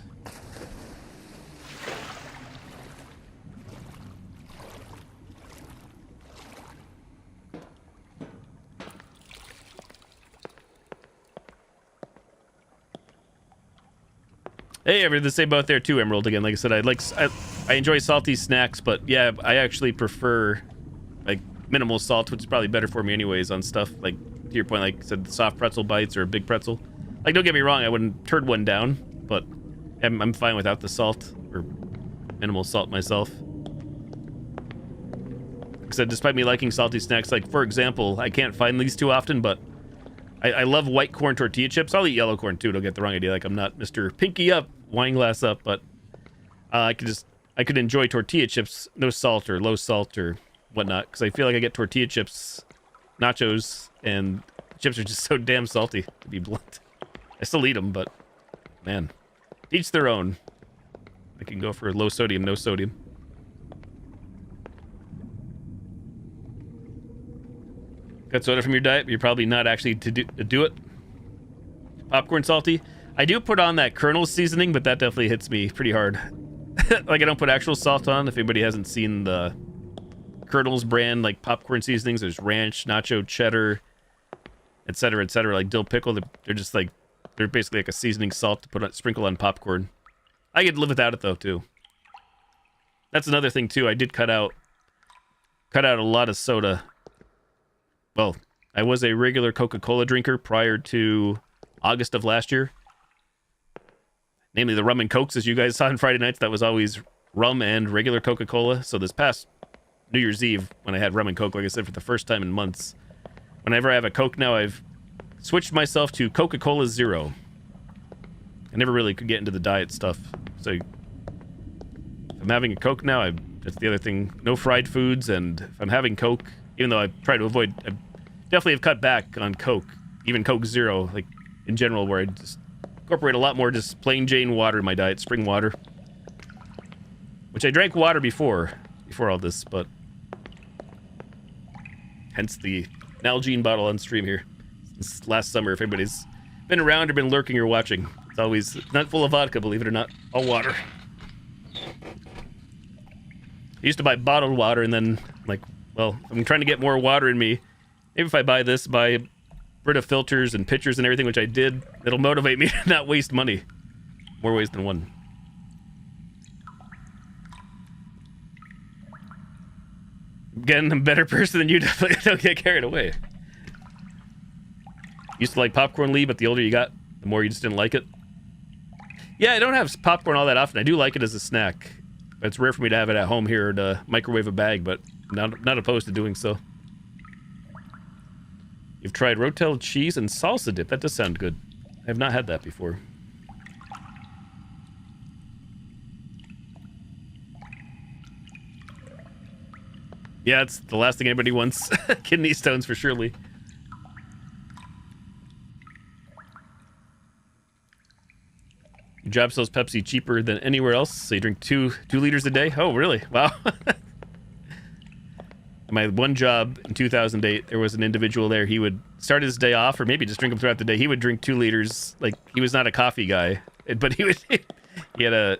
Hey, everything the same about there too, Emerald. Again, like I said, I enjoy salty snacks, but yeah, I actually prefer like minimal salt, which is probably better for me anyways on stuff like, to your point, like I said, soft pretzel bites or a big pretzel. Like, don't get me wrong, I wouldn't turn one down, but I'm fine without the salt, or minimal salt myself. Like I said, despite me liking salty snacks, like for example, I can't find these too often, but I love white corn tortilla chips. I'll eat yellow corn too, don't get the wrong idea. Like, I'm not Mr. Pinky up, wine glass up, but I could enjoy tortilla chips, no salt or low salt or whatnot, because I feel like I get tortilla chips, nachos, and chips are just so damn salty, to be blunt. I still eat them, but man, each their own. I can go for low sodium, no sodium. Cut soda from your diet, but you're probably not actually to do it. Popcorn salty. I do put on that Colonel seasoning, but that definitely hits me pretty hard. Like, I don't put actual salt on. If anybody hasn't seen the Colonel's brand, like popcorn seasonings, there's ranch, nacho, cheddar, etc., etc. Like dill pickle. They're just like, they're basically like a seasoning salt to sprinkle on popcorn. I could live without it though too. That's another thing too. I did cut out a lot of soda. Well, I was a regular Coca-Cola drinker prior to August of last year. Namely the rum and cokes, as you guys saw on Friday nights. That was always rum and regular Coca-Cola. So this past New Year's Eve, when I had rum and coke, like I said, for the first time in months, whenever I have a Coke now, I've switched myself to Coca-Cola Zero. I never really could get into the diet stuff. So if I'm having a Coke now, that's the other thing. No fried foods, and if I'm having Coke, even though I try to avoid, I definitely have cut back on Coke, even Coke Zero, like in general, where I just incorporate a lot more just plain Jane water in my diet, spring water. Which I drank water before all this, but hence the Nalgene bottle on stream here. Since last summer, if anybody's been around or been lurking or watching, it's always not full of vodka, believe it or not, all water. I used to buy bottled water, and then, like, well, I'm trying to get more water in me. Maybe if I buy Brita filters and pitchers and everything, which I did, it'll motivate me to not waste money. More ways than one. Again, I'm a better person than you. Definitely don't get carried away. Used to like popcorn, Lee, but the older you got, the more you just didn't like it. Yeah, I don't have popcorn all that often. I do like it as a snack. It's rare for me to have it at home here to microwave a bag, but not opposed to doing so. You've tried Rotel cheese and salsa dip. That does sound good. I have not had that before. Yeah, it's the last thing anybody wants. Kidney stones for sure, Lee. Your job sells Pepsi cheaper than anywhere else, so you drink 2 liters a day? Oh, really? Wow. My one job in 2008, there was an individual there. He would start his day off, or maybe just drink them throughout the day. He would drink 2 liters. Like, he was not a coffee guy, but he had a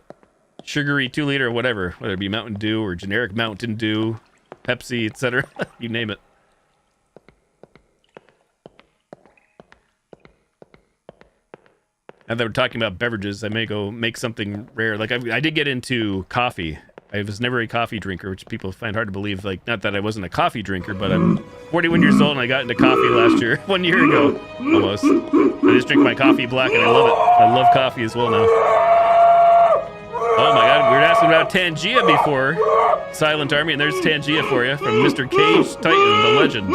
sugary 2 liter or whatever, whether it be Mountain Dew or generic Mountain Dew, Pepsi, etc. You name it. Now that we're talking about beverages, I may go make something rare. Like I did get into coffee. I was never a coffee drinker, which people find hard to believe. Like, not that I wasn't a coffee drinker, but I'm 41 years old and I got into coffee last year, 1 year ago, almost. I just drink my coffee black and I love it. I love coffee as well now. Oh my God, we were asking about Tangia before, Silent Army, and there's Tangia for you from Mr. Cage Titan, the legend.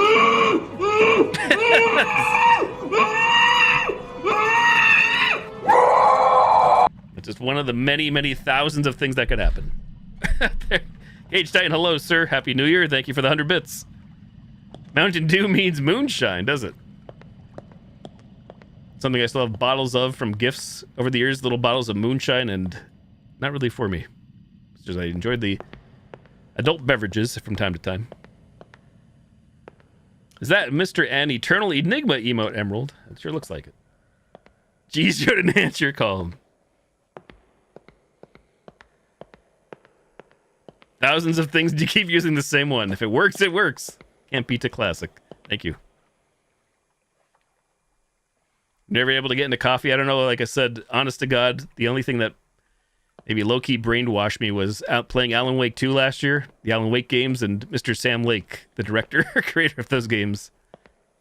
It's just one of the many, many thousands of things that could happen. Cage Titan, hello, sir. Happy New Year. Thank you for the 100 bits. Mountain Dew means moonshine, does it? Something I still have bottles of from gifts over the years, little bottles of moonshine, and not really for me. It's just I enjoyed the adult beverages from time to time. Is that Mr. An Eternal Enigma emote, Emerald? It sure looks like it. Geez, you would enhance your calm. Thousands of things to keep using the same one. If it works, it works. Can't beat a classic. Thank you. Never able to get into coffee. I don't know. Like I said, honest to God, the only thing that maybe low-key brainwashed me was out playing Alan Wake 2 last year, the Alan Wake games, and Mr. Sam Lake, the director, creator of those games.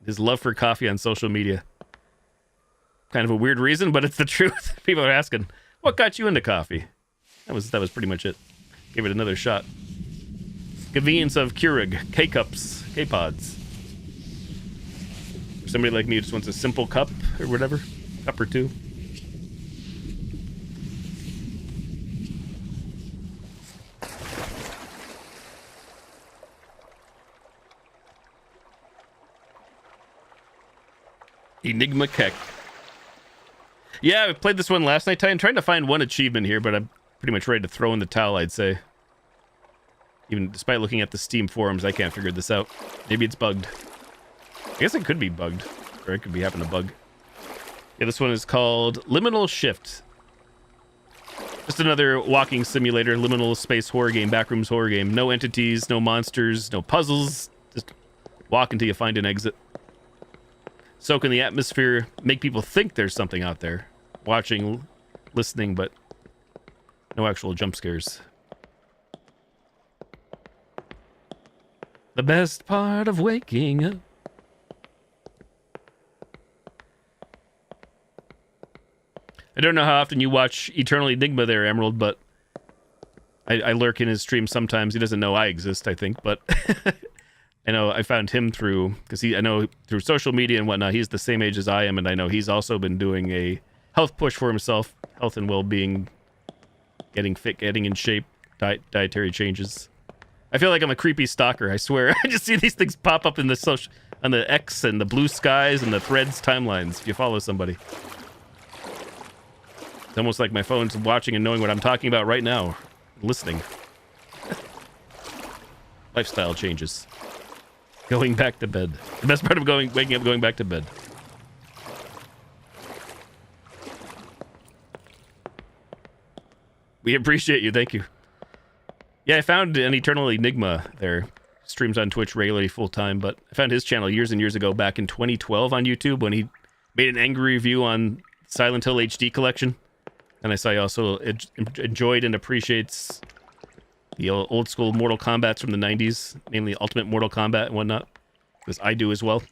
His love for coffee on social media. Kind of a weird reason, but it's the truth. People are asking, what got you into coffee? That was pretty much it. Give it another shot. Convenience of Keurig, K-Cups, K-Pods. For somebody like me who just wants a simple cup or whatever, cup or two. Enigma Keck. Yeah, I played this one last night. I'm trying to find one achievement here, but I'm pretty much ready to throw in the towel, I'd say. Even despite looking at the Steam forums, I can't figure this out. Maybe it's bugged. I guess it could be bugged. Or it could be having a bug. Yeah, this one is called Liminal Shift. Just another walking simulator, liminal space horror game, backrooms horror game. No entities, no monsters, no puzzles. Just walk until you find an exit. Soak in the atmosphere, make people think there's something out there. Watching, listening, but no actual jump scares. The best part of waking up. I don't know how often you watch Eternal Enigma there, Emerald, but I lurk in his stream sometimes. He doesn't know I exist, I think, but I know I found him through, because I know through social media and whatnot, he's the same age as I am, and I know he's also been doing a health push for himself, health and well-being, getting fit, getting in shape, dietary changes. I feel like I'm a creepy stalker, I swear. I just see these things pop up in the on the X and the Blue Skies and the Threads timelines if you follow somebody. It's almost like my phone's watching and knowing what I'm talking about right now. Listening. Lifestyle changes. Going back to bed. The best part of waking up, going back to bed. We appreciate you. Thank you. Yeah, I found an Eternal Enigma there. Streams on Twitch regularly full time, but I found his channel years and years ago back in 2012 on YouTube when he made an angry review on Silent Hill HD collection. And I saw he also enjoyed and appreciates the old school Mortal Kombats from the 90s, mainly Ultimate Mortal Kombat and whatnot, because I do as well.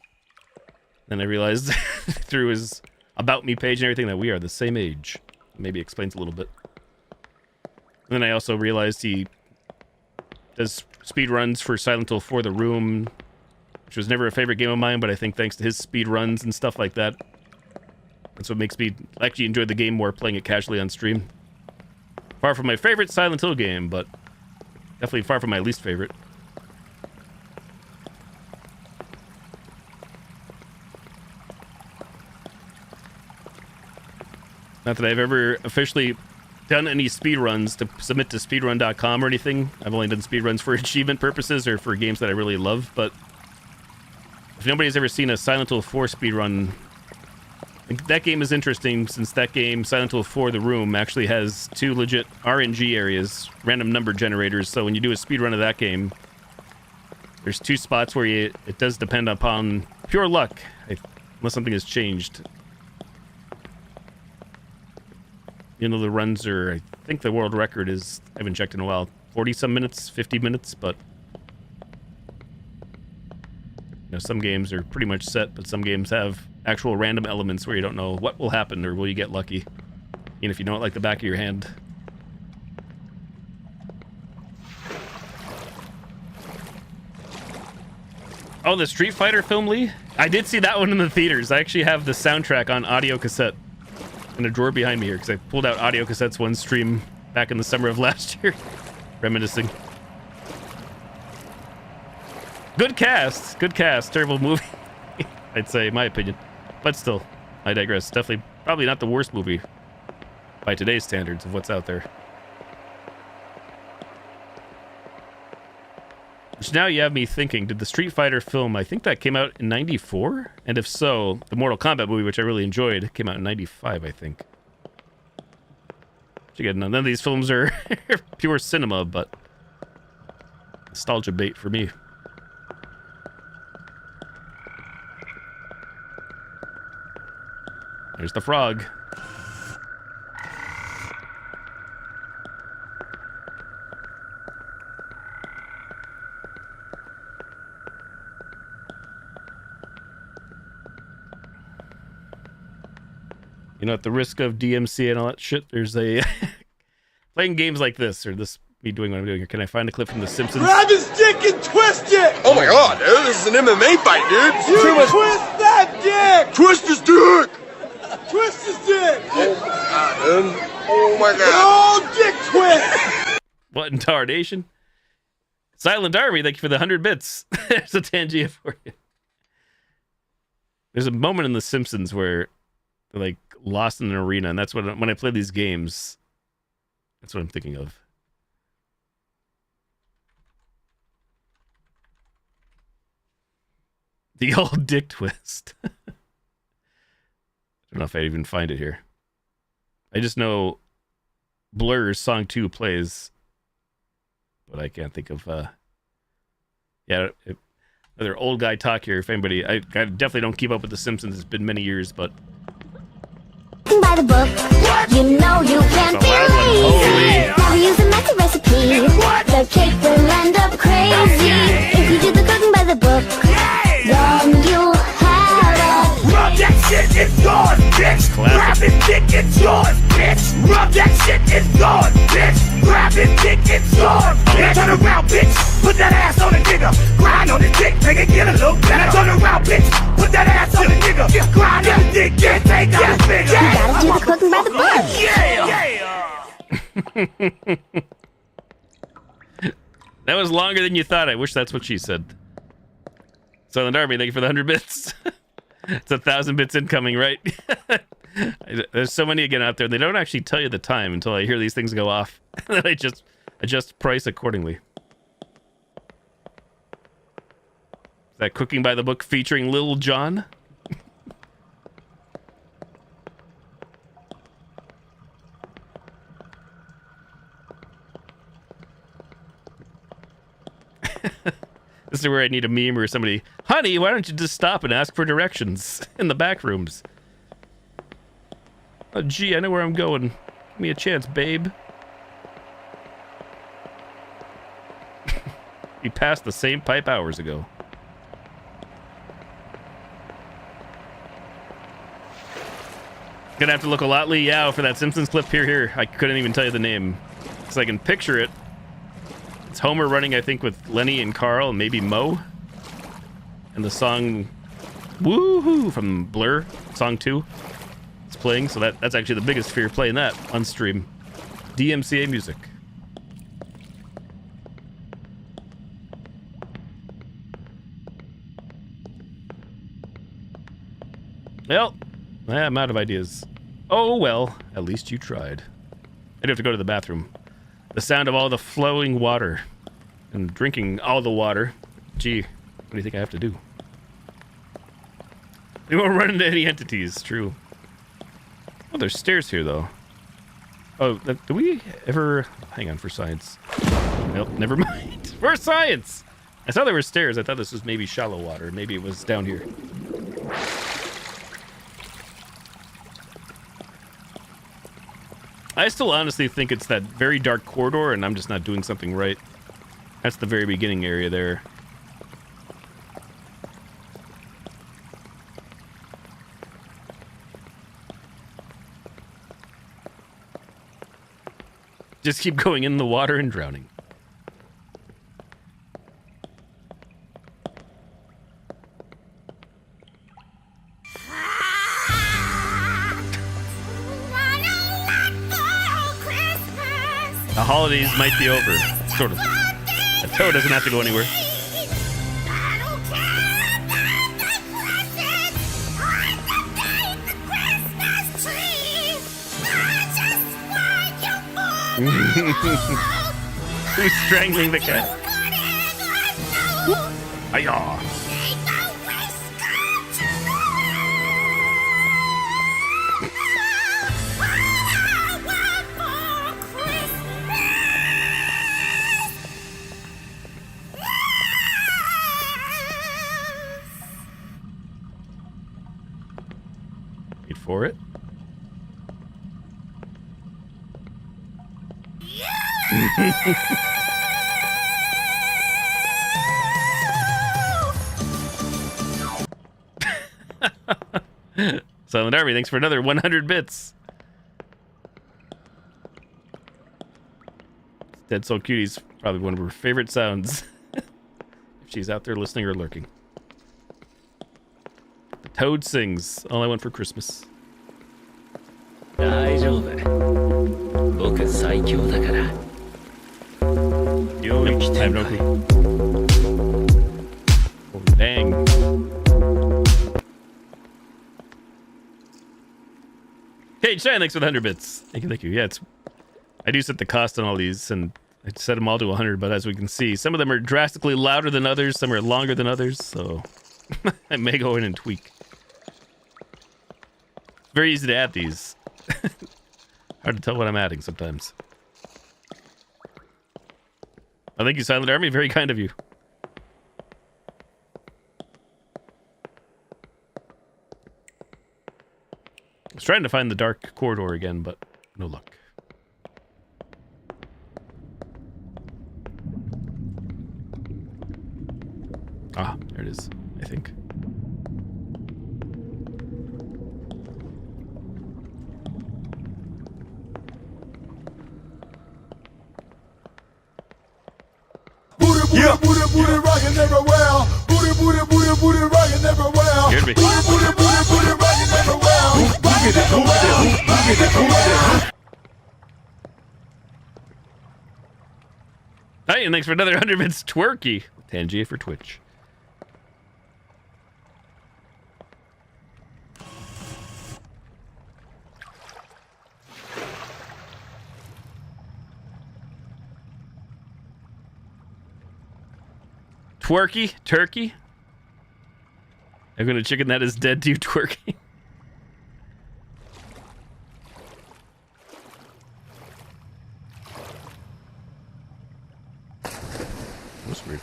Then I realized through his About Me page and everything that we are the same age. Maybe explains a little bit. And then I also realized he does speed runs for Silent Hill 4 The Room, which was never a favorite game of mine, but I think thanks to his speed runs and stuff like that, that's what makes me actually enjoy the game more, playing it casually on stream. Far from my favorite Silent Hill game, but definitely far from my least favorite. Not that I've ever officially done any speedruns to submit to speedrun.com or anything. I've only done speedruns for achievement purposes or for games that I really love, but if nobody's ever seen a Silent Hill 4 speedrun, that game is interesting since that game, Silent Hill 4 The Room, actually has 2 legit RNG areas, random number generators, so when you do a speedrun of that game, there's 2 spots where it does depend upon pure luck, unless something has changed. You know, the runs are, I think the world record is, I haven't checked in a while, 40 some minutes, 50 minutes, but you know, some games are pretty much set, but some games have actual random elements where you don't know what will happen or will you get lucky, even if you know it like the back of your hand. Oh, the Street Fighter film, Lee? I did see that one in the theaters. I actually have the soundtrack on audio cassette in a drawer behind me here because I pulled out audio cassettes one stream back in the summer of last year. Reminiscing. Good cast. Good cast. Terrible movie. I'd say, in my opinion. But still, I digress. Definitely, probably not the worst movie by today's standards of what's out there. Which now you have me thinking, did the Street Fighter film, I think that came out in 94? And if so, the Mortal Kombat movie, which I really enjoyed, came out in 95, I think. Again, none of these films are pure cinema, but nostalgia bait for me. There's the frog. You know, at the risk of DMC and all that shit, there's a playing games like this, or this me doing what I'm doing here. Can I find a clip from The Simpsons?
Grab his dick and twist it!
Oh my god, dude, this is an MMA fight, dude.
You twist that dick!
Twist his dick!
Twist his dick!
Oh my god, dude. Oh my god.
Oh, dick twist!
What in tarnation? Silent Army, thank you for the 100 bits. There's a Tangia for you. There's a moment in The Simpsons where they're like lost in an arena, and that's when I play these games, that's what I'm thinking of. The old dick twist. I don't know if I even find it here. I just know Blur's Song 2 plays, but I can't think of, yeah, another old guy talk here, if anybody, I definitely don't keep up with The Simpsons, it's been many years, but
by the book, you know you can't be lazy. Never use a messy recipe. The cake will end up crazy. If you do the cooking by the book, then you'll have a
Rub that shit, it's gone, bitch! Grab his dick, it's yours, bitch! Rub that shit, it's gone, bitch! Grab his dick, it's gone, bitch! Turn around, bitch! Put that ass on a nigga! Grind on the dick, make it get a little better! Turn around, bitch! Put that ass on the nigga! Grind on the dick, get take out his finger!
You gotta do the cooking by the book.
Yeah!
that was longer than you thought. I wish that's what she said. Silent Army, thank you for the 100 bits. It's 1,000 bits incoming, right? There's so many again out there. They don't actually tell you the time until I hear these things go off. And then I just adjust price accordingly. Is that Cooking by the Book featuring Lil Jon? This is where I need a meme or somebody. Honey, why don't you just stop and ask for directions in the back rooms? Oh, gee, I know where I'm going. Give me a chance, babe. We passed the same pipe hours ago. Gonna have to look a lot Lee Yao for that Simpsons clip here. I couldn't even tell you the name. So I can picture it. It's Homer running, I think, with Lenny and Carl and maybe Moe. And the song Woohoo from Blur, song 2. It's playing, so that's actually the biggest fear, playing that on stream. DMCA music. Well, I'm out of ideas. Oh well, at least you tried. I do have to go to the bathroom. The sound of all the flowing water and drinking all the water. Gee, what do you think I have to do? We won't run into any entities, true. Oh, there's stairs here, though. Oh, do we ever... Hang on, for science. Nope, never mind. For science! I saw there were stairs. I thought this was maybe shallow water. Maybe it was down here. I still honestly think it's that very dark corridor, and I'm just not doing something right. That's the very beginning area there. Just keep going in the water and drowning. The holidays might be over, sort of. A toad doesn't have to go anywhere. Who's strangling the cat? Hi-yah. Wait for it. Silent Army, thanks for another 100 bits. Dead Soul Cutie's probably one of her favorite sounds. If she's out there listening or lurking. The toad sings, all I want for Christmas.
大丈夫。僕最強だから。
I have no clue. Oh, dang. Hey, Shine, thanks for the 100 bits. Thank you, thank you. Yeah, I do set the cost on all these, and I set them all to 100, but as we can see, some of them are drastically louder than others, some are longer than others, so I may go in and tweak. Very easy to add these. Hard to tell what I'm adding sometimes. Oh, thank you, Silent Army. Very kind of you. I was trying to find the dark corridor again, but no luck. Ah, there it is, I think.
Yeah. Booty, booty, rockin' everywhere. Booty, booty, booty, booty, rockin' everywhere.
Scared me.
Booty, booty, booty, booty, rockin' everywhere. Rockin' everywhere.
Hey, and thanks for another 100 bits, Twerky. Tangia for Twitch. Twerky? Turkey? I'm gonna chicken that is dead to you, Twerky. That's weird.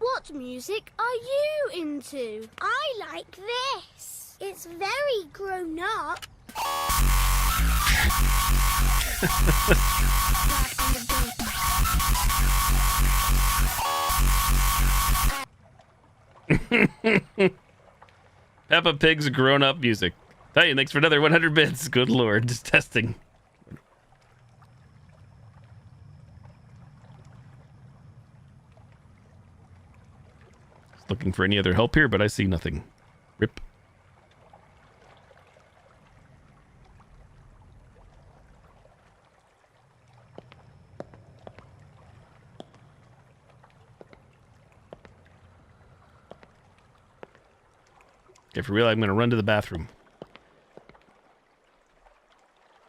What music are you into? I like this. It's very grown up.
Peppa Pig's grown-up music. Hey, thanks for another 100 bits. Good lord, just testing. Looking for any other help here, but I see nothing. Rip. Okay, for real, I'm going to run to the bathroom.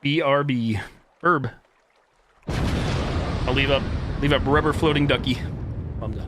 BRB. Herb. I'll leave up rubber floating ducky. I'm done.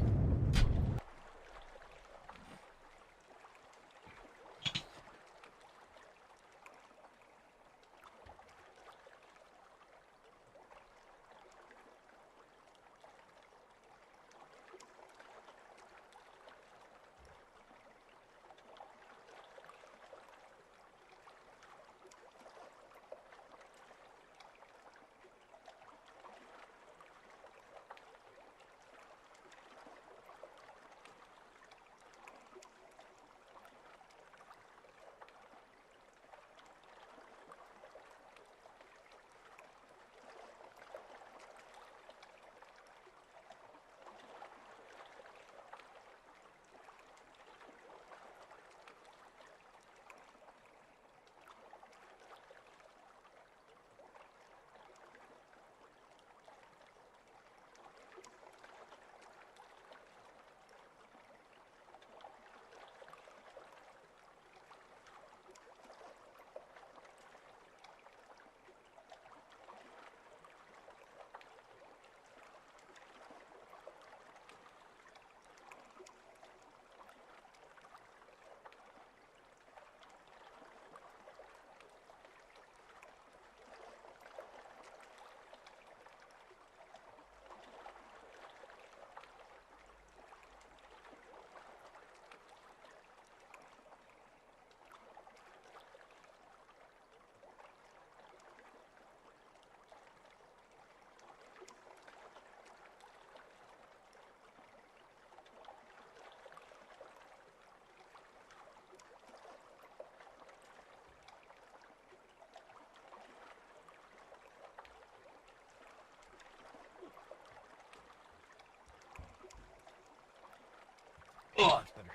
Oh, it's better.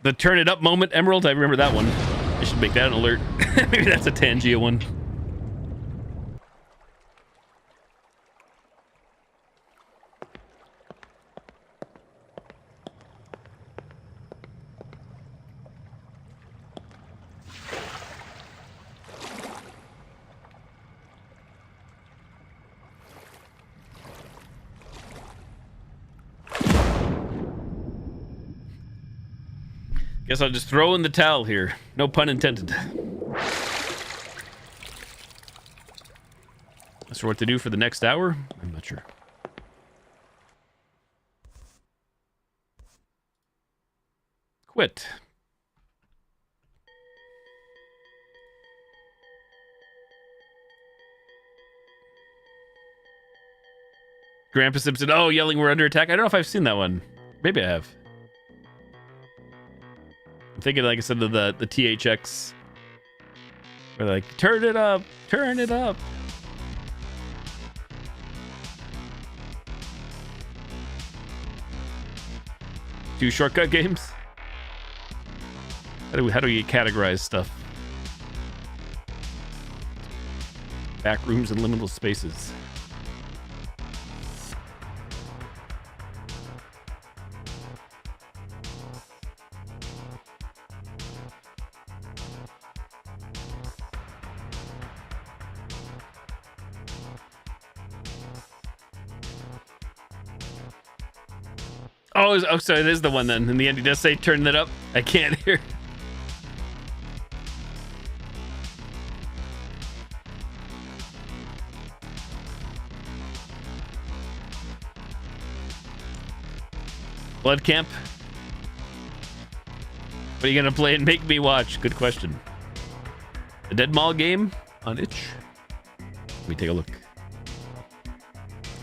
The turn it up moment, Emerald. I remember that one. I should make that an alert. Maybe that's a Tangia one. Guess I'll just throw in the towel here. No pun intended. As for what to do for the next hour, I'm not sure. Quit. Grandpa Simpson. Oh, yelling we're under attack. I don't know if I've seen that one. Maybe I have. I'm thinking, like I said, of the THX. Where they're like, turn it up, turn it up. Do shortcut games? How do you categorize stuff? Back rooms and liminal spaces. Oh, sorry, this is the one then. In the end, he does say, turn that up. I can't hear. Blood Camp? What are you going to play and make me watch? Good question. A Dead Mall game on itch? Let me take a look.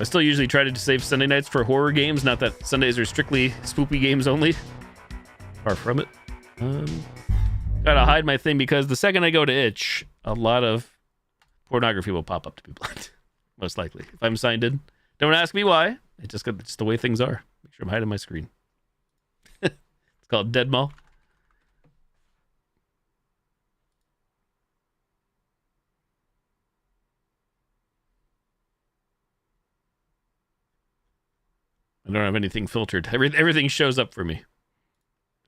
I still usually try to save Sunday nights for horror games. Not that Sundays are strictly spoopy games only. Far from it. Gotta hide my thing because the second I go to itch, a lot of pornography will pop up to be blind. Most likely. If I'm signed in. Don't ask me why. It's just the way things are. Make sure I'm hiding my screen. It's called Dead Mall. I don't have anything filtered. Everything shows up for me.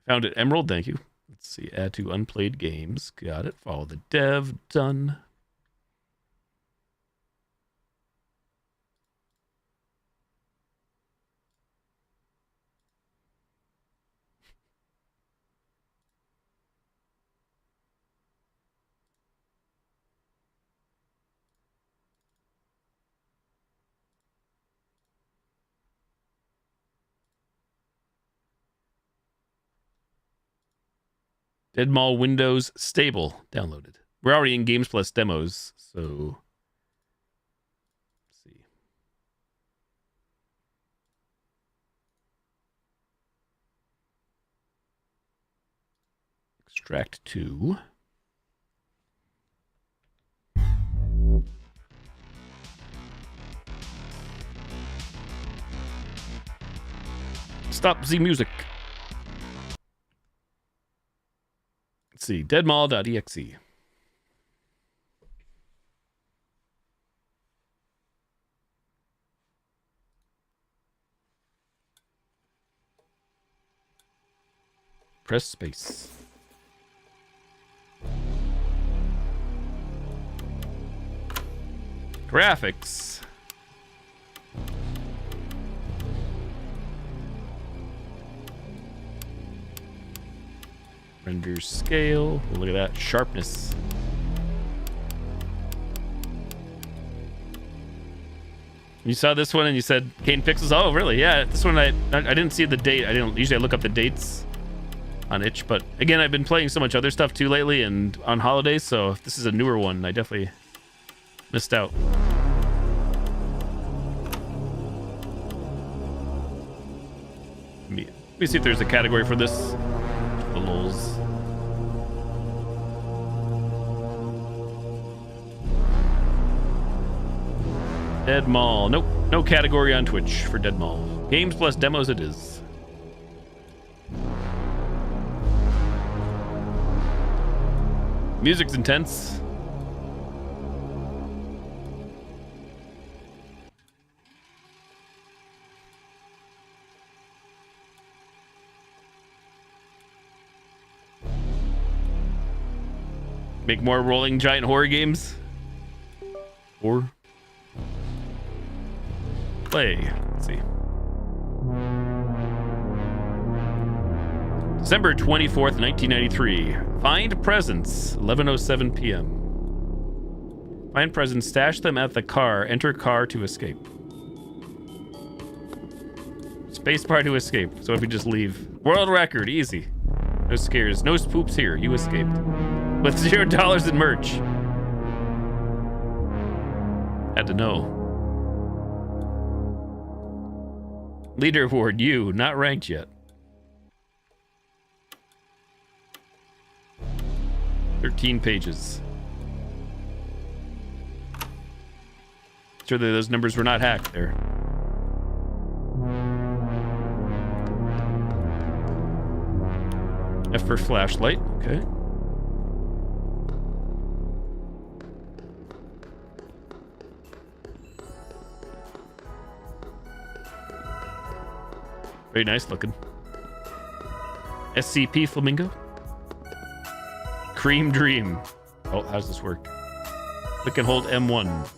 Found it. Emerald, thank you. Let's see. Add to unplayed games. Got it. Follow the dev. Done. Dead Mall Windows stable downloaded. We're already in Games Plus demos, so let's see. Extract 2. Stop Z music. Let's see, deadmall.exe. Press space. Graphics. Render scale. Look at that. Sharpness. You saw this one and you said Kane Pixels. Oh, really? Yeah, this one I didn't see the date. I didn't usually look up the dates on itch, but again, I've been playing so much other stuff too lately and on holidays, so if this is a newer one, I definitely missed out. Let me see if there's a category for this. The lols. Dead Mall. Nope. No category on Twitch for Dead Mall. Games Plus demos it is. Music's intense. Make more rolling giant horror games. Or play. Let's see. December 24th, 1993. Find presents, 11:07 p.m. Find presents, stash them at the car, enter car to escape. Spacebar to escape. So if we just leave. World record, easy. No scares, no spoops here. You escaped. With $0 in merch. Had to know. Leaderboard, you, not ranked yet. 13 pages. Sure that those numbers were not hacked there. F for flashlight, okay. Very nice looking. SCP Flamingo. Cream Dream. Oh, how does this work? Click and hold M1.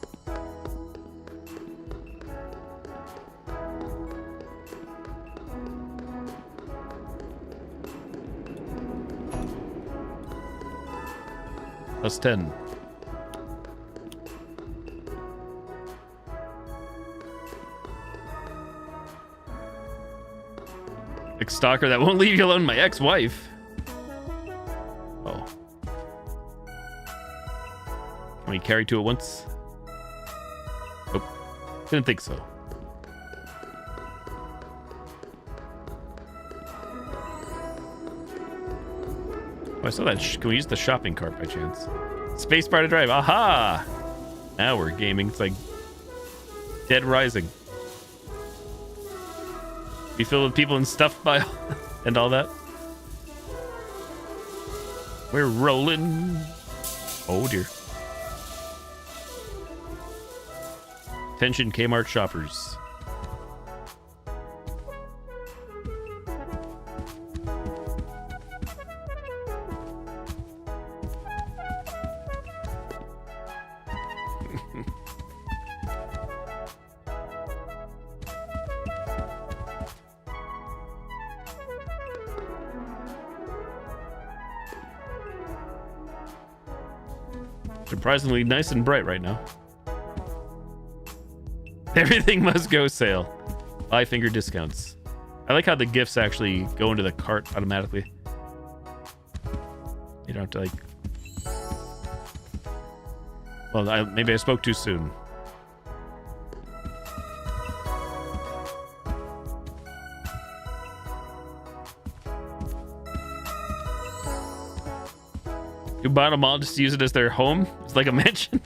Plus 10. Stalker that won't leave you alone, my ex-wife. Oh. Can we carry two at once? Nope. Didn't think so. Oh, I saw that. Can we use the shopping cart by chance? Spacebar to drive. Aha! Now we're gaming. It's like Dead Rising. Be filled with people and stuff by and all that. We're rolling. Oh dear. Attention Kmart shoppers. Surprisingly nice and bright right now. Everything must go sale. 5-finger discounts. I like how the gifts actually go into the cart automatically. You don't have to like... Well, maybe I spoke too soon. You bought them all just to use it as their home? It's like a mansion.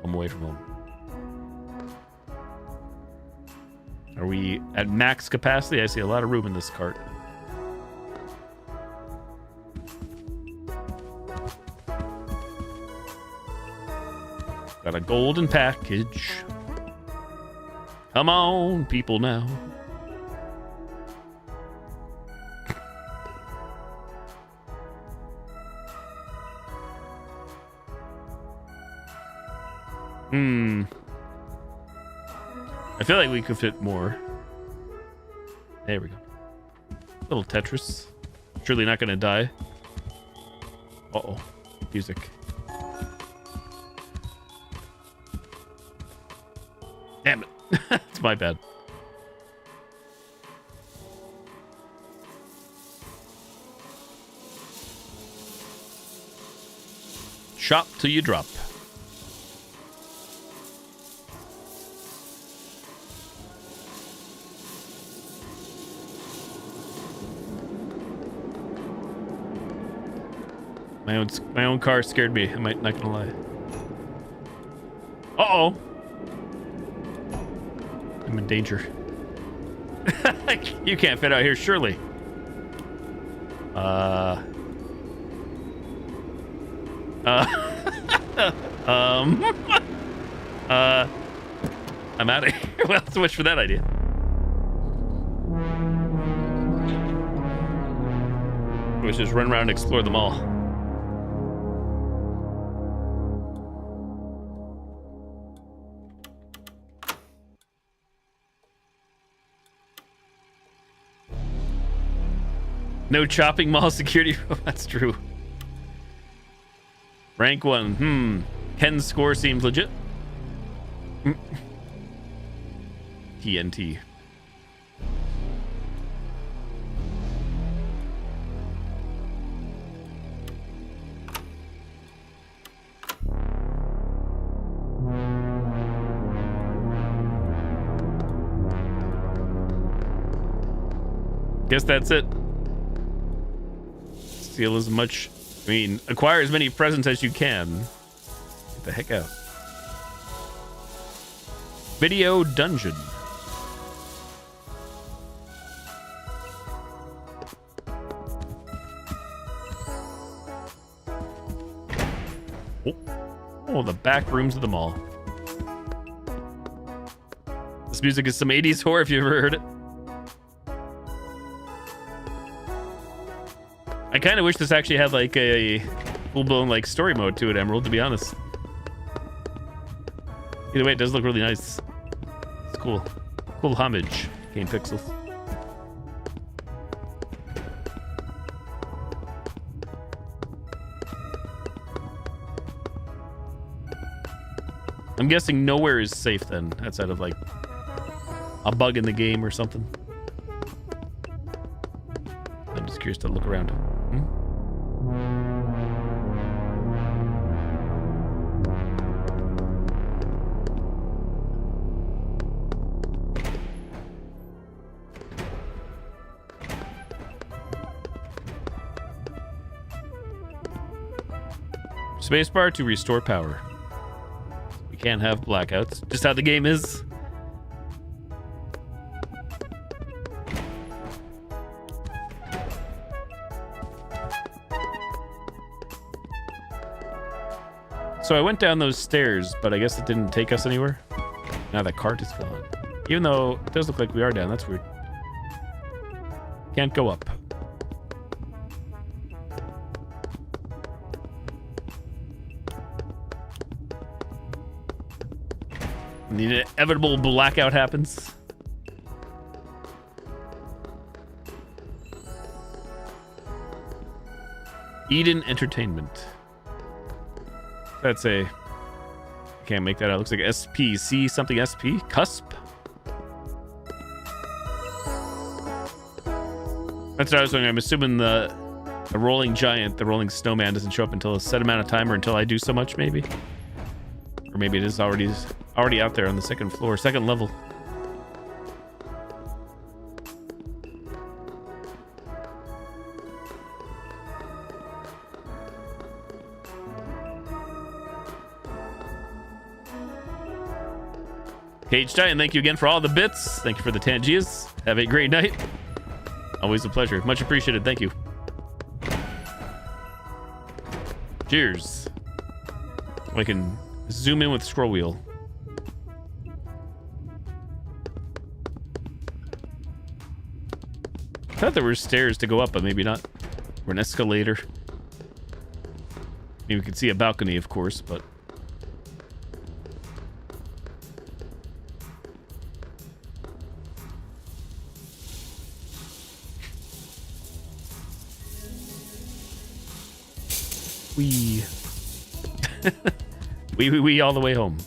I'm away from home. Are we at max capacity? I see a lot of room in this cart. Got a golden package. Come on, people now. I feel like we could fit more. There we go. Little Tetris. Surely not gonna die. Uh-oh. Music. Damn it. It's my bad. Shop till you drop. My own car scared me. I'm not gonna lie. Uh-oh. I'm in danger. You can't fit out here, surely. I'm out of here. Well, so much for that idea. Let's just run around and explore them all. No chopping mall security. That's true. Rank 1. Ken's score seems legit. TNT. Guess that's it. Steal as much, acquire as many presents as you can. Get the heck out. Video dungeon. Oh, the back rooms of the mall. This music is some 80s horror if you ever heard it. I kind of wish this actually had like a full-blown like story mode to it, Emerald, to be honest. Either way, it does look really nice. It's cool. Cool homage, Game Pixels. I'm guessing nowhere is safe then, outside of like a bug in the game or something. I'm just curious to look around. Spacebar to restore power. We can't have blackouts. Just how the game is. So I went down those stairs, but I guess it didn't take us anywhere. Now that cart is gone. Even though it does look like we are down. That's weird. Can't go up. The inevitable blackout happens. Eden Entertainment. That's a... Can't make that out. It looks like SPC something SP? Cusp? That's what I was wondering. I'm assuming the rolling giant, the rolling snowman, doesn't show up until a set amount of time or until I do so much, maybe? Or maybe it is already out there on the second floor, second level. Cage Titan, thank you again for all the bits. Thank you for the Tangias. Have a great night. Always a pleasure. Much appreciated. Thank you. Cheers. I can zoom in with scroll wheel. I thought there were stairs to go up, but maybe not. Or an escalator. Maybe we could see a balcony, of course, but... we all the way home.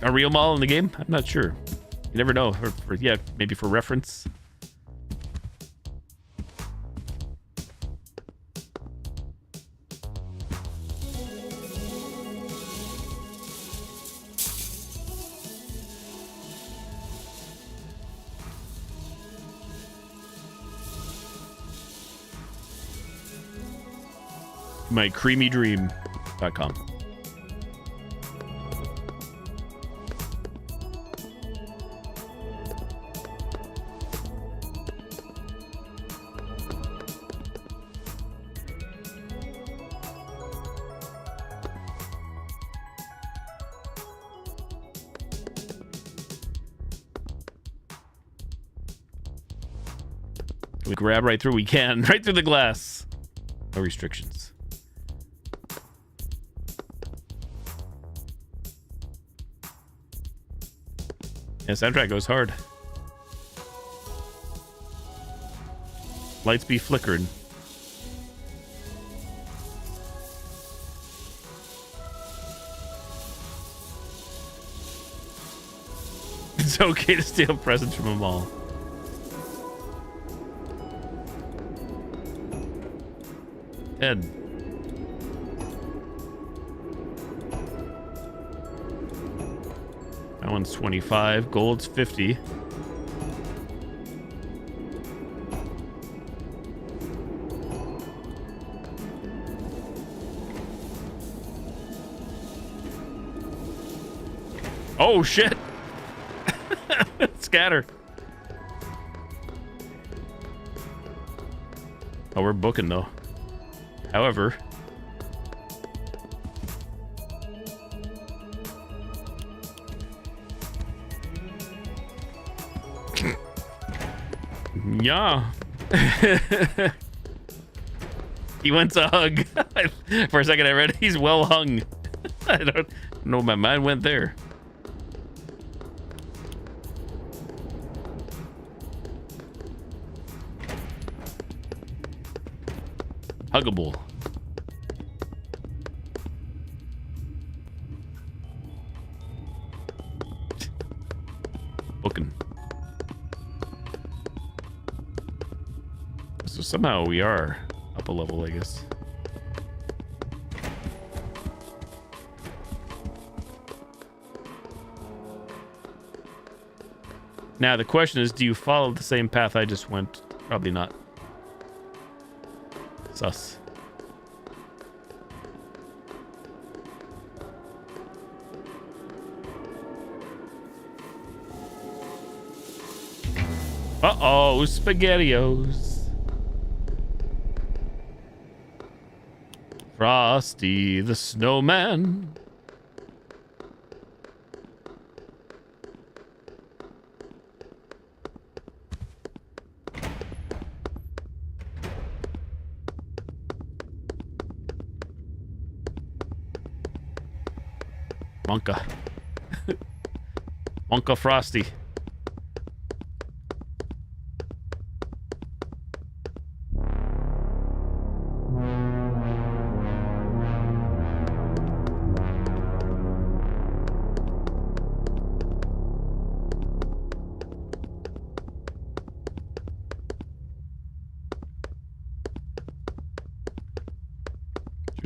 A real mall in the game? I'm not sure. You never know. Yeah, maybe for reference. mycreamydream.com. We grab right through, we can. Right through the glass. No restrictions. Yeah, soundtrack goes hard. Lights be flickering. It's okay to steal presents from a mall. Ed. That one's 25. Gold's 50. Oh, shit. Scatter. Oh, we're booking, though. However... yeah. He went to hug. For a second I read he's well hung. I don't know, my mind went there. Huggable. Booking. So somehow we are up a level, I guess. Now the question is, do you follow the same path I just went? Probably not. Sus. Uh-oh, SpaghettiOs. Frosty the Snowman. Monka. Monka Frosty.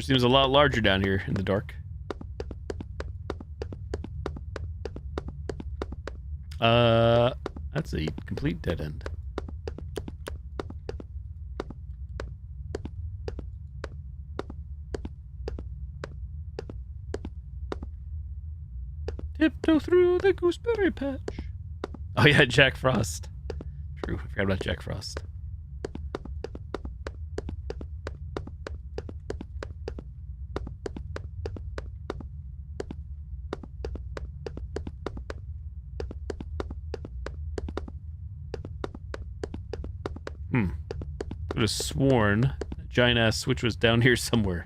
seems a lot larger down here in the dark. That's a complete dead end. Tiptoe through the gooseberry patch. Oh yeah, Jack Frost. True, I forgot about Jack Frost. Could have sworn a giant ass switch was down here somewhere.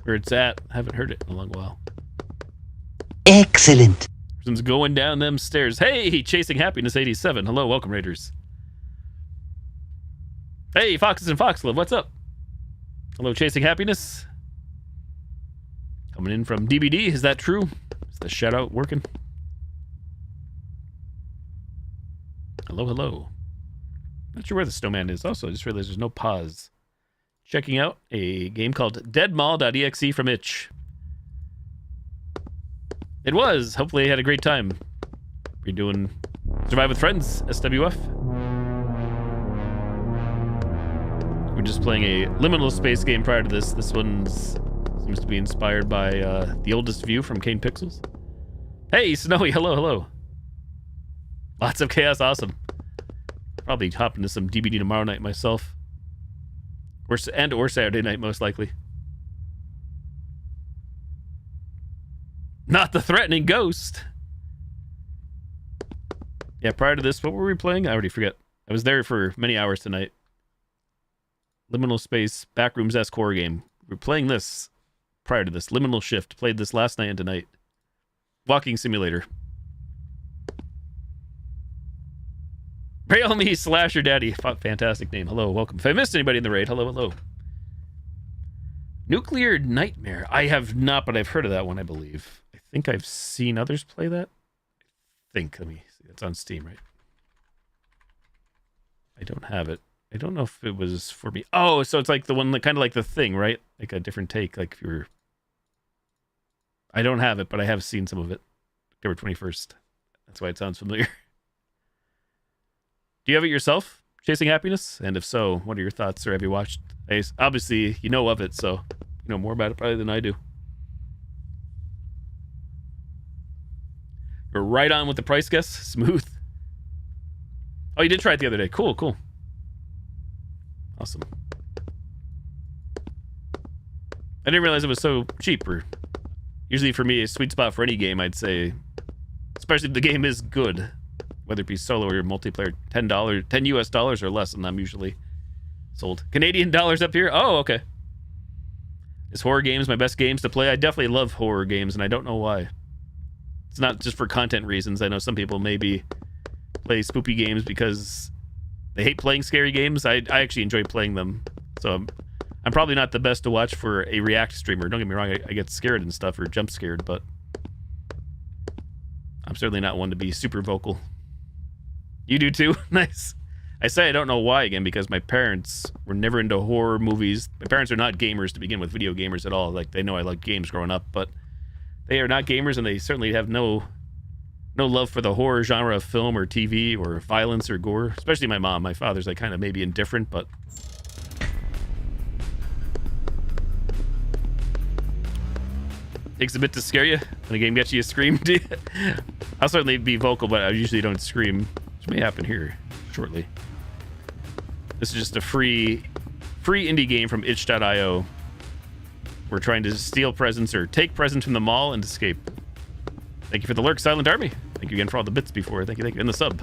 Where it's at. I haven't heard it in a long while.
Excellent.
Person's going down them stairs. Hey, Chasing Happiness 87. Hello, welcome, Raiders. Hey, Foxes and Foxglove, what's up? Hello, Chasing Happiness. Coming in from DBD, is that true? Is the shout out working? Hello, hello. Not sure where the snowman is. Also, I just realized there's no pause. Checking out a game called deadmall.exe from Itch. It was. Hopefully you had a great time. We're doing Survive with Friends, SWF. We're just playing a liminal space game prior to this. This one seems to be inspired by The Oldest View from Kane Pixels. Hey, Snowy. Hello, hello. Lots of chaos. Awesome. Probably hop into some DBD tomorrow night myself. Or Saturday night, most likely. Not the threatening ghost. Yeah, prior to this, what were we playing? I already forget. I was there for many hours tonight. Liminal Space, Backrooms-esque horror game. We were playing this prior to this. Liminal Shift. Played this last night and tonight. Walking simulator. Braille me, Slasher Daddy. Fantastic name. Hello, welcome. If I missed anybody in the raid, hello, hello. Nuclear Nightmare. I have not, but I've heard of that one, I believe. I think I've seen others play that. Let me see. It's on Steam, right? I don't have it. I don't know if it was for me. Oh, so it's like the one, that kind of like The Thing, right? Like a different take. Like if you were... I don't have it, but I have seen some of it. October 21st. That's why it sounds familiar. Do you have it yourself, Chasing Happiness? And if so, what are your thoughts, or have you watched? Obviously, you know of it, so you know more about it probably than I do. You're right on with the price guess. Smooth. Oh, you did try it the other day. Cool, cool. Awesome. I didn't realize it was so cheap. Or usually for me, a sweet spot for any game, I'd say, especially if the game is good. Whether it be solo or multiplayer, $10 US or less, and I'm usually sold. Canadian dollars up here? Oh, okay. Is horror games my best games to play? I definitely love horror games, and I don't know why. It's not just for content reasons. I know some people maybe play spoopy games because they hate playing scary games. I actually enjoy playing them. So I'm probably not the best to watch for a React streamer. Don't get me wrong, I get scared and stuff, or jump scared, but I'm certainly not one to be super vocal. You do too? Nice. I say I don't know why again, because my parents were never into horror movies. My parents are not gamers to begin with, video gamers at all. Like, they know I like games growing up, but they are not gamers, and they certainly have no love for the horror genre of film or TV or violence or gore. Especially my mom. My father's like kind of maybe indifferent, but takes a bit to scare you when a game gets you to scream. I'll certainly be vocal, but I usually don't scream, which may happen here shortly. This is just a free indie game from itch.io. We're trying to steal presents or take presents from the mall and escape. Thank you for the lurk, Silent Army. Thank you again for all the bits before. Thank you, and the sub.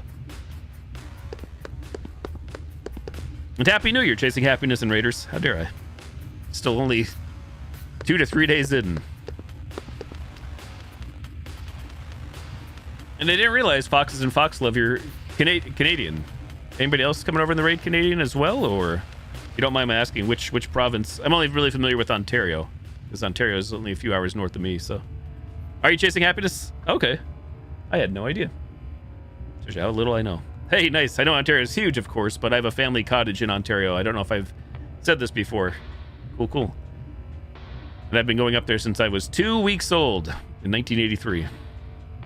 And Happy New Year, Chasing Happiness and Raiders. How dare I? Still only 2 to 3 days in. And I didn't realize Foxes and Foxglove, you're Canadian. Anybody else coming over in the raid Canadian as well, or if you don't mind my asking, which province? I'm only really familiar with Ontario, because Ontario is only a few hours north of me. So, are you chasing happiness? Okay, I had no idea. Shows you how little I know. Hey, nice. I know Ontario is huge, of course, but I have a family cottage in Ontario. I don't know if I've said this before. Cool. And I've been going up there since I was 2 weeks old in 1983.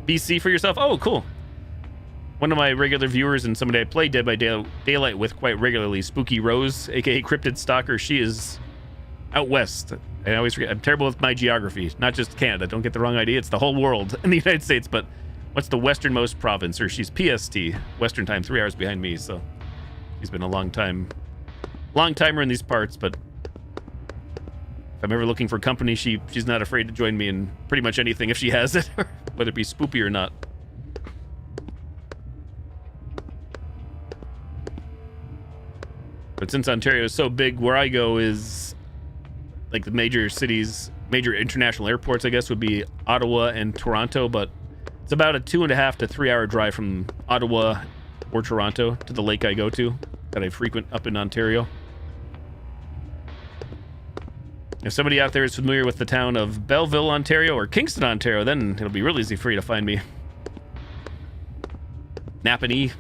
BC for yourself? Oh, cool. One of my regular viewers and somebody I play Dead by Daylight with quite regularly, Spooky Rose, aka Cryptid Stalker. She is out west. I always forget. I'm terrible with my geography. Not just Canada. Don't get the wrong idea. It's the whole world in the United States. But what's the westernmost province? Or she's PST, Western time, 3 hours behind me. So she's been a long timer in these parts. But if I'm ever looking for company, she's not afraid to join me in pretty much anything if she has it, whether it be spoopy or not. But since Ontario is so big, where I go is like the major cities, major international airports, I guess, would be Ottawa and Toronto. But it's about a 2.5 to 3 hour drive from Ottawa or Toronto to the lake I go to that I frequent up in Ontario. If somebody out there is familiar with the town of Belleville, Ontario, or Kingston, Ontario, then it'll be really easy for you to find me. Napanee,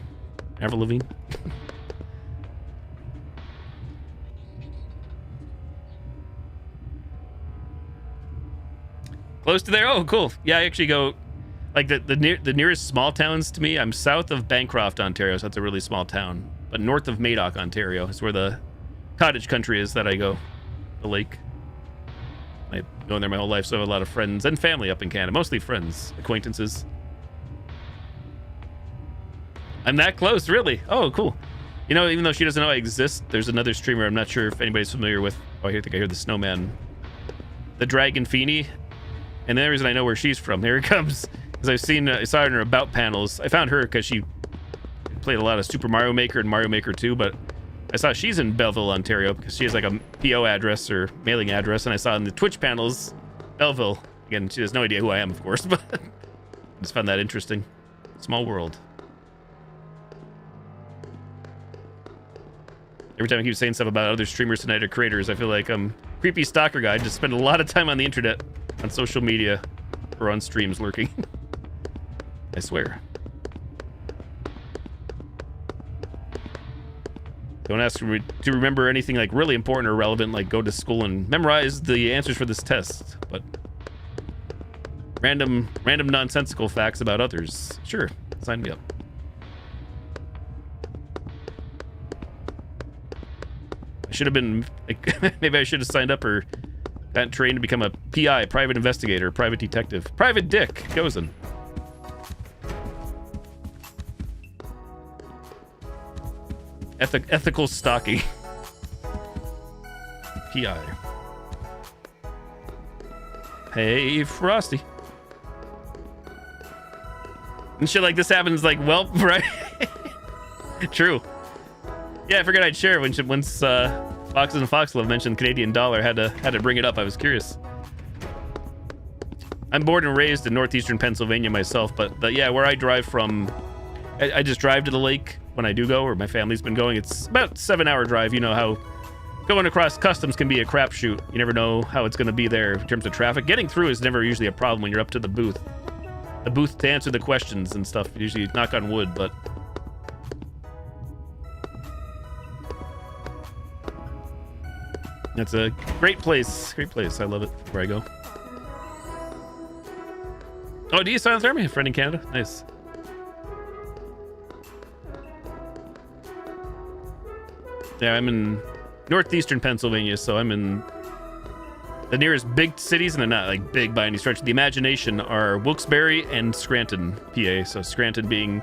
Avril Lavigne. Close to there? Oh, cool. Yeah, I actually go, like, the nearest small towns to me, I'm south of Bancroft, Ontario, so that's a really small town. But north of Madoc, Ontario, is where the cottage country is that I go, the lake. I've gone there my whole life, so I have a lot of friends and family up in Canada. Mostly friends, acquaintances. I'm that close, really? Oh, cool. You know, even though she doesn't know I exist, there's another streamer, I'm not sure if anybody's familiar with, oh, I think I hear the snowman. The Dragon Feeny. And the only reason I know where she's from, here it comes, because I saw her in her About panels. I found her because she played a lot of Super Mario Maker and Mario Maker 2, but I saw she's in Belleville, Ontario, because she has like a PO address or mailing address, and I saw in the Twitch panels, Belleville. Again, she has no idea who I am, of course, but I just found that interesting. Small world. Every time I keep saying stuff about other streamers tonight or creators, I feel like I'm creepy stalker guy. I just spend a lot of time on the internet, on social media, or on streams lurking. I swear. Don't ask me to remember anything like really important or relevant, like go to school and memorize the answers for this test. But random nonsensical facts about others. Sure, sign me up. I should have been, like, maybe I should have signed up or got trained to become a PI, private investigator, private detective. Private Dick, Gozen. Ethical stalking. PI. Hey, Frosty. And shit like this happens, like, well, right? True. Yeah, I figured I'd share once Foxes and Foxglove mentioned Canadian dollar. Had to bring it up. I was curious. I'm born and raised in northeastern Pennsylvania myself, but yeah, where I drive from, I just drive to the lake when I do go, or my family's been going. It's about a 7-hour drive. You know how going across customs can be a crapshoot. You never know how it's going to be there in terms of traffic. Getting through is never usually a problem when you're up to the booth. The booth to answer the questions and stuff. Usually knock on wood, but it's a great place. Great place. I love it where I go. Oh, do you silence army? A friend in Canada? Nice. Yeah, I'm in northeastern Pennsylvania, so I'm in the nearest big cities, and they're not like big by any stretch of the imagination, are Wilkes-Barre and Scranton, PA. So Scranton being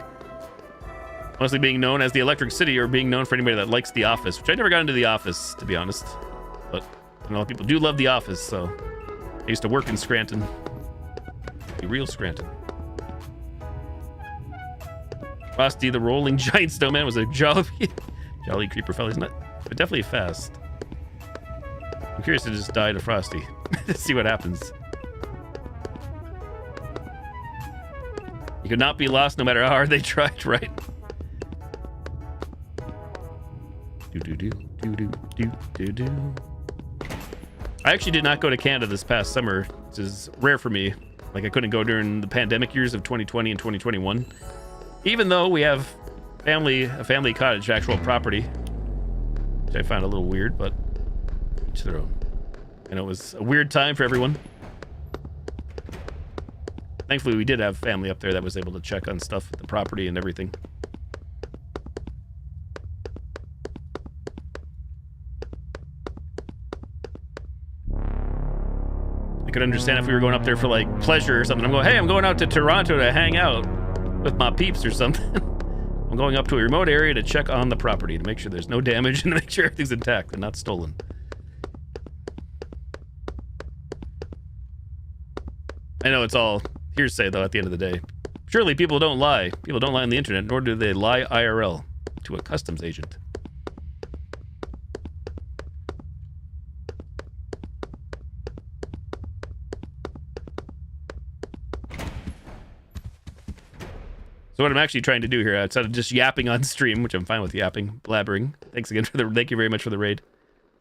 mostly being known as the Electric City, or being known for anybody that likes The Office, which I never got into The Office, to be honest. But a lot of people do love The Office, so I used to work in Scranton. The real Scranton. Frosty the Rolling Giant Snowman was a jolly creeper fella, isn't it? But definitely fast. I'm curious to just die to Frosty. To see what happens. You could not be lost no matter how hard they tried, right? I actually did not go to Canada this past summer, which is rare for me. Like, I couldn't go during the pandemic years of 2020 and 2021. Even though we have a family cottage, actual property, which I found a little weird, but each their own. And it was a weird time for everyone. Thankfully, we did have family up there that was able to check on stuff at the property and everything. I could understand if we were going up there for like pleasure or something. I'm going, hey, I'm going out to Toronto to hang out with my peeps or something. I'm going up to a remote area to check on the property to make sure there's no damage and to make sure everything's intact and not stolen. I know it's all hearsay though at the end of the day. Surely people don't lie. People don't lie on the internet, nor do they lie IRL to a customs agent. So what I'm actually trying to do here, outside of just yapping on stream, which I'm fine with yapping, blabbering. Thanks again thank you very much for the raid.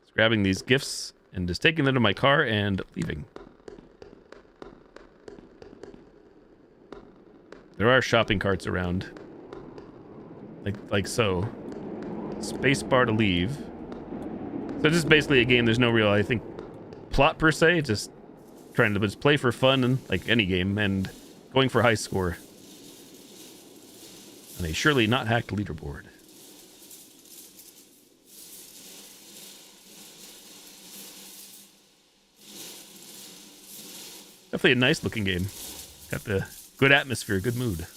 Just grabbing these gifts and just taking them to my car and leaving. There are shopping carts around. Like so. Spacebar to leave. So this is basically a game, there's no real, I think, plot per se. It's just trying to just play for fun, and like any game, and going for high score. And a surely not hacked leaderboard. Definitely a nice looking game. Got the good atmosphere, good mood.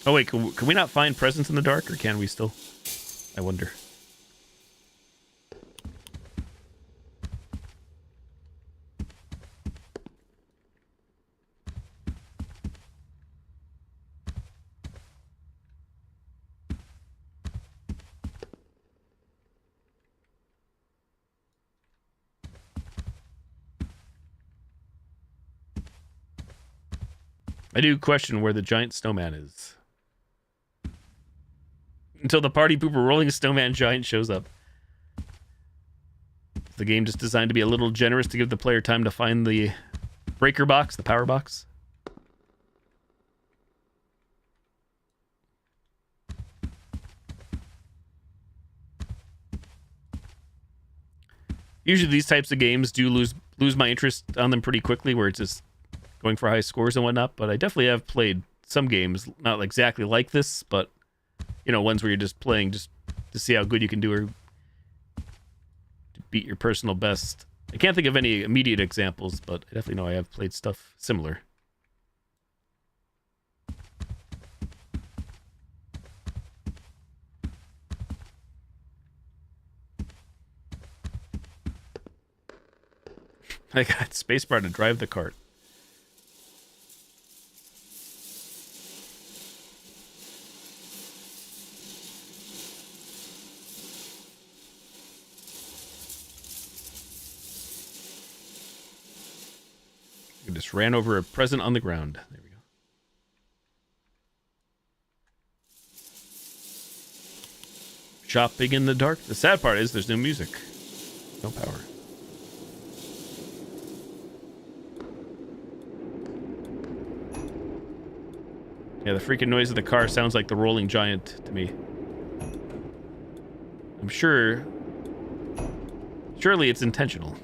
Oh wait, can we not find presents in the dark, or can we still? I wonder. I do question where the giant snowman is. Until the party pooper rolling snowman giant shows up. Is the game just designed to be a little generous to give the player time to find the breaker box, the power box? Usually these types of games do lose my interest on them pretty quickly, where it's just going for high scores and whatnot, but I definitely have played some games, not exactly like this, but, you know, ones where you're just playing just to see how good you can do or to beat your personal best. I can't think of any immediate examples, but I definitely know I have played stuff similar. I got spacebar to drive the cart. I just ran over a present on the ground. There we go. Shopping in the dark. The sad part is there's no music. No power. Yeah, the freaking noise of the car sounds like the rolling giant to me. I'm sure... Surely it's intentional.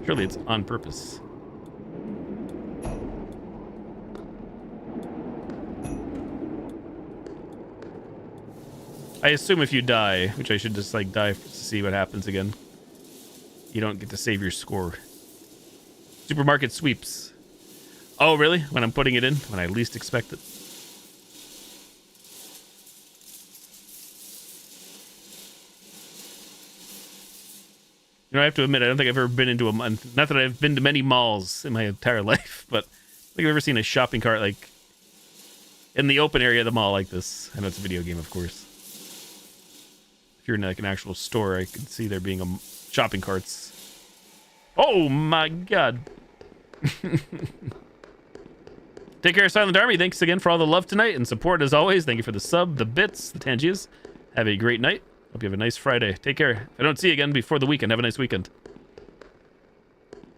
Surely it's on purpose. I assume if you die, which I should just like die to see what happens again, you don't get to save your score. Supermarket sweeps. Oh, really? When I'm putting it in? When I least expect it? You know, I have to admit, I don't think I've ever been into a... Not that I've been to many malls in my entire life, but I don't think I've ever seen a shopping cart, like, in the open area of the mall like this. I know it's a video game, of course. If you're in, like, an actual store, I can see there being shopping carts. Oh, my God. Take care, Silent Army. Thanks again for all the love tonight and support as always. Thank you for the sub, the bits, the Tangias. Have a great night. Hope you have a nice Friday. Take care. If I don't see you again before the weekend, have a nice weekend. All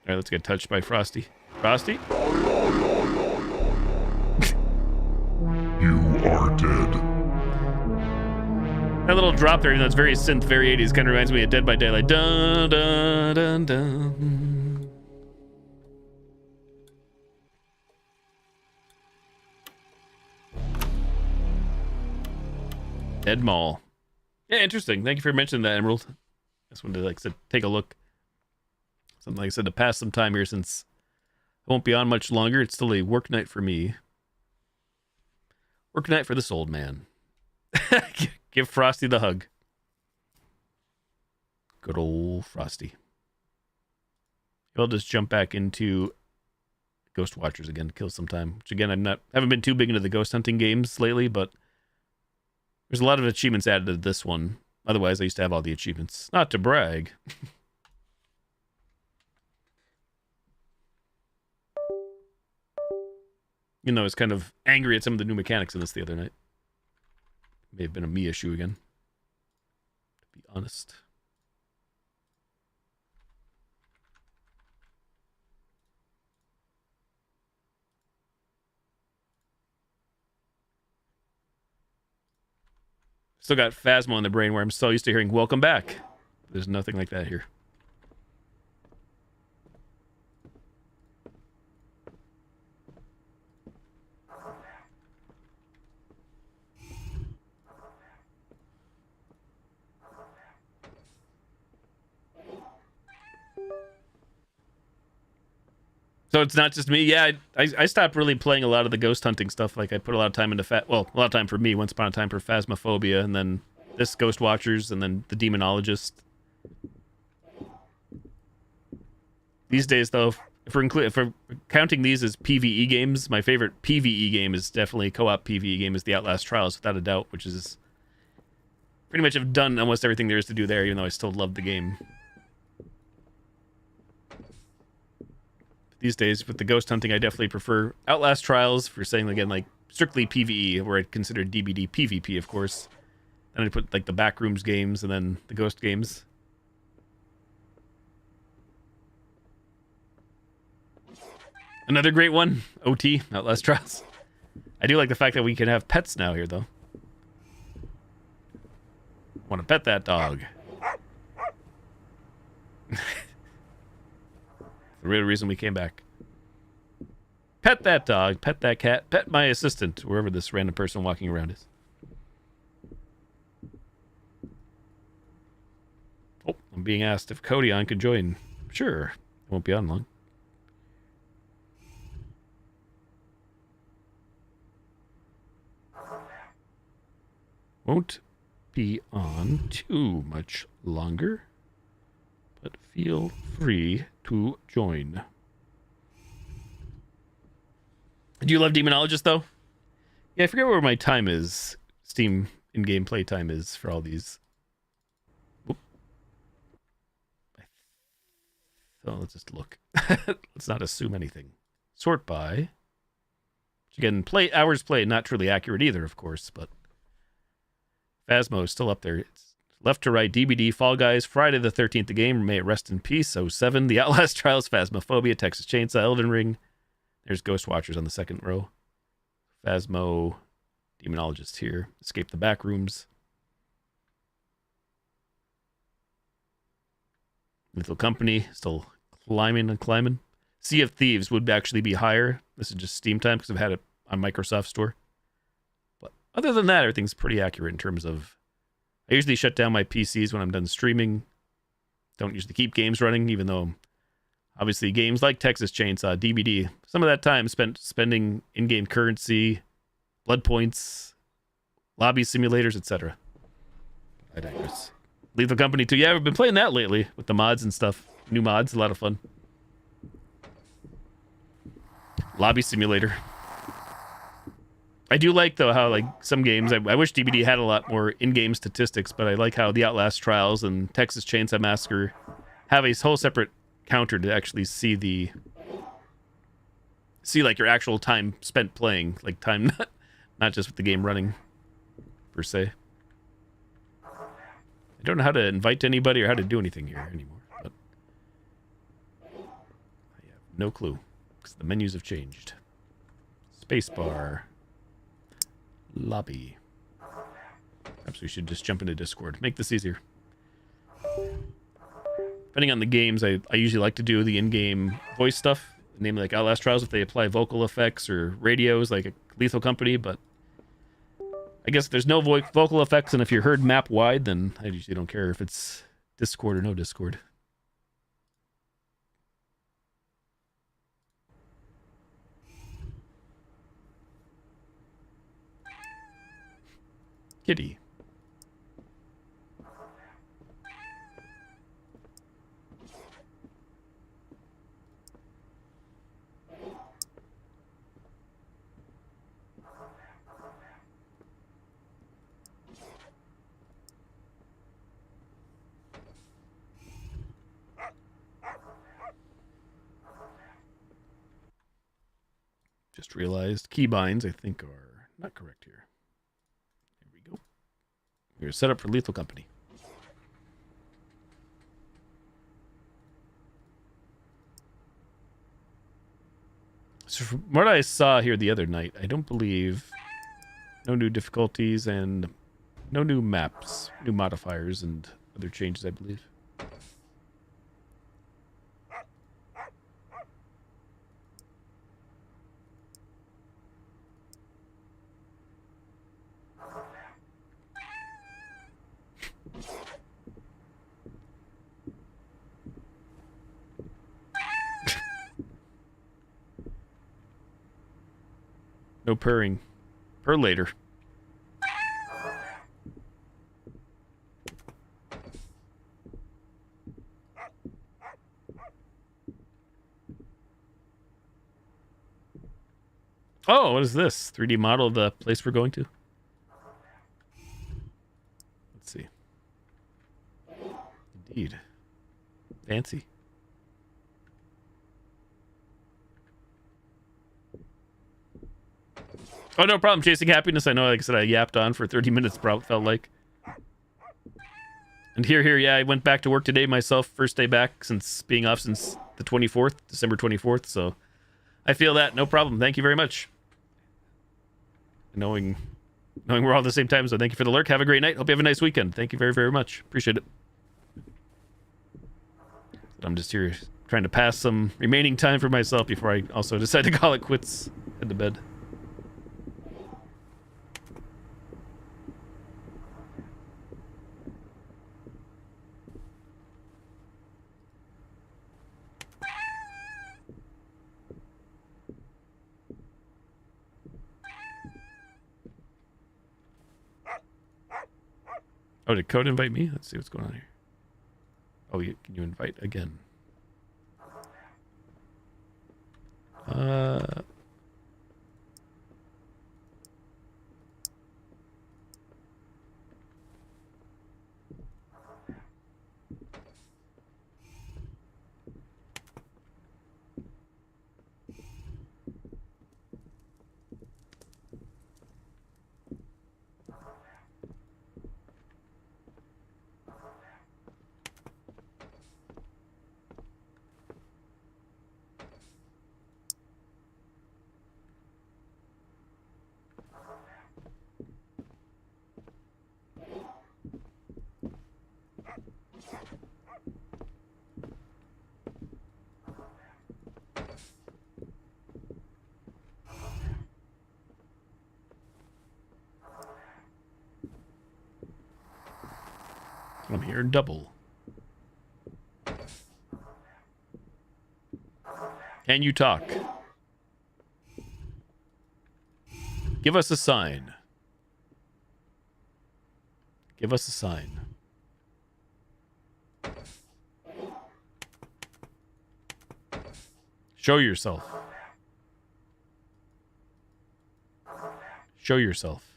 right, let's get touched by Frosty. Frosty?
You are dead.
That little drop there, even though it's very synth, very 80s, kind of reminds me of Dead by Daylight. Dun, dun, dun, dun. Dead Mall. Yeah, interesting. Thank you for mentioning that, Emerald. I just wanted to, like I said, take a look. Something like I said, to pass some time here since I won't be on much longer. It's still a work night for me. Work night for this old man. Give Frosty the hug. Good old Frosty. I'll just jump back into Ghost Watchers again to kill some time. Which again, haven't been too big into the ghost hunting games lately, but there's a lot of achievements added to this one. Otherwise, I used to have all the achievements. Not to brag. You know, I was kind of angry at some of the new mechanics in this the other night. May have been a me issue again, to be honest. Still got Phasmo in the brain where I'm so used to hearing "Welcome back." There's nothing like that here. So it's not just me. Yeah, I stopped really playing a lot of the ghost hunting stuff. Like I put a lot of time into a lot of time for me. Once upon a time for Phasmophobia, and then this Ghost Watchers, and then the Demonologist. These days, though, if we're counting these as PvE games, my favorite PvE game is definitely co-op PvE game is the Outlast Trials, without a doubt. Which is pretty much have done almost everything there is to do there, even though I still love the game. These days, with the ghost hunting, I definitely prefer Outlast Trials for saying, again, like, strictly PvE, where I'd consider DBD PvP, of course. Then I'd put, like, the Backrooms games and then the ghost games. Another great one, OT, Outlast Trials. I do like the fact that we can have pets now here, though. Want to pet that dog. The real reason we came back. Pet that dog, pet that cat, pet my assistant, wherever this random person walking around is. Oh, I'm being asked if Cody on could join. Sure, I won't be on long. Won't be on too much longer, but feel free to join. Do you love Demonologist, though? Yeah, I forget where my time is. Steam in-game play time is for all these. Oop. So let's just look. Let's not assume anything. Sort by. Which again, hours played, not truly accurate either, of course, but Phasmo is still up there. It's left to right, DBD, Fall Guys, Friday the 13th, the game, may it rest in peace, 07, The Outlast Trials, Phasmophobia, Texas Chainsaw, Elden Ring. There's Ghost Watchers on the second row. Phasmo, Demonologist here. Escape the Backrooms. Lethal Company, still climbing and climbing. Sea of Thieves would actually be higher. This is just Steam time because I've had it on Microsoft Store. But other than that, everything's pretty accurate in terms of... I usually shut down my PCs when I'm done streaming. Don't usually keep games running, even though obviously games like Texas Chainsaw, DBD, some of that time spent spending in-game currency, blood points, lobby simulators, etc. I digress. Lethal Company 2. Yeah, I've been playing that lately with the mods and stuff. New mods, a lot of fun. Lobby simulator. I do like, though, how, like, some games, I wish DBD had a lot more in-game statistics, but I like how the Outlast Trials and Texas Chainsaw Massacre have a whole separate counter to actually see the see like your actual time spent playing, like time not just with the game running per se. I don't know how to invite anybody or how to do anything here anymore, but I have no clue because the menus have changed. Spacebar. Lobby. Perhaps we should just jump into Discord. Make this easier. Depending on the games, I usually like to do the in-game voice stuff. Namely like Outlast Trials if they apply vocal effects or radios like a Lethal Company, but I guess if there's no vocal effects and if you're heard map wide, then I usually don't care if it's Discord or no Discord. Kitty. Just realized keybinds, I think, are not correct here. Here we go. We're set up for Lethal Company. So from what I saw here the other night, I don't believe no new difficulties and no new maps, new modifiers and other changes, I believe. No purring. Purr later. Oh, what is this? 3D model of the place we're going to? Let's see. Indeed. Fancy. Oh, no problem. Chasing happiness. I know, like I said, I yapped on for 30 minutes, felt like. And here, yeah, I went back to work today myself. First day back since being off since the 24th, December 24th. So I feel that. No problem. Thank you very much. Knowing we're all at the same time, so thank you for the lurk. Have a great night. Hope you have a nice weekend. Thank you very, very much. Appreciate it. I'm just here trying to pass some remaining time for myself before I also decide to call it quits. Head to bed. Oh, did Code invite me? Let's see what's going on here. Oh, can you invite again? I'm here double. Can you talk? Give us a sign. Give us a sign. Show yourself. Show yourself.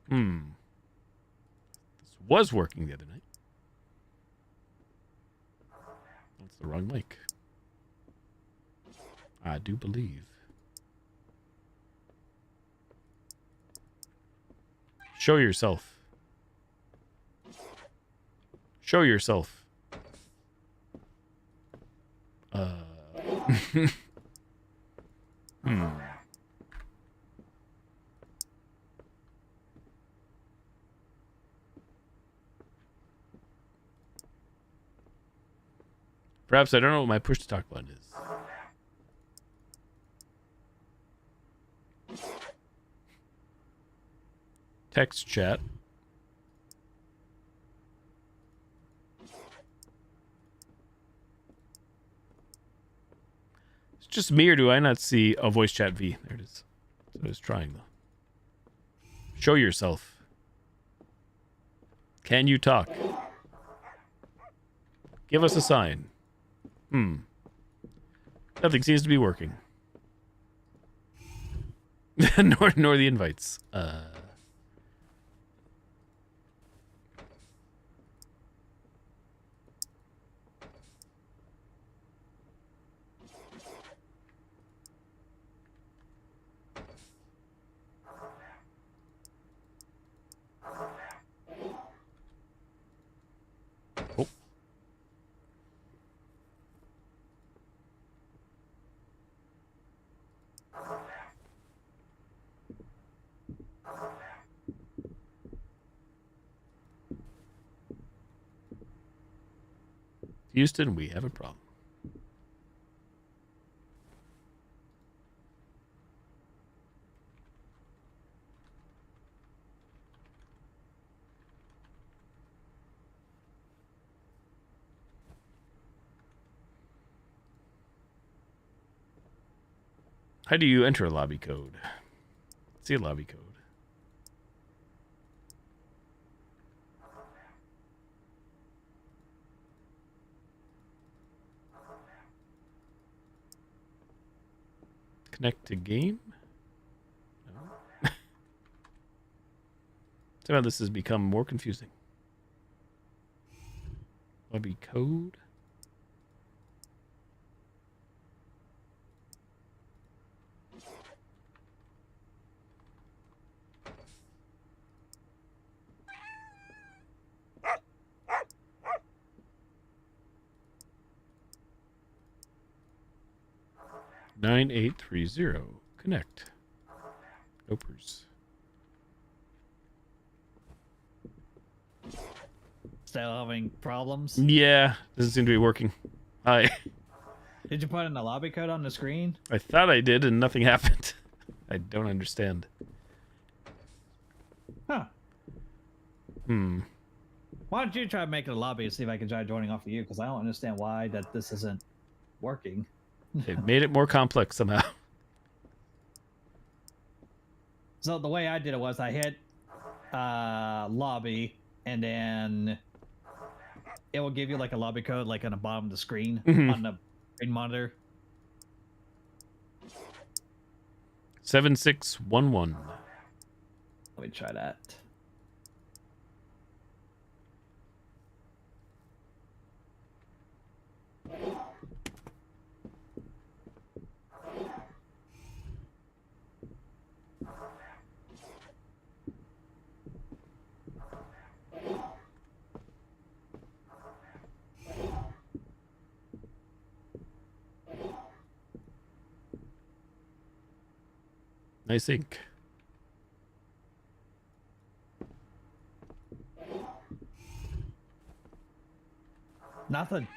This was working the other night. That's the wrong mic. I do believe. Show yourself. Show yourself. Perhaps I don't know what my push to talk button is. Text chat. It's just me, or do I not see a voice chat V? There it is. That's what I was trying, though. Show yourself. Can you talk? Give us a sign. Nothing seems to be working. nor the invites. Oh. Houston, we have a problem. How do you enter a lobby code? Let's see a lobby code. Connect to game? No. Somehow this has become more confusing. Lobby code? Nine 9830. Connect. Nopers.
Still having problems?
Yeah, doesn't seem to be working. Hi.
Did you put in the lobby code on the screen?
I thought I did and nothing happened. I don't understand.
Huh.
Hmm.
Why don't you try making a lobby and see if I can try joining off of you? Because I don't understand why that this isn't working.
They've made it more complex somehow.
So the way I did it was I hit lobby, and then it will give you like a lobby code like on the bottom of the screen on the screen monitor.
7611.
Let me try that.
Nice ink.
Nothing.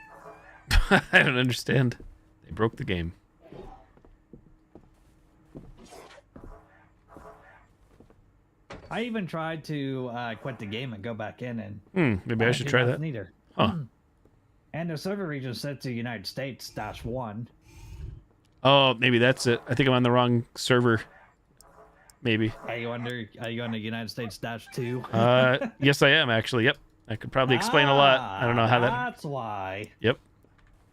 I don't understand. They broke the game.
I even tried to quit the game and go back in, and
Maybe I should try that.
Neither.
Huh.
And the server region is set to United States -1.
Oh, maybe that's it. I think I'm on the wrong server. Maybe.
Are you on the United States -2?
Yes, I am actually. Yep. I could probably explain a lot. I don't know how that.
That's why.
Yep.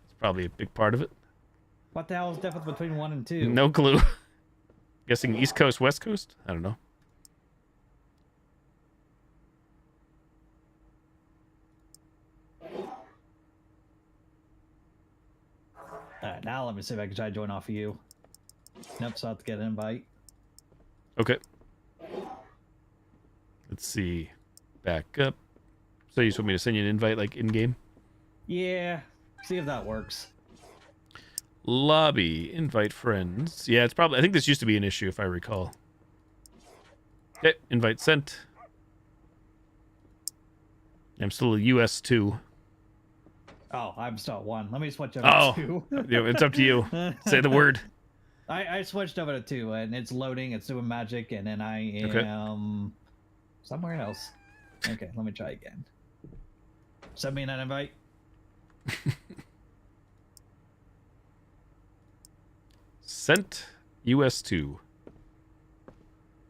It's probably a big part of it.
What the hell is the difference between 1 and 2?
No clue. Guessing East Coast, West Coast? I don't know.
Alright, now let me see if I can try to join off of you. Nope, so I have to get an invite.
Okay. Let's see. Back up. So you just want me to send you an invite like in-game?
Yeah, see if that works.
Lobby. Invite friends. Yeah, it's probably... I think this used to be an issue if I recall. Okay, invite sent. I'm still a US 2.
Oh, I'm still at 1. Let me switch over
Oh,
to 2.
yeah, it's up to you. Say the word.
I switched over to 2, and it's loading, it's doing magic, and then I am
Okay.
somewhere else. Okay, let me try again. Send me an invite.
Sent US 2.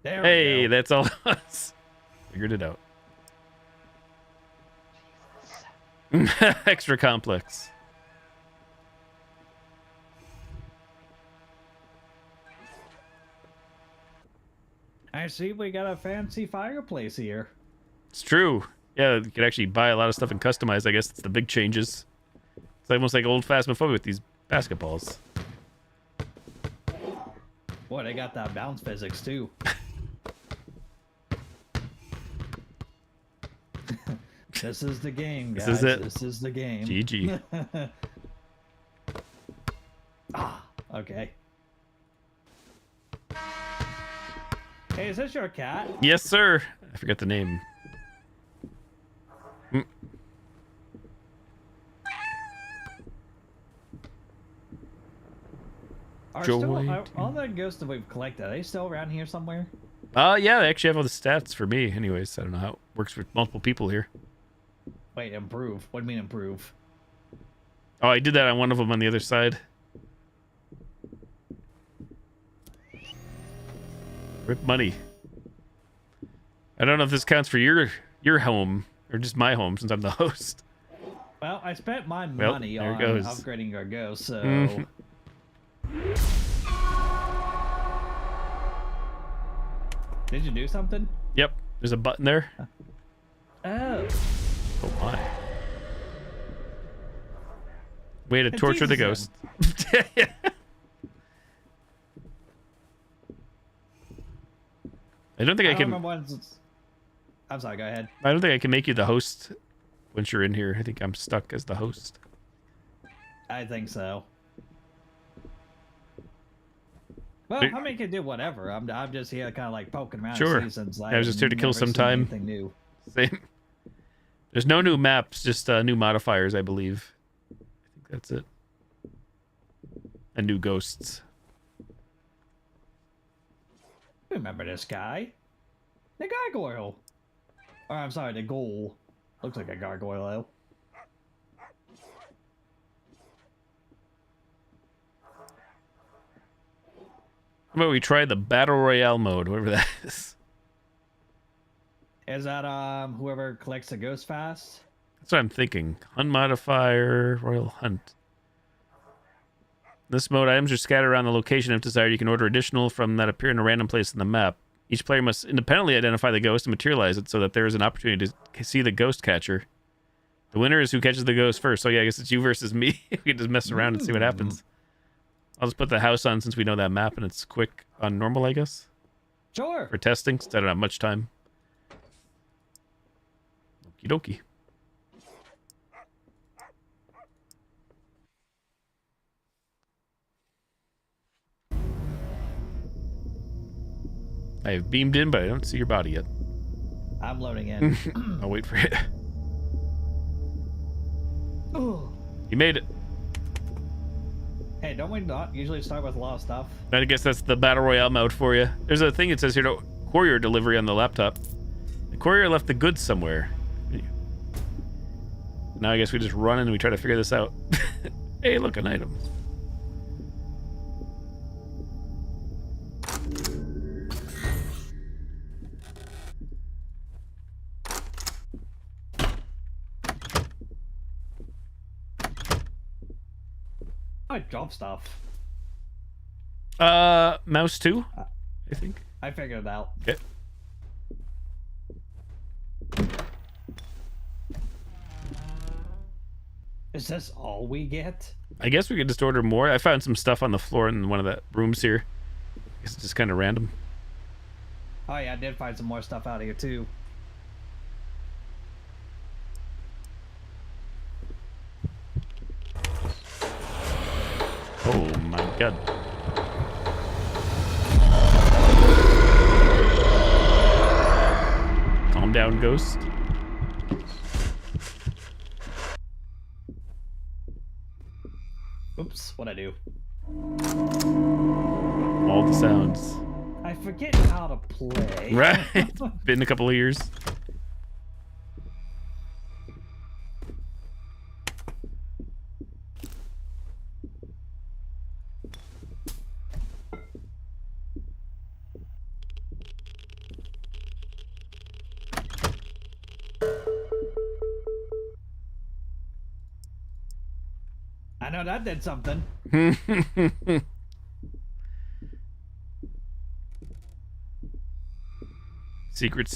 There we
Hey,
go.
that's all us. Figured it out. Extra complex.
I see we got a fancy fireplace here.
It's true. Yeah, you could actually buy a lot of stuff and customize. I guess it's the big changes. It's almost like old Phasmophobia with these basketballs.
Boy, they got that bounce physics too. This is the game, guys.
This is it.
This is the game.
GG.
Okay. Hey, is this your cat?
Yes, sir. I forget the name.
Are all the ghosts that we've collected, are they still around here somewhere?
Yeah, they actually have all the stats for me. Anyways, I don't know how it works with multiple people here.
Wait, improve? What do you mean improve?
Oh, I did that on one of them on the other side. Rip money. I don't know if this counts for your home or just my home since I'm the host.
Well, I spent my
Well,
money
there it
on
goes.
upgrading our ghost, so...
Mhm.
Did you do something?
Yep, there's a button there.
Oh.
Oh my. Way to torture the
teases
ghost. I don't think I
don't
can.
remember when I'm sorry, go ahead.
I don't think I can make you the host once you're in here. I think I'm stuck as the host.
I think so. Well,
But-
I mean, you can do whatever. I'm just here kind of like poking around.
Sure.
Since
I was just here to kill some time.
Anything new.
Same. There's no new maps, just new modifiers, I believe. I think that's it. And new ghosts.
Remember this guy? The gargoyle. Or I'm sorry, the ghoul. Looks like a gargoyle though.
How about we try the Battle Royale mode, whatever that is.
Is that whoever collects the ghost fast?
That's what I'm thinking. Hunt modifier, Royal Hunt. In this mode, items are scattered around the location if desired. You can order additional from that appear in a random place in the map. Each player must independently identify the ghost and materialize it so that there is an opportunity to see the ghost catcher. The winner is who catches the ghost first. So yeah, I guess it's you versus me. We can just mess around and see what happens. I'll just put the house on since we know that map and it's quick on normal, I guess.
Sure.
For testing, since I don't have much time. Okie dokie. I have beamed in, but I don't see your body yet.
I'm loading in.
I'll wait for it.
Ooh.
You made it.
Hey, don't we not usually start with a lot of stuff?
I guess that's the Battle Royale mode for you. There's a thing that says here, courier delivery on the laptop. The courier left the goods somewhere. Now I guess we just run and we try to figure this out. Hey, look, an item.
I drop stuff.
Mouse 2, I think.
I figured it out.
Okay.
Is this all we get?
I guess we could just order more. I found some stuff on the floor in one of the rooms here. I guess it's just kind of random.
Oh yeah, I did find some more stuff out here too.
Oh my god. Calm down, ghost.
Oops, what'd I do?
All the sounds.
I forget how to play.
Right? It's been a couple of years.
I know that did something.
Secret.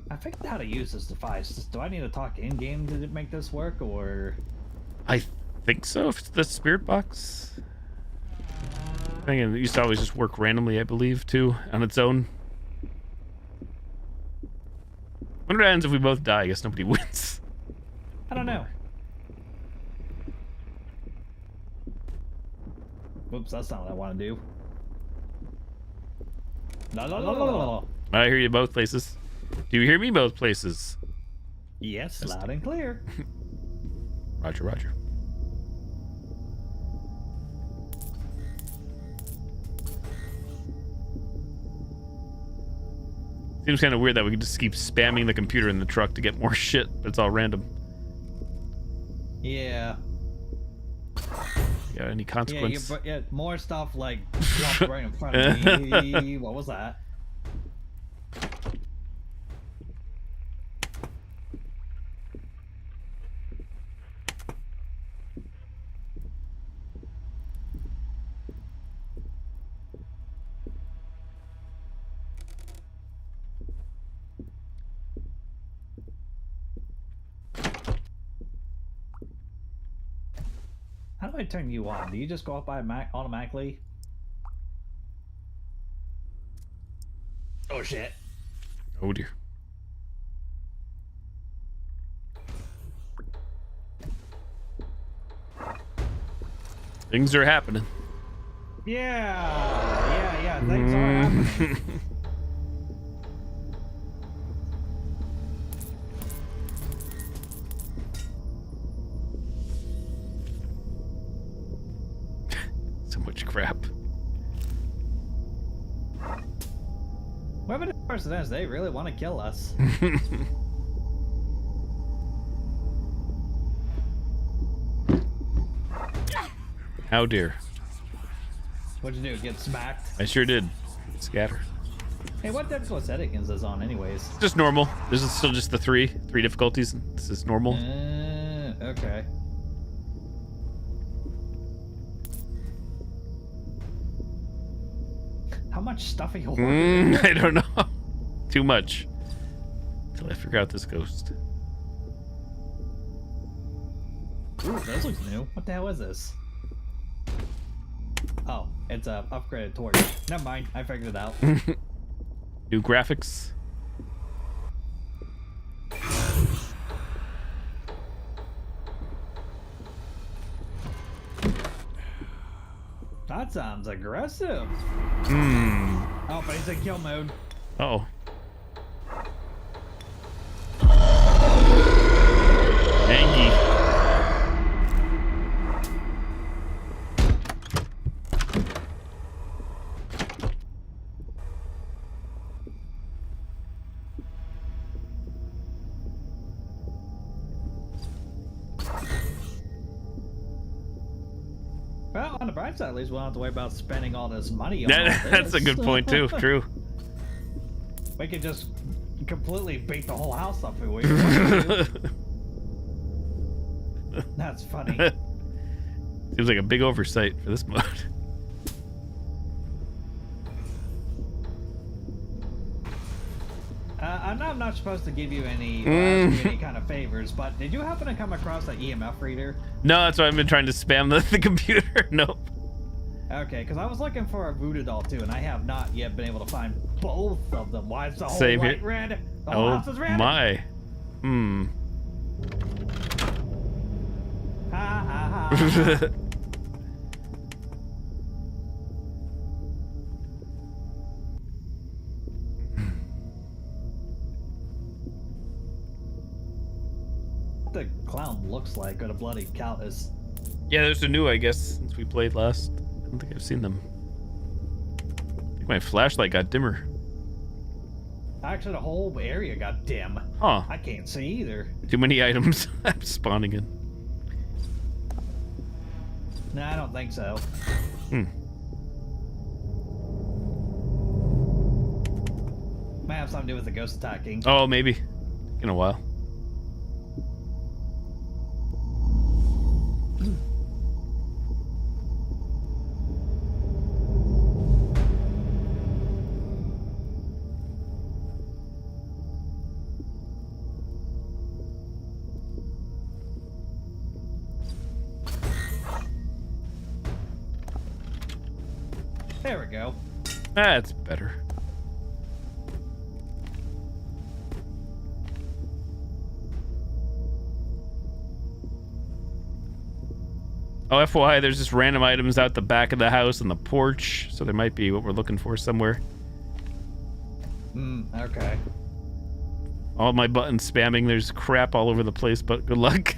I figured out how to use this device. Do I need to talk in-game to make this work, or...?
I think so, if it's the spirit box. I think it used to always just work randomly, I believe, too, on its own. What happens if we both die? I guess nobody wins.
I don't know. Whoops, that's not what I want to do. La la la la la.
I hear you both places. Do you hear me both places?
Yes, loud and clear.
Roger, roger. Seems kind of weird that we could just keep spamming the computer in the truck to get more shit, but it's all random.
Yeah.
Got any consequence?
Yeah, more stuff like dropped right in front of me. What was that? How do I turn you on? Do you just go up by automatically? Oh shit.
Oh dear. Things are happening.
Yeah, things are happening.
So much crap.
Whoever the person is, they really want to kill us.
How dear.
What'd you do? Get smacked?
I sure did. Scatter.
Hey, what difficult setting is this on, anyways?
Just normal. This is still just the three difficulties. This is normal.
Okay. How much stuff are you holding?
I don't know. Too much. Until I figure out this ghost.
Ooh, this looks new. What the hell is this? Oh, it's a upgraded torch. Never mind, I figured it out.
New graphics.
That sounds aggressive. Oh, but he's in kill mode.
Uh-oh. Angie.
Well, on the bright side, at least we don't have to worry about spending all this money on all this.
That's a good point, too. True.
We could just completely beat the whole house up. That's funny.
Seems like a big oversight for this mode.
I'm not supposed to give you any, ask you any kind of favors, but did you happen to come across an EMF reader?
No, that's why I've been trying to spam the computer. Nope.
Okay, because I was looking for a voodoo doll too, and I have not yet been able to find both of them. Why is the whole
Same
white
here.
red? The whole house is red.
My.
Ha ha ha. The clown looks like, or the bloody countess.
Yeah, there's a new, I guess, since we played last. I don't think I've seen them. I think my flashlight got dimmer.
Actually, the whole area got dim.
Huh.
I can't see either.
Too many items I'm spawning in.
No, I don't think so. Might have something to do with the ghost attacking.
Oh, maybe. In a while.
There we go.
That's better. Oh, FYI, there's just random items out the back of the house and the porch, so there might be what we're looking for somewhere.
Okay.
All my buttons spamming, there's crap all over the place, but good luck.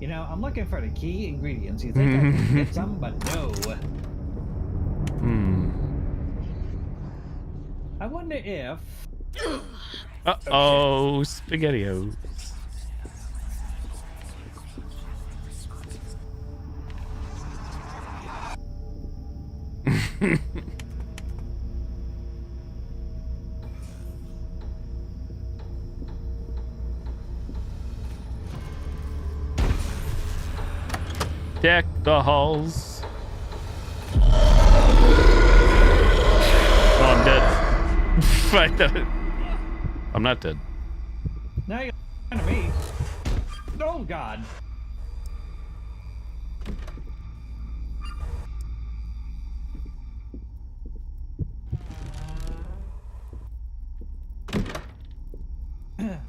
You know, I'm looking for the key ingredients. You think I can get some, but no. I wonder if...
Uh-oh, SpaghettiOs. Deck the halls. Oh, I'm dead. Right there. I'm not dead.
Now you're to me. Oh, God.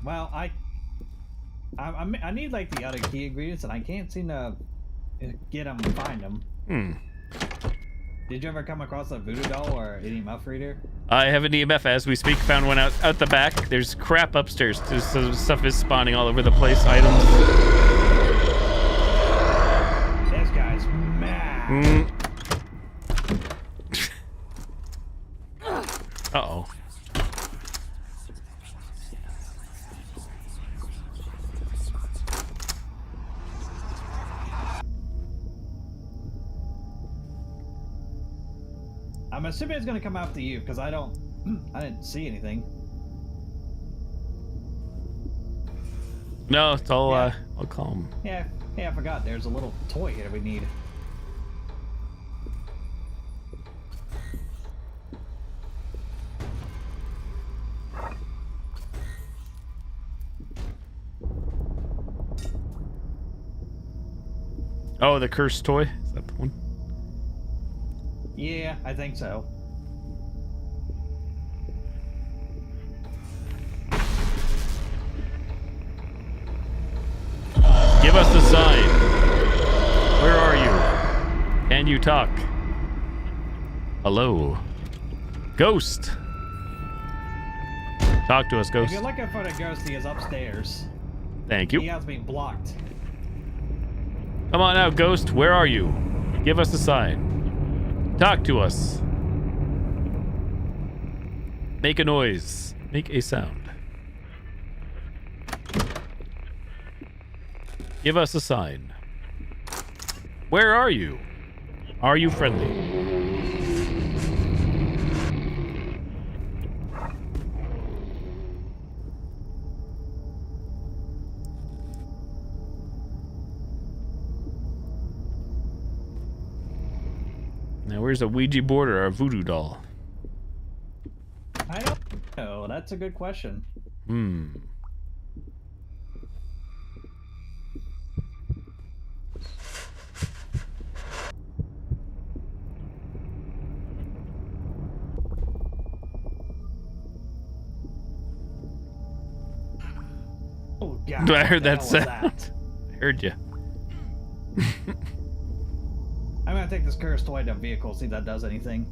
Well, I need like the other key ingredients, and I can't seem to get them and find them. Did you ever come across a voodoo doll or an EMF reader?
I have an EMF as we speak. Found one out the back. There's crap upstairs. So stuff is spawning all over the place. Items.
This guy's mad.
Uh-oh.
I'm assuming it's gonna come after you because I didn't see anything.
No, it's all calm.
Yeah, I forgot. There's a little toy here we need.
Oh, the cursed toy? Is that the one?
Yeah, I think so.
Give us the sign. Where are you? Can you talk? Hello. Ghost. Talk to us,
If
Ghost.
you're looking for the ghost, he is upstairs.
Thank you.
He has been blocked.
Come on out, Ghost. Where are you? Give us a sign. Talk to us. Make a noise. Make a sound. Give us a sign. Where are you? Are you friendly? Now, where's a Ouija board or a voodoo doll?
I don't know. That's a good question. Oh, God.
I heard
what the
that
hell was
sound.
that?
I heard you.
I'm gonna take this cursed toy to vehicle, see if that does anything.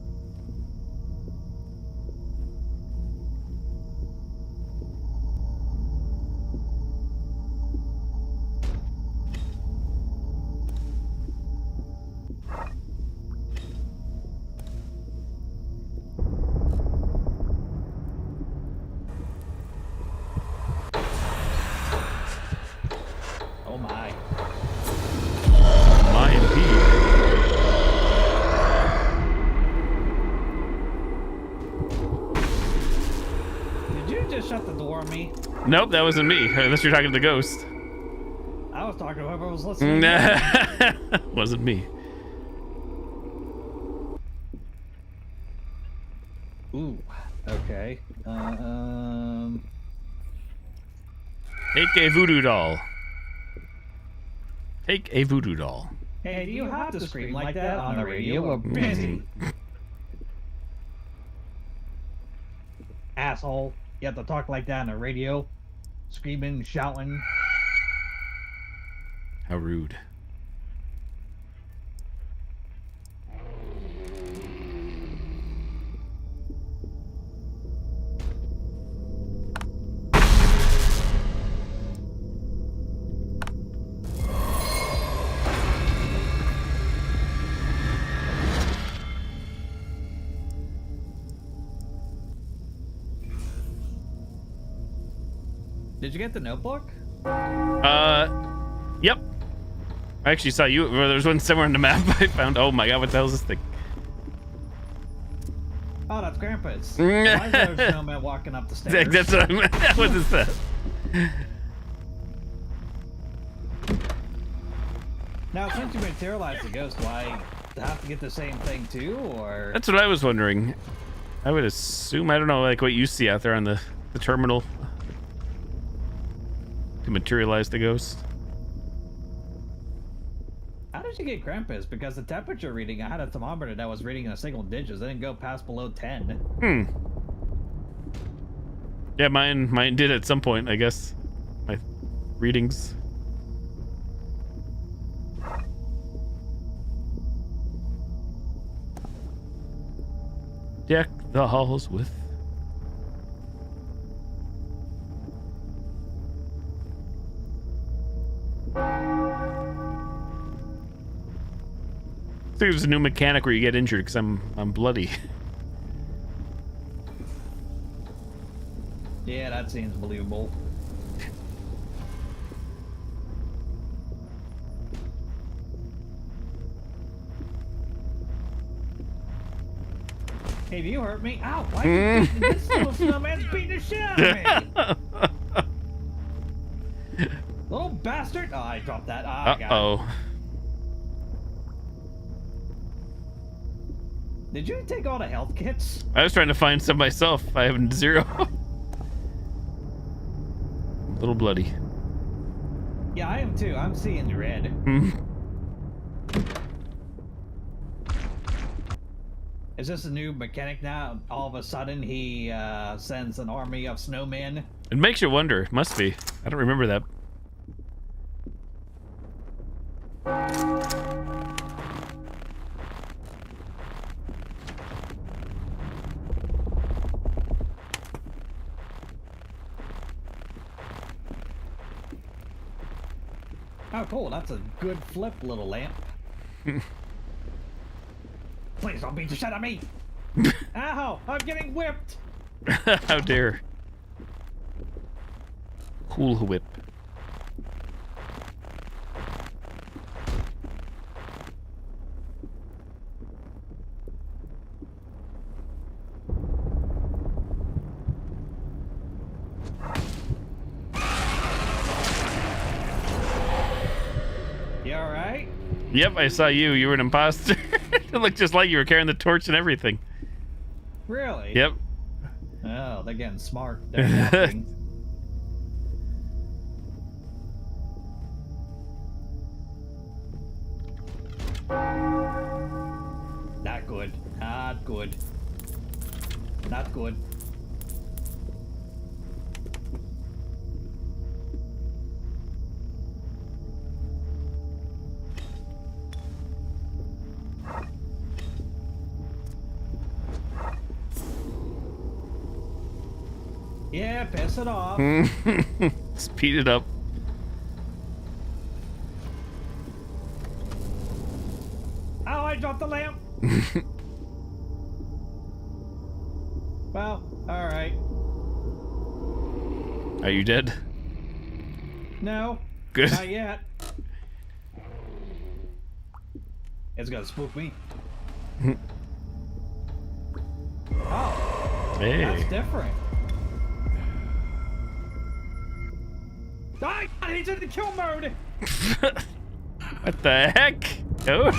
Oh my.
My indeed.
Did you just shut the door on me?
Nope, that wasn't me. Unless you're talking to the ghost.
I was talking to whoever was listening.
Wasn't me.
Ooh, okay.
Take a voodoo doll. Take a voodoo doll.
Hey, do you have to scream like that on the radio? We're busy. Asshole. You have to talk like that on the radio? Screaming, shouting.
How rude.
Did you get the notebook?
Yep. I actually saw you. There's one somewhere on the map I found. Oh my god, what the hell is this thing?
Oh, that's Grandpa's. Why is there a snowman walking up the stairs?
That's what I meant. What is that?
Now, since you materialized the ghost, do I have to get the same thing too, or?
That's what I was wondering. I would assume, I don't know, like what you see out there on the terminal to materialize the ghost.
How did you get Krampus? Because the temperature reading, I had a thermometer that was reading in a single digits. It didn't go past below 10.
Yeah, mine did at some point, I guess. My readings. Deck the halls with I think there's a new mechanic where you get injured because I'm bloody.
Yeah, that seems believable. Hey, do you hurt me? Ow! Why are you this little snowman's beating the shit out of me! Little bastard! Oh, I dropped that. I got it.
Uh-oh.
Did you take all the health kits?
I was trying to find some myself. I have 0. A little bloody.
Yeah, I am too. I'm seeing red. Is this a new mechanic now? All of a sudden, he sends an army of snowmen.
It makes you wonder. Must be. I don't remember that.
Oh, cool. That's a good flip, little lamp. Please don't beat the shit out of me! Ow! I'm getting whipped!
How dare. Cool whip.
right?
Yep, I saw you. You were an imposter. It looked just like you were carrying the torch and everything.
Really?
Yep.
Oh, they're getting smart. They're adapting. Not good. Not good. Not good. Yeah, piss it off.
Speed it up.
Oh, I dropped the lamp. Well, alright.
Are you dead?
No.
Good.
Not yet. It's gonna spook me. Oh.
Hey.
That's different. Ah, he's in the kill mode!
What the heck? Oh.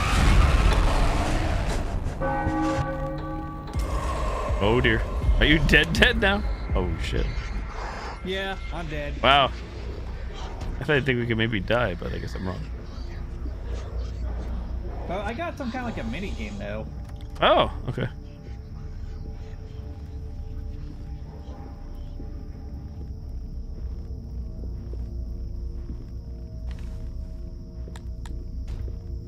Oh dear. Are you dead now? Oh shit.
Yeah, I'm dead.
Wow. I think we could maybe die, but I guess I'm wrong.
Well, I got some kind of like a mini game though.
Oh, okay.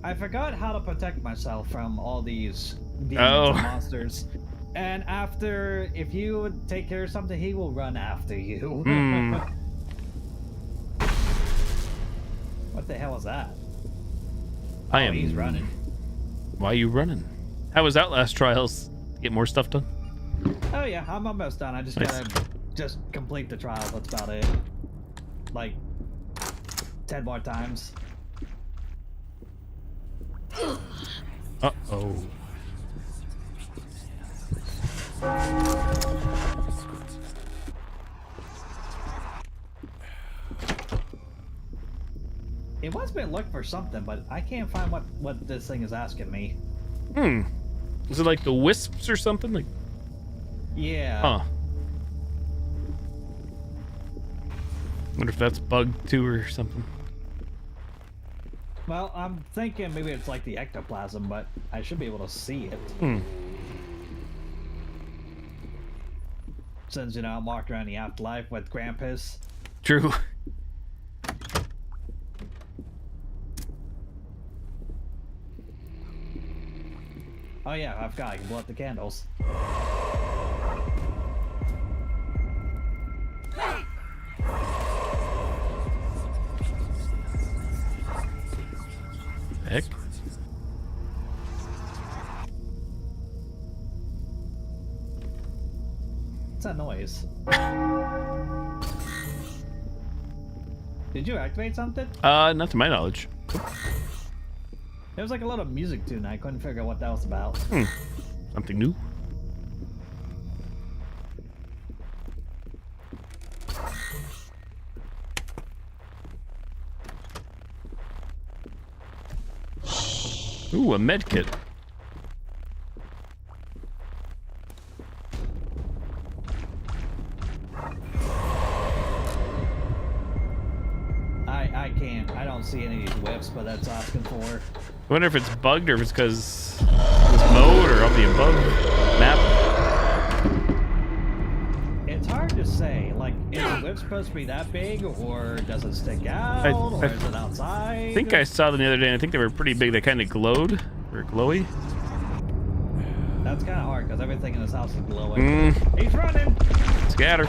I forgot how to protect myself from all these demons and monsters. And after, if you take care of something, he will run after you. What the hell is that? He's running.
Why are you running? How was Outlast Trials? Get more stuff done?
Oh yeah, I'm almost done. I just gotta just complete the trial. That's about it. Like 10 more times.
Uh-oh.
It wants me to look for something, but I can't find what this thing is asking me.
Is it like the wisps or something? Like,
yeah.
huh. Wonder if that's bugged too or something.
Well, I'm thinking maybe it's like the ectoplasm, but I should be able to see it. Since, you know, I'm walking around the afterlife with Krampus.
True.
Oh yeah, I forgot I can blow up the candles.
Heck?
What's that noise? Did you activate something?
Not to my knowledge.
There was like a lot of music tune. I couldn't figure out what that was about.
Something new? Ooh, a med kit.
I can't. I don't see any of these whips, but that's asking for.
I wonder if it's bugged or if it's because this mode or of the above map.
It's hard to say. Like, is the whip supposed to be that big, or does it stick out, or is it outside?
I think I saw them the other day, and I think they were pretty big. They kind of glowed. Or glowy.
That's kind of hard, because everything in this house is glowing. He's running!
Scatter.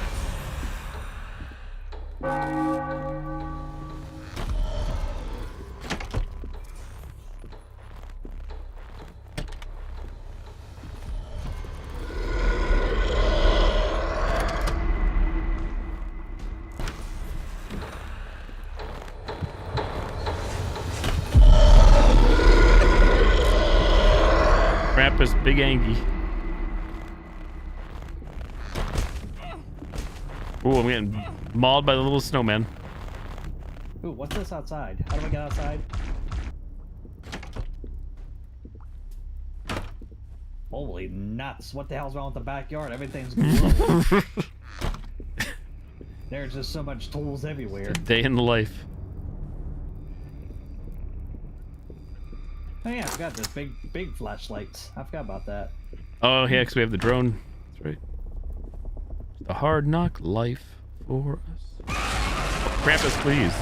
Krampus, Big Angie. Ooh, I'm getting mauled by the little snowman.
Ooh, what's this outside? How do I get outside? Holy nuts! What the hell's wrong with the backyard? Everything's glowing. There's just so much tools everywhere.
Day in the life.
Oh yeah, I forgot this big flashlights. I forgot about that.
Oh yeah, because we have the drone. That's right. The hard knock life for us. Krampus, please.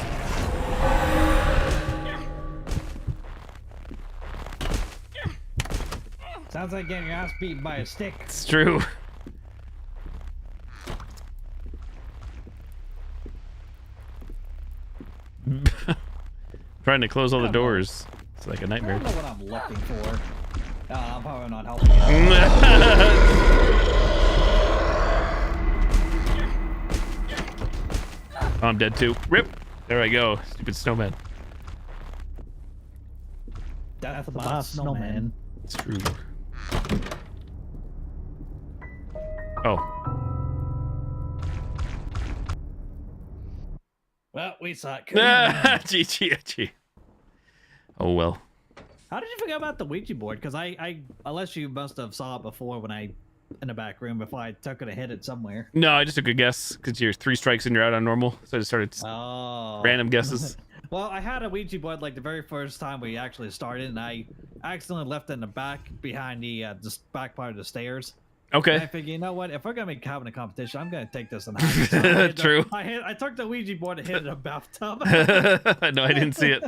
Sounds like getting your ass beaten by a stick.
It's true. Trying to close all the doors. It's like a nightmare.
I don't know what I'm looking for. I'm probably not helping you.
I'm dead too. Rip. There I go. Stupid snowman.
That's the boss snowman.
It's true. Oh.
Well, we suck.
GG. Oh well.
How did you forget about the Ouija board? Because I unless you must have saw it before when I in the back room before I took it and hit it somewhere.
No, I just took a guess because you're 3 strikes and you're out on normal, so I just started random guesses.
Well, I had a Ouija board like the very first time we actually started, and I accidentally left it in the back behind the back part of the stairs.
Okay.
And I figured, you know what? If we're gonna be having a competition, I'm gonna take this in half. So
True.
I took the Ouija board and hit it in a bathtub.
No, I didn't see it.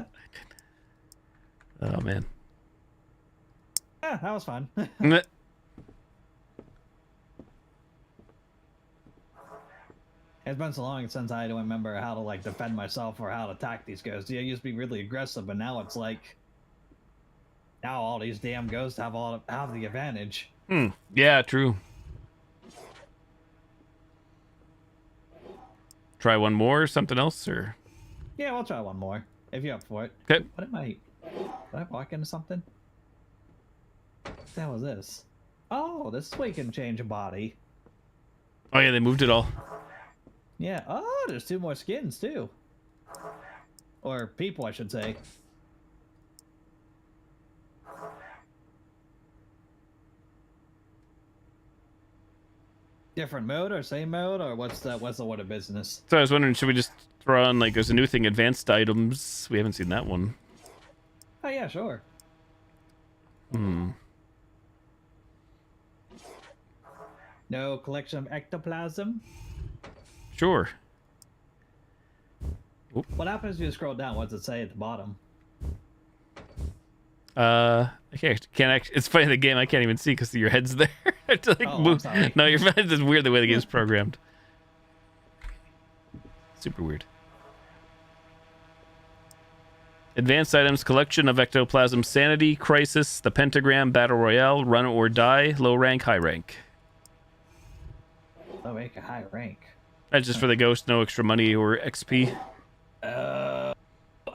Oh man.
Yeah, that was fun. It's been so long since I don't remember how to like defend myself or how to attack these ghosts. Yeah, I used to be really aggressive, but now it's like now all these damn ghosts have the advantage.
Yeah, true. Try one more or something else, or?
Yeah, we'll try one more if you're up for it.
Okay.
What am I? Did I walk into something? What the hell is this? Oh, this is where you can change a body.
Oh yeah, they moved it all.
Yeah. Oh, there's 2 more skins too. Or people, I should say. Different mode or same mode or what's the order of business?
So I was wondering, should we just throw on like there's a new thing, advanced items? We haven't seen that one.
Oh yeah, sure. No collection of ectoplasm.
Sure. Oop.
What happens if you scroll down? What does it say at the bottom?
I can't it's funny in the game I can't even see because your head's there. I have to, like,
Oh,
move.
I'm sorry.
No, your head is weird the way the game's programmed. Super weird. Advanced items, collection of ectoplasm, sanity, crisis, the pentagram, battle royale, run or die, low rank, high rank.
Low rank, a high rank.
That's just for the ghost, no extra money or XP.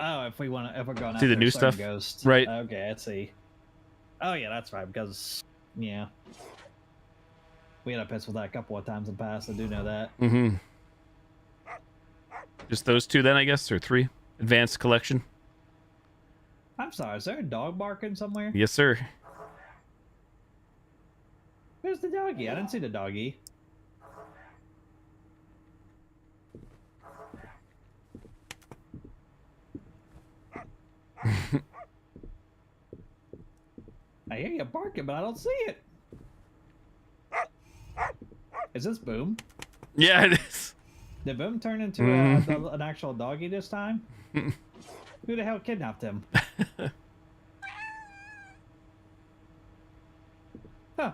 Oh, if we're going
See
after
the new
a certain
stuff?
ghost.
Right.
Okay, let's see. Oh yeah, that's right. Because yeah, we had a piss with that a couple of times in the past. I do know that.
Just those 2 then, I guess, or 3. Advanced collection.
I'm sorry. Is there a dog barking somewhere?
Yes, sir.
Where's the doggy? I didn't see the doggy. I hear you barking, but I don't see it. Is this Boom?
Yeah, it is.
Did Boom turn into an actual doggy this time? Who the hell kidnapped him? Huh.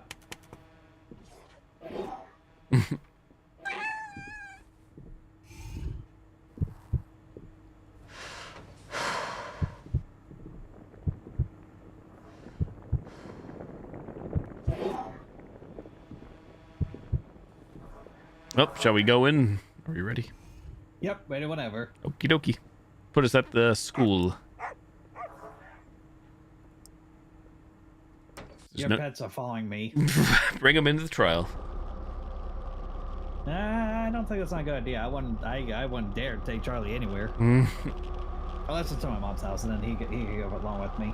Oh, shall we go in? Are you ready?
Yep, ready whenever.
Okie dokie. Put us at the school.
Your pets are following me.
Bring them into the trial.
I don't think that's not a good idea. I wouldn't dare take Charlie anywhere. Unless it's to my mom's house, and then he could go along with me.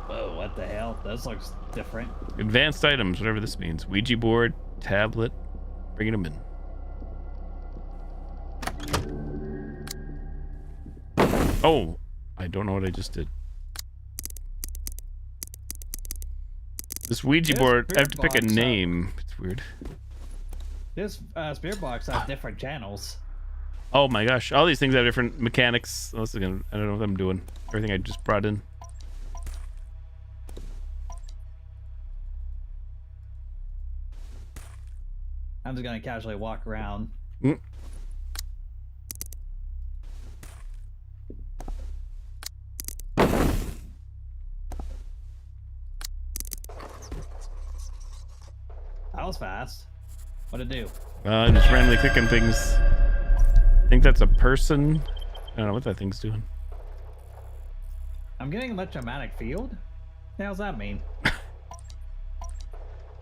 Whoa, what the hell? This looks different.
Advanced items, whatever this means. Ouija board, tablet, bringing them in. Oh, I don't know what I just did. This Ouija board, I have to pick a name. It's weird.
This spirit box has different channels.
Oh my gosh, all these things have different mechanics. I don't know what I'm doing. Everything I just brought in.
I'm just gonna casually walk around. That was fast. What'd it do?
I'm just randomly clicking things. I think that's a person. I don't know what that thing's doing.
I'm getting electromagnetic field? The hell's that mean?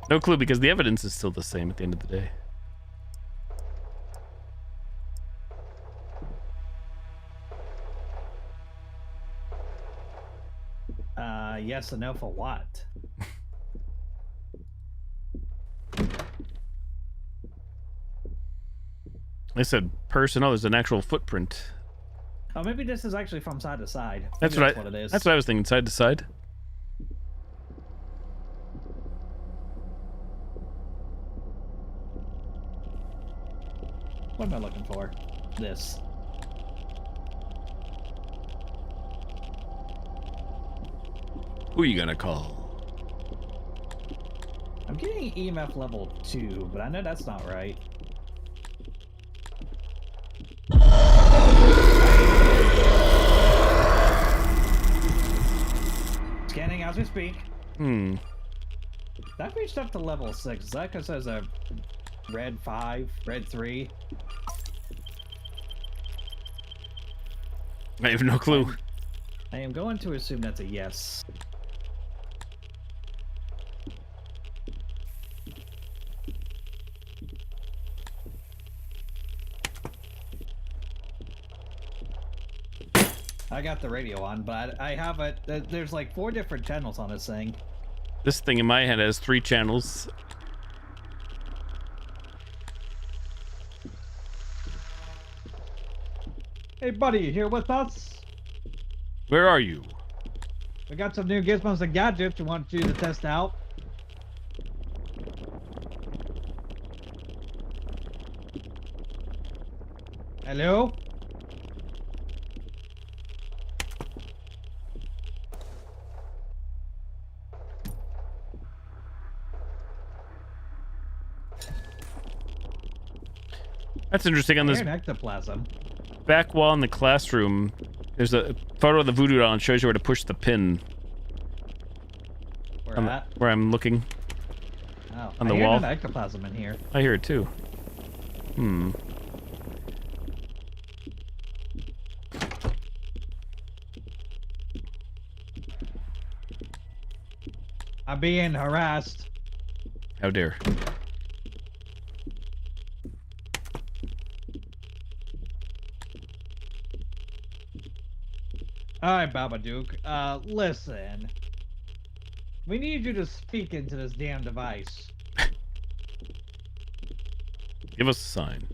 No clue, because the evidence is still the same at the end of the day.
Yes and no for what?
I said person. Oh, there's an actual footprint.
Oh, maybe this is actually from side to side. Maybe
That's what
it is.
That's what I was thinking. Side to side.
What am I looking for? This.
Who are you gonna call?
I'm getting EMF level 2, but I know that's not right. Scanning as we speak. That reached up to level 6. Is that because there's a red 5, red 3?
I have no clue.
I am going to assume that's a yes. I got the radio on, but I have it. There's like 4 different channels on this thing.
This thing in my head has 3 channels.
Hey, buddy, you here with us?
Where are you?
We got some new gizmos and gadgets we want you to test out. Hello?
That's interesting. On this
ectoplasm.
back wall in the classroom, there's a photo of the voodoo doll and shows you where to push the pin. Where I'm looking.
Oh,
on the
I hear
wall.
an ectoplasm in here.
I hear it too.
I'm being harassed.
How dare.
Alright, Babadook. Listen. We need you to speak into this damn device.
Give us a sign.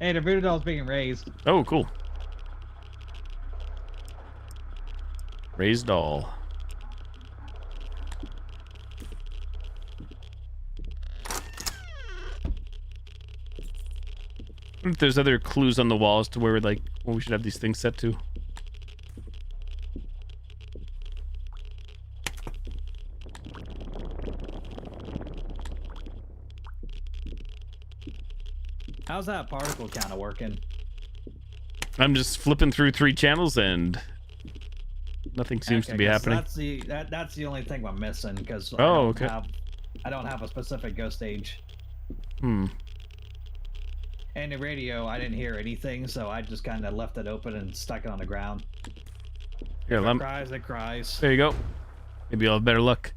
Hey, the voodoo doll's being raised.
Oh, cool. Raised doll. I wonder if there's other clues on the wall as to where, like, what we should have these things set to.
How's that particle counter working?
I'm just flipping through 3 channels and nothing seems to be happening.
That's the only thing I'm missing because
okay.
I don't have a specific ghost age.
Hmm.
And the radio, I didn't hear anything, so I just kind of left it open and stuck it on the ground.
Here,
If it cries, it cries.
there you go. Maybe I'll have better luck.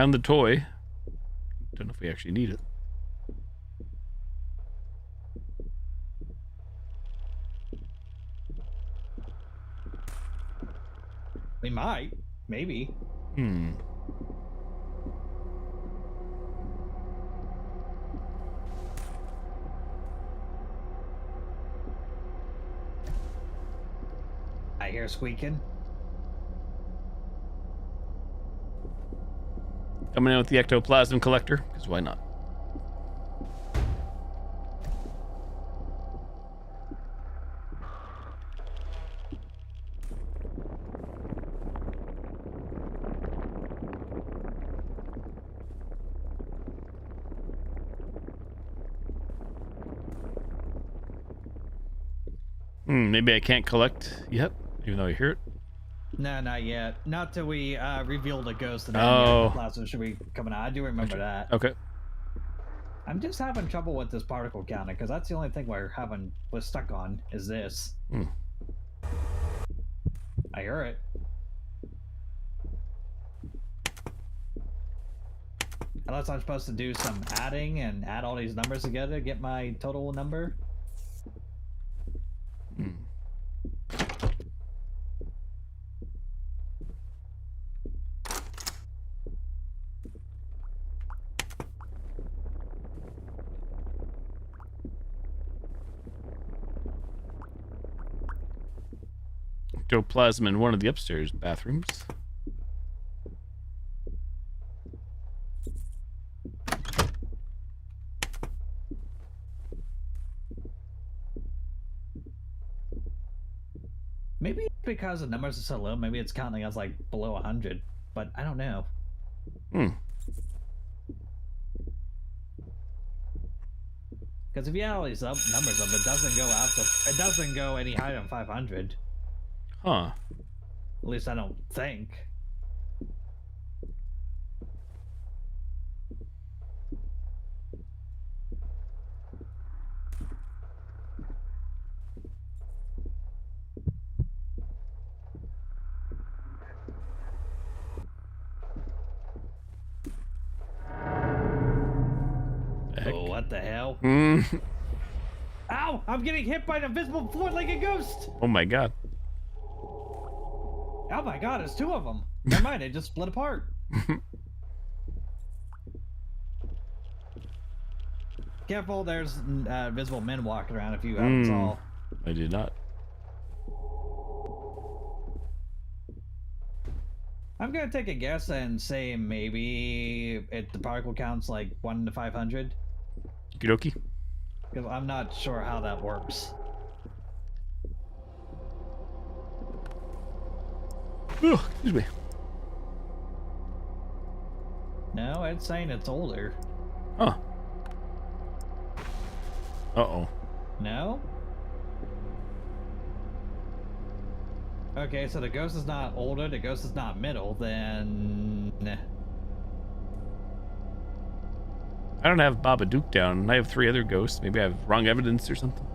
Found the toy. Don't know if we actually need it.
We might. Maybe. I hear squeaking.
Coming in with the ectoplasm collector, because why not? Maybe I can't collect yet, even though I hear it.
No, not yet. Not till we reveal the ghost and
Oh.
the plasma should be coming out. I do remember that.
Okay.
I'm just having trouble with this particle counter because that's the only thing we're stuck on is this. I hear it. Unless I'm supposed to do some adding and add all these numbers together to get my total number.
Ectoplasm in one of the upstairs bathrooms.
Maybe because the numbers are so low, maybe it's counting us like below 100, but I don't know. Because if you add all these numbers up, it doesn't go any higher than 500.
Huh.
At least I don't think. Oh, what the hell? Ow! I'm getting hit by an invisible four-legged ghost!
Oh my god.
Oh my god, it's two of them. Never mind, they just split apart. Careful, there's visible men walking around if you haven't saw.
I did not.
I'm gonna take a guess and say maybe the particle count's like 1 to 500.
Okie dokie.
Because I'm not sure how that works.
Oh, excuse me.
No, it's saying it's older.
Huh. Uh-oh.
No? Okay, so the ghost is not older, the ghost is not middle, then...
I don't have Babadook down. I have 3 other ghosts. Maybe I have wrong evidence or something.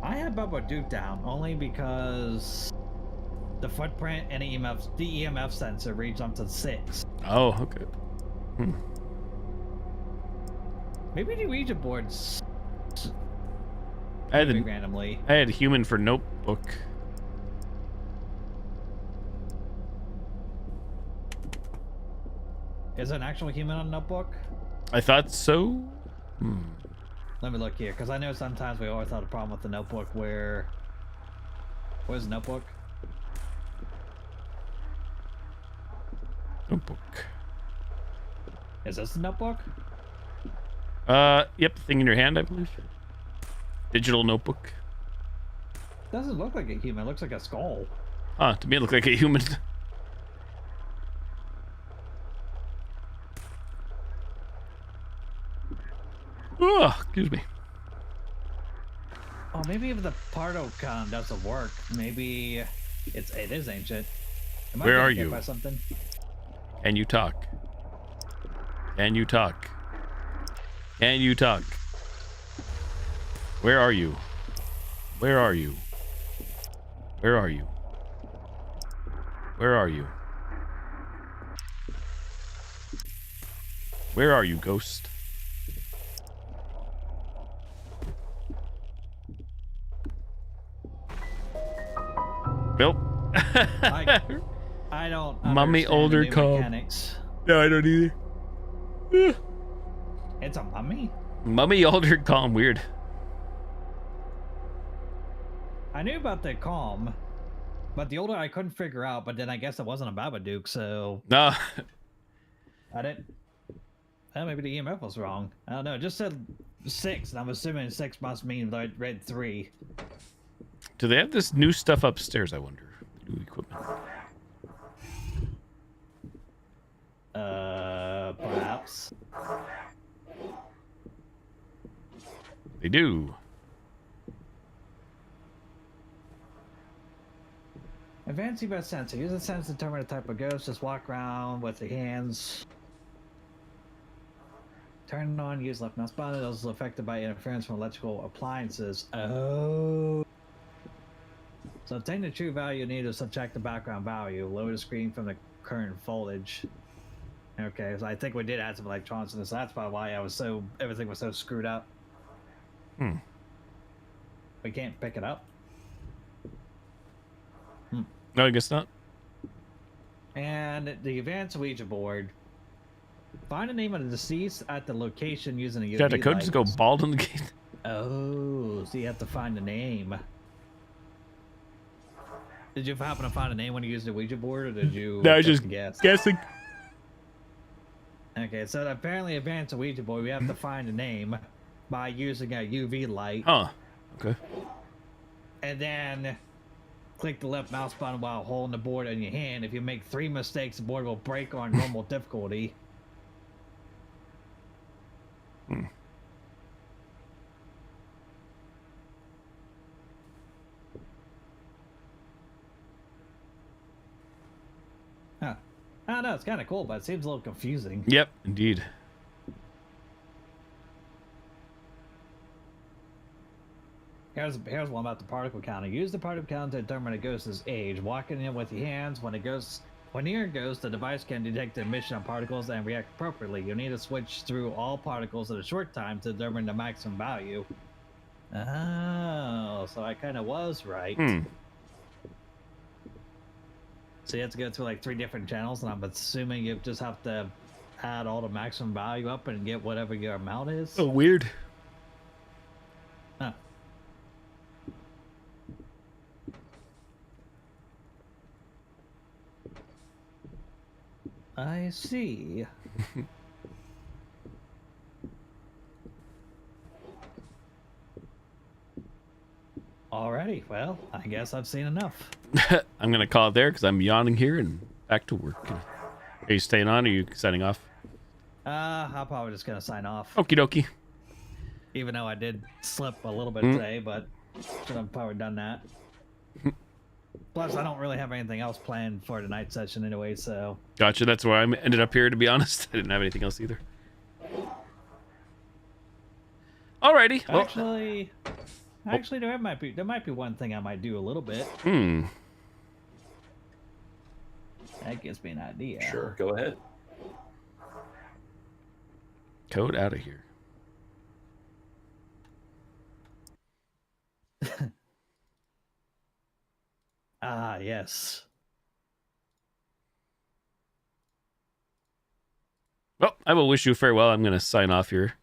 I have Babadook down only because the footprint and the EMF sensor reads up to 6.
Oh, okay.
Maybe the Ouija boards
I had
randomly.
I had human for notebook.
Is it an actual human on notebook?
I thought so.
Let me look here, because I know sometimes we always had a problem with the notebook where... Where's the notebook?
Notebook.
Is this the notebook?
Yep, the thing in your hand, I believe. Digital notebook.
Doesn't look like a human, it looks like a skull.
Huh, to me it looked like a human. Oh, excuse me.
Oh, maybe if the Partocon doesn't work, maybe it is ancient. Am I
Where
getting
are
hit
you?
by something?
Can you talk? Can you talk? Can you talk? Where are you? Where are you? Where are you? Where are you? Where are you, ghost? Nope.
I don't.
Mummy
understand
older
the new
calm.
mechanics.
No, I don't either.
It's a mummy.
Mummy altered calm. Weird.
I knew about the calm, but the older I couldn't figure out. But then I guess it wasn't a Babadook, so
No.
I didn't. Maybe the EMF was wrong. I don't know. It just said 6, and I'm assuming 6 must mean I read 3.
Do they have this new stuff upstairs, I wonder? New equipment.
Perhaps.
They do.
Advanced EMF sensor. Use the sense to determine the type of ghost. Just walk around with the hands. Turn it on. Use left mouse button. Those affected by interference from electrical appliances. Oh. So obtain the true value needed to subtract the background value. Lower the screen from the current voltage. Okay, so I think we did add some electronics in this. That's probably why everything was so screwed up. We can't pick it up.
No, I guess not.
And the advanced Ouija board. Find the name of the deceased at the location using a UV
Yeah, the code just go bald on the gate.
Oh, so you have to find the name. Did you happen to find a name when you used the Ouija board, or did you?
No, I just
guess?
guessing.
Okay, so apparently advanced Ouija board, we have to find a name by using a UV light.
Huh. Okay.
And then click the left mouse button while holding the board in your hand. If you make 3 mistakes, the board will break on normal difficulty. Huh. I don't know, it's kind of cool, but it seems a little confusing.
Yep, indeed.
Here's one about the particle counter. Use the particle counter to determine a ghost's age. Walking in with your hands. When near a ghost, the device can detect the emission of particles and react appropriately. You'll need to switch through all particles at a short time to determine the maximum value. Oh, so I kind of was right. So you have to go through like 3 different channels, and I'm assuming you just have to add all the maximum value up and get whatever your amount is.
Oh, weird.
Huh. I see. Alrighty, well, I guess I've seen enough.
I'm gonna call it there because I'm yawning here and back to work. Are you staying on? Or are you signing off?
I'm probably just gonna sign off.
Okie dokie.
Even though I did slip a little bit today, but should have probably done that. Plus, I don't really have anything else planned for the night session anyway, so...
Gotcha, that's why I ended up here, to be honest. I didn't have anything else either. Alrighty. Well,
actually, there might be one thing I might do a little bit. That gives me an idea.
Sure, go ahead.
Code out of here.
Ah, yes.
Well, I will wish you farewell. I'm going to sign off here.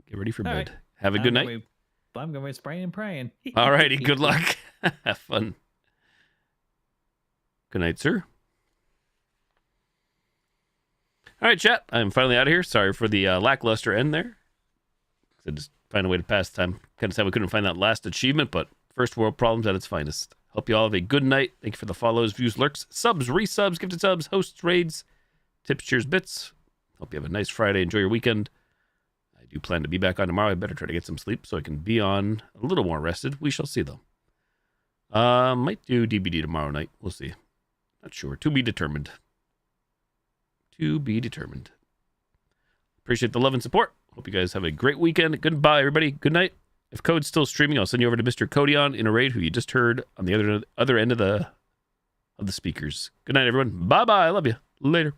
Get ready for bed.
Right.
Have a good night.
I'm going to be spraying and praying.
Alrighty, good luck. Have fun. Good night, sir. All right, chat. I'm finally out of here. Sorry for the lackluster end there. I just find a way to pass time. Kind of sad we couldn't find that last achievement, but first world problems at its finest. Hope you all have a good night. Thank you for the follows, views, lurks, subs, resubs, gifted subs, hosts, raids, tips, cheers, bits. Hope you have a nice Friday. Enjoy your weekend. I do plan to be back on tomorrow. I better try to get some sleep so I can be on a little more rested. We shall see, though. Might do DBD tomorrow night. We'll see. Not sure. To be determined. To be determined. Appreciate the love and support. Hope you guys have a great weekend. Goodbye, everybody. Good night. If Code's still streaming, I'll send you over to Mr. Codion in a raid, who you just heard on the other end of the speakers. Good night, everyone. Bye-bye. I love you. Later.